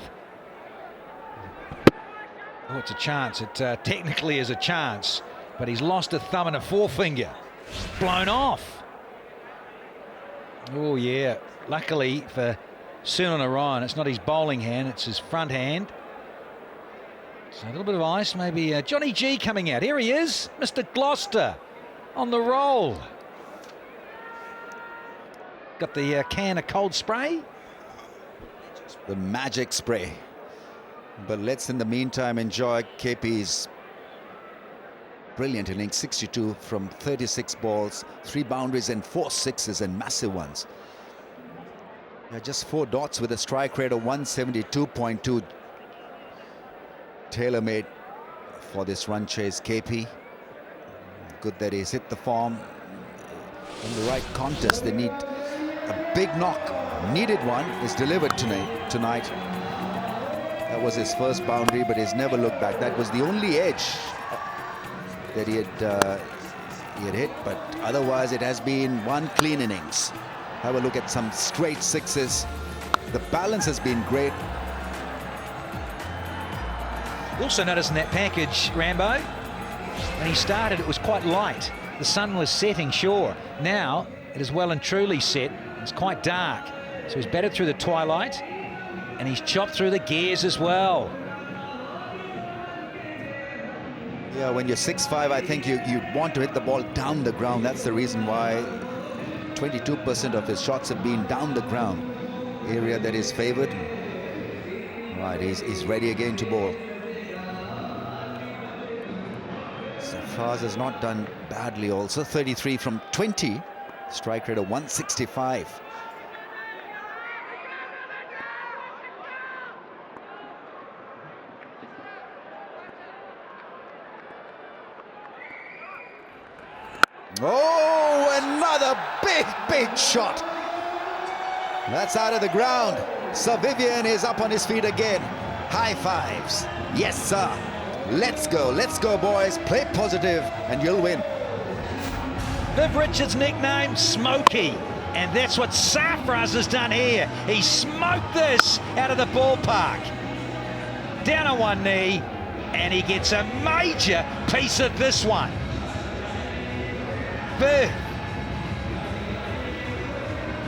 Speaker 7: Oh, it's a chance. It technically is a chance, but he's lost a thumb and a forefinger. Blown off. Oh, yeah. Luckily for Sunil Narayan, it's not his bowling hand, it's his front hand. So a little bit of ice, maybe Johnny G coming out. Here he is, Mr. Gloucester on the roll. Got the can of cold spray.
Speaker 5: The magic spray. But let's in the meantime enjoy KP's brilliant innings. 62 from 36 balls, 3 boundaries and 4 sixes and massive ones. Yeah, just 4 dots with a strike rate of 172.2. Tailor-made for this run chase, KP. Good that he's hit the form in the right contest. They need a big knock. Needed one. Is delivered tonight. That was his first boundary, but he's never looked back. That was the only edge that he had hit, but otherwise it has been one clean innings. Have a look at some straight sixes. The balance has been great.
Speaker 7: You also notice in that package, Rambo, when he started it was quite light. The sun was setting, sure. Now it is well and truly set. It's quite dark. So he's batted through the twilight and he's chopped through the gears as well.
Speaker 5: Yeah, when you're 6'5", I think you want to hit the ball down the ground. That's the reason why 22% of his shots have been down the ground. Area that is favored. Right, he's ready again to bowl. Sarfraz has not done badly also. 33 from 20. Strike rate of 165. Oh, another big shot. That's out of the ground. Sir Vivian is up on his feet again. High fives. Yes, sir. Let's go, boys. Play positive and you'll win.
Speaker 7: Viv Richards nicknamed Smokey, and that's what Sarfraz has done here. He smoked this out of the ballpark. Down on one knee, and he gets a major piece of this one. Viv.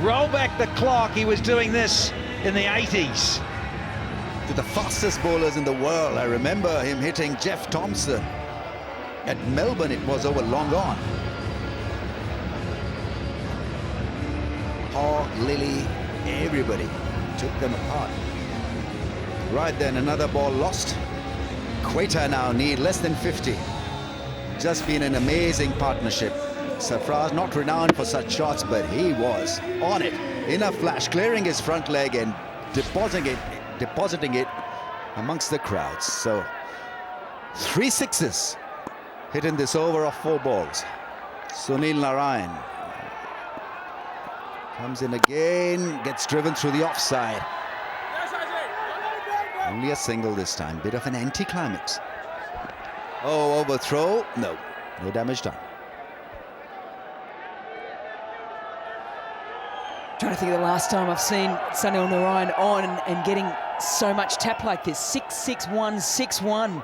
Speaker 7: Roll back the clock. He was doing this in the 80s.
Speaker 5: To the fastest bowlers in the world. I remember him hitting Jeff Thompson. At Melbourne, it was over long gone. Hawk, Lily, everybody took them apart. Right then, another ball lost. Quetta now need less than 50. Just been an amazing partnership. Sarfraz not renowned for such shots, but he was on it in a flash, clearing his front leg and depositing it amongst the crowds. So 3 sixes hit in this over of 4 balls. Sunil Narayan comes in again, gets driven through the offside. Only a single this time, bit of an anticlimax. Oh, overthrow, no damage done.
Speaker 6: Trying to think of the last time I've seen Sunil Narayan on and getting so much tap like this. 6-6-1, 6-1.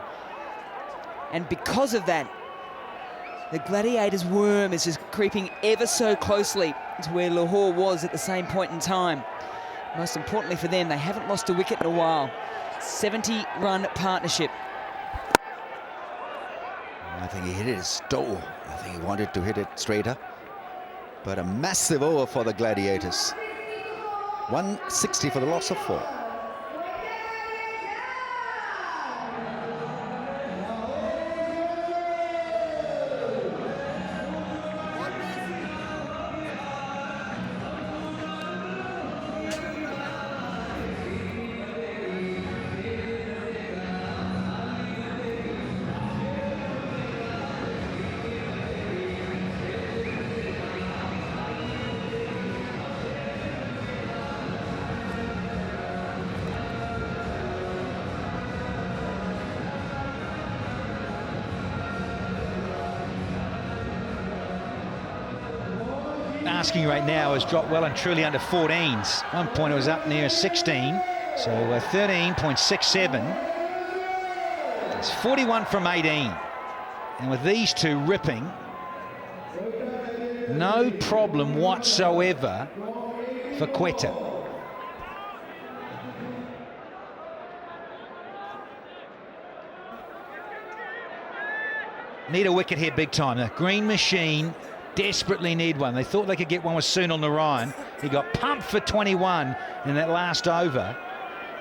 Speaker 6: And because of that, the Gladiators' worm is just creeping ever so closely to where Lahore was at the same point in time. Most importantly for them, they haven't lost a wicket in a while. 70-run partnership.
Speaker 5: I think he hit it his toe. I think he wanted to hit it straighter. But a massive over for the Gladiators. 160 for the loss of 4.
Speaker 7: Asking rate now has dropped well and truly under 14s. One point it was up near 16, so 13.67. It's 41 from 18. And with these two ripping, no problem whatsoever for Quetta. Need a wicket here big time. The Green Machine desperately need one. They thought they could get one with Sunil Narayan. He got pumped for 21 in that last over.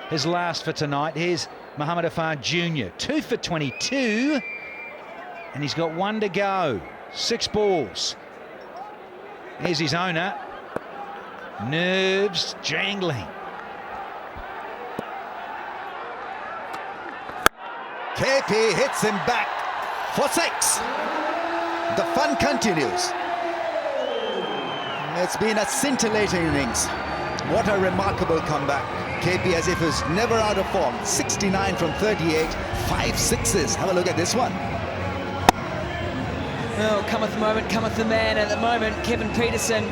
Speaker 7: His last for tonight. Here's Muhammad Afar Jr. 2 for 22. And he's got 1 to go. 6 balls. Here's his owner. Nerves jangling.
Speaker 5: KP hits him back for 6. The fun continues. It's been a scintillating innings. What a remarkable comeback. KP as if he's never out of form. 69 from 38, 5 sixes. Have a look at this one.
Speaker 6: Oh, cometh the moment, cometh the man. At the moment, Kevin Peterson,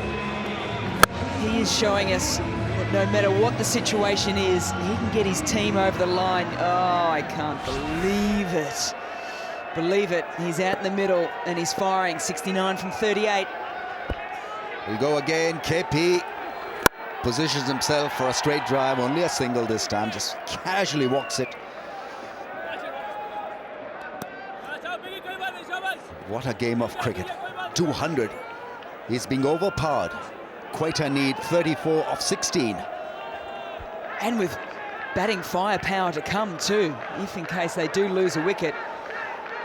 Speaker 6: he is showing us that no matter what the situation is, he can get his team over the line. Oh, I can't believe it. Believe it. He's out in the middle and he's firing. 69 from 38.
Speaker 5: We go again. KP positions himself for a straight drive. Only a single this time. Just casually walks it. What a game of cricket. 200. He's being overpowered. Quetta need 34 of 16.
Speaker 6: And with batting firepower to come too, if in case they do lose a wicket.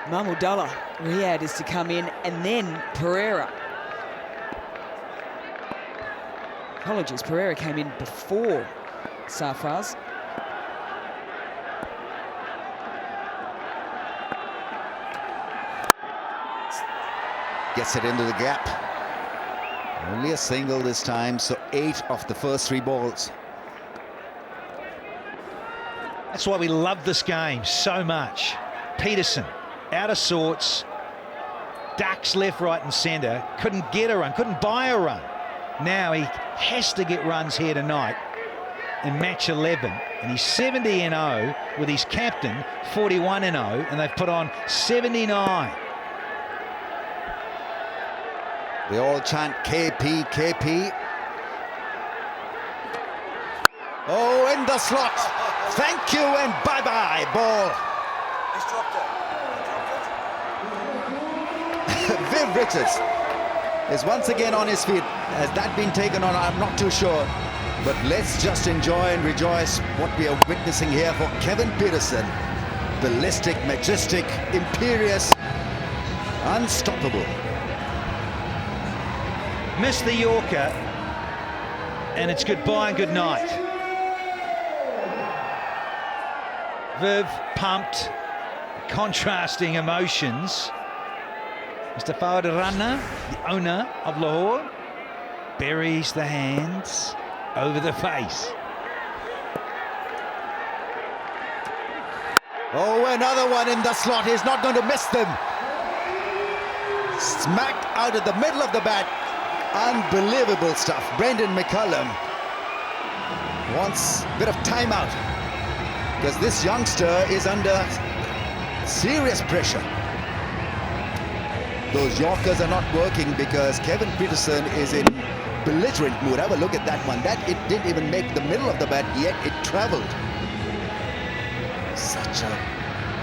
Speaker 6: Mahmudullah Riyad is to come in, and then Pereira. Apologies, Pereira came in before Sarfraz.
Speaker 5: Gets it into the gap. Only a single this time, so 8 of the first 3 balls.
Speaker 7: That's why we love this game so much. Peterson, out of sorts, ducks left, right and centre, couldn't get a run, couldn't buy a run. Now he has to get runs here tonight in match 11, and he's 70-0 with his captain 41-0, and they've put on 79.
Speaker 5: They all chant KP, KP. Oh, in the slot. Thank you and bye-bye, ball. Viv Richards is once again on his feet. Has that been taken on? I'm not too sure. But let's just enjoy and rejoice what we are witnessing here for Kevin Peterson. Ballistic, majestic, imperious, unstoppable.
Speaker 7: Missed the Yorker, and it's goodbye and good night. Viv pumped, contrasting emotions. Mr. Fawad Rana, the owner of Lahore, buries the hands over the face.
Speaker 5: Oh, another one in the slot. He's not going to miss them. Smacked out of the middle of the bat. Unbelievable stuff. Brendan McCullum wants a bit of timeout because this youngster is under serious pressure. Those Yorkers are not working because Kevin Peterson is in belligerent mood. Have a look at that one. That it didn't even make the middle of the bat, yet it traveled. Such a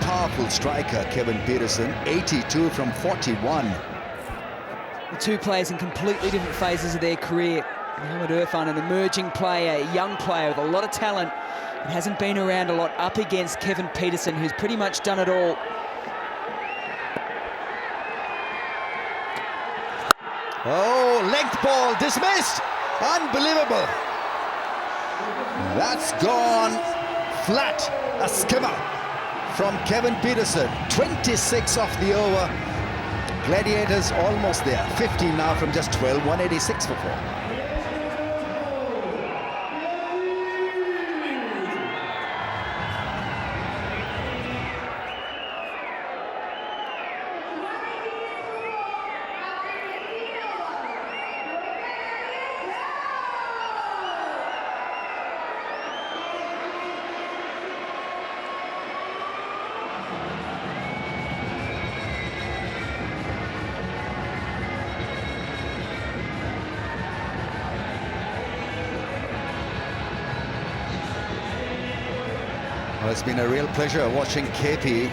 Speaker 5: powerful striker, Kevin Peterson. 82 from 41.
Speaker 6: The two players in completely different phases of their career. Mohamed Irfan, an emerging player, a young player with a lot of talent, and hasn't been around a lot, up against Kevin Peterson, who's pretty much done it all.
Speaker 5: Oh, length ball dismissed. Unbelievable. That's gone flat. A skimmer from Kevin Peterson. 26 off the over. Gladiators almost there. 15 now from just 12. 186 for 4. Well, it's been a real pleasure watching KP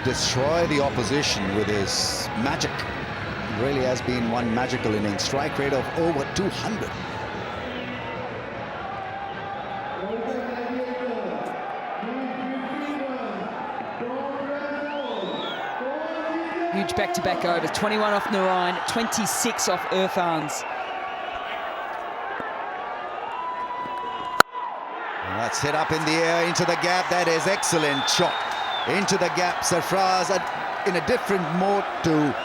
Speaker 5: destroy the opposition with his magic. It really has been one magical inning. Strike rate of over 200.
Speaker 6: Huge back-to-back overs. 21 off Narayan, 26 off Irfan's.
Speaker 5: That's hit up in the air into the gap. That is excellent shot into the gap. Sarfraz in a different mode to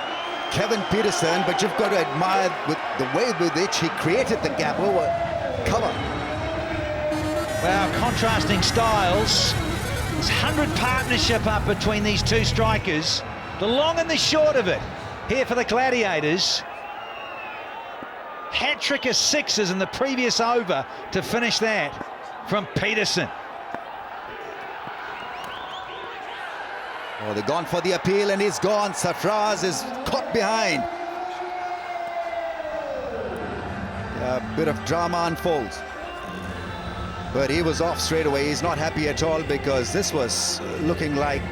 Speaker 5: Kevin Peterson, but you've got to admire with the way with which he created the gap over cover.
Speaker 7: Well, contrasting styles. There's 100 partnership up between these two strikers. The long and the short of it here for the Gladiators. Hat-trick of sixes in the previous over to finish that from Peterson.
Speaker 5: Oh, they've gone for the appeal and he's gone. Sarfraz is caught behind. A bit of drama unfolds. But he was off straight away. He's not happy at all because this was looking like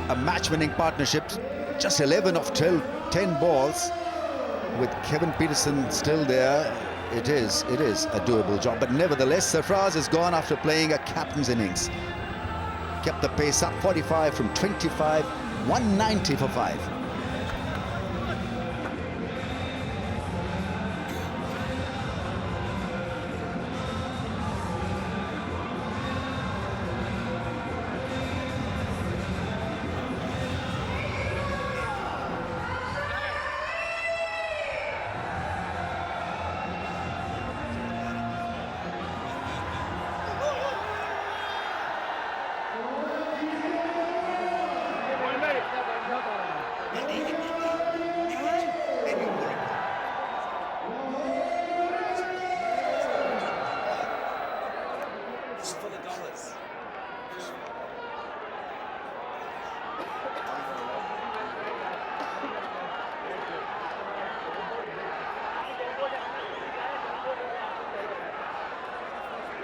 Speaker 5: a match-winning partnership. Just 11 of 10 balls with Kevin Peterson still there. It is a doable job, but nevertheless, Sarfraz is gone after playing a captain's innings. Kept the pace up, 45 from 25, 190 for 5.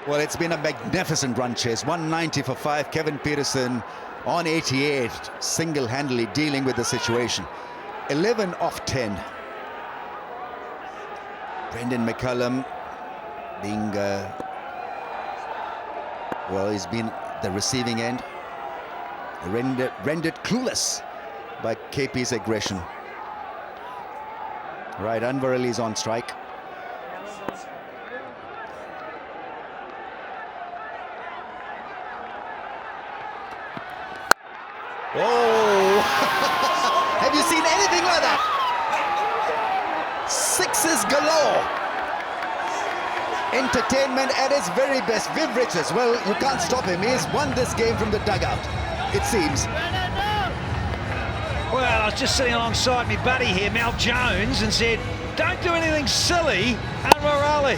Speaker 5: Well, it's been a magnificent run chase. 190 for 5. Kevin Peterson on 88, single-handedly dealing with the situation. 11 off 10. Brendan McCullum being, well, he's been the receiving end. Rendered clueless by KP's aggression. Right, Anwar Ali's on strike. Oh! Have you seen anything like that? Sixes galore. Entertainment at its very best. Viv Richards, well, you can't stop him. He's won this game from the dugout, it seems.
Speaker 7: Well, I was just sitting alongside me buddy here, Mal Jones, and said, don't do anything silly, Anwar Ali.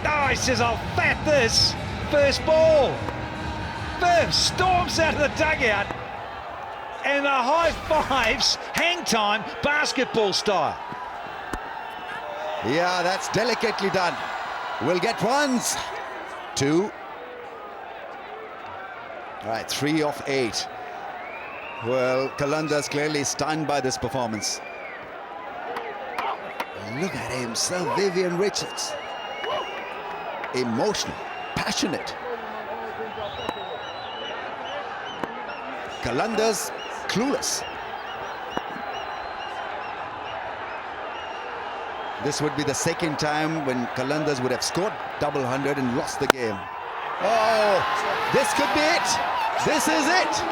Speaker 7: Oh, he says, I'll fat this. First ball. Viv storms out of the dugout, and the high fives, hang time, basketball style.
Speaker 5: Yeah, that's delicately done. We'll get ones. 2. All right, 3 off 8. Well, Qalandars clearly stunned by this performance. Look at him, Sir Vivian Richards. Emotional, passionate. Qalandars clueless. This would be the second time when Qalandars would have scored double 100 and lost the game. Oh, this could be it. This is it.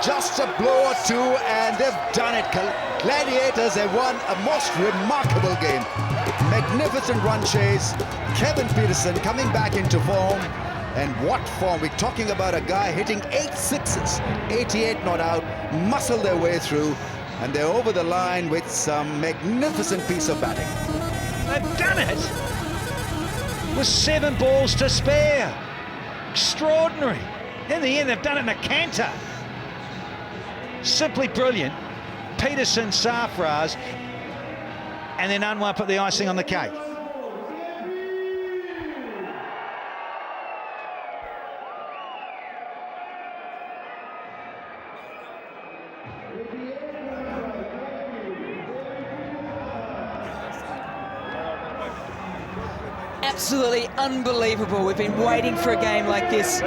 Speaker 5: Just a blow or two and they've done it. Gladiators have won a most remarkable game. Magnificent run chase. Kevin Peterson coming back into form. And what form? We're talking about a guy hitting 8 sixes. 88 not out, muscle their way through. And they're over the line with some magnificent piece of batting.
Speaker 7: They've done it with 7 balls to spare. Extraordinary. In the end, they've done it in a canter. Simply brilliant. Peterson, Sarfraz, and then Anwar put the icing on the cake.
Speaker 6: Absolutely unbelievable. We've been waiting for a game like this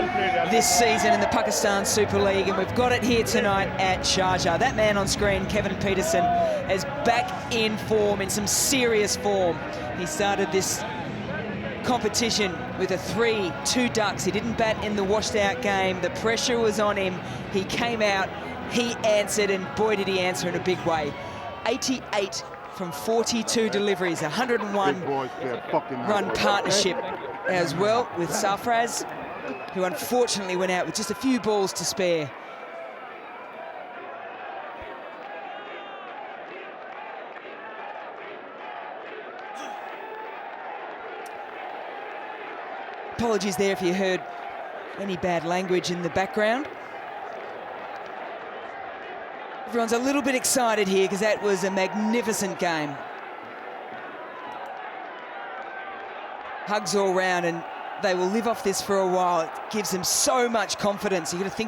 Speaker 6: season in the Pakistan Super League, and we've got it here tonight at Sharjah. That man on screen, Kevin Peterson, is back in form, in some serious form. He started this competition with a 3, 2 ducks. He didn't bat in the washed out game. The pressure was on him. He came out, he answered, and boy did he answer in a big way. 88 from 42 deliveries, 101 run partnership as well with Sarfraz, who unfortunately went out with just a few balls to spare. Apologies there if you heard any bad language in the background. Everyone's a little bit excited here because that was a magnificent game. Hugs all round, and they will live off this for a while. It gives them so much confidence. You've got to think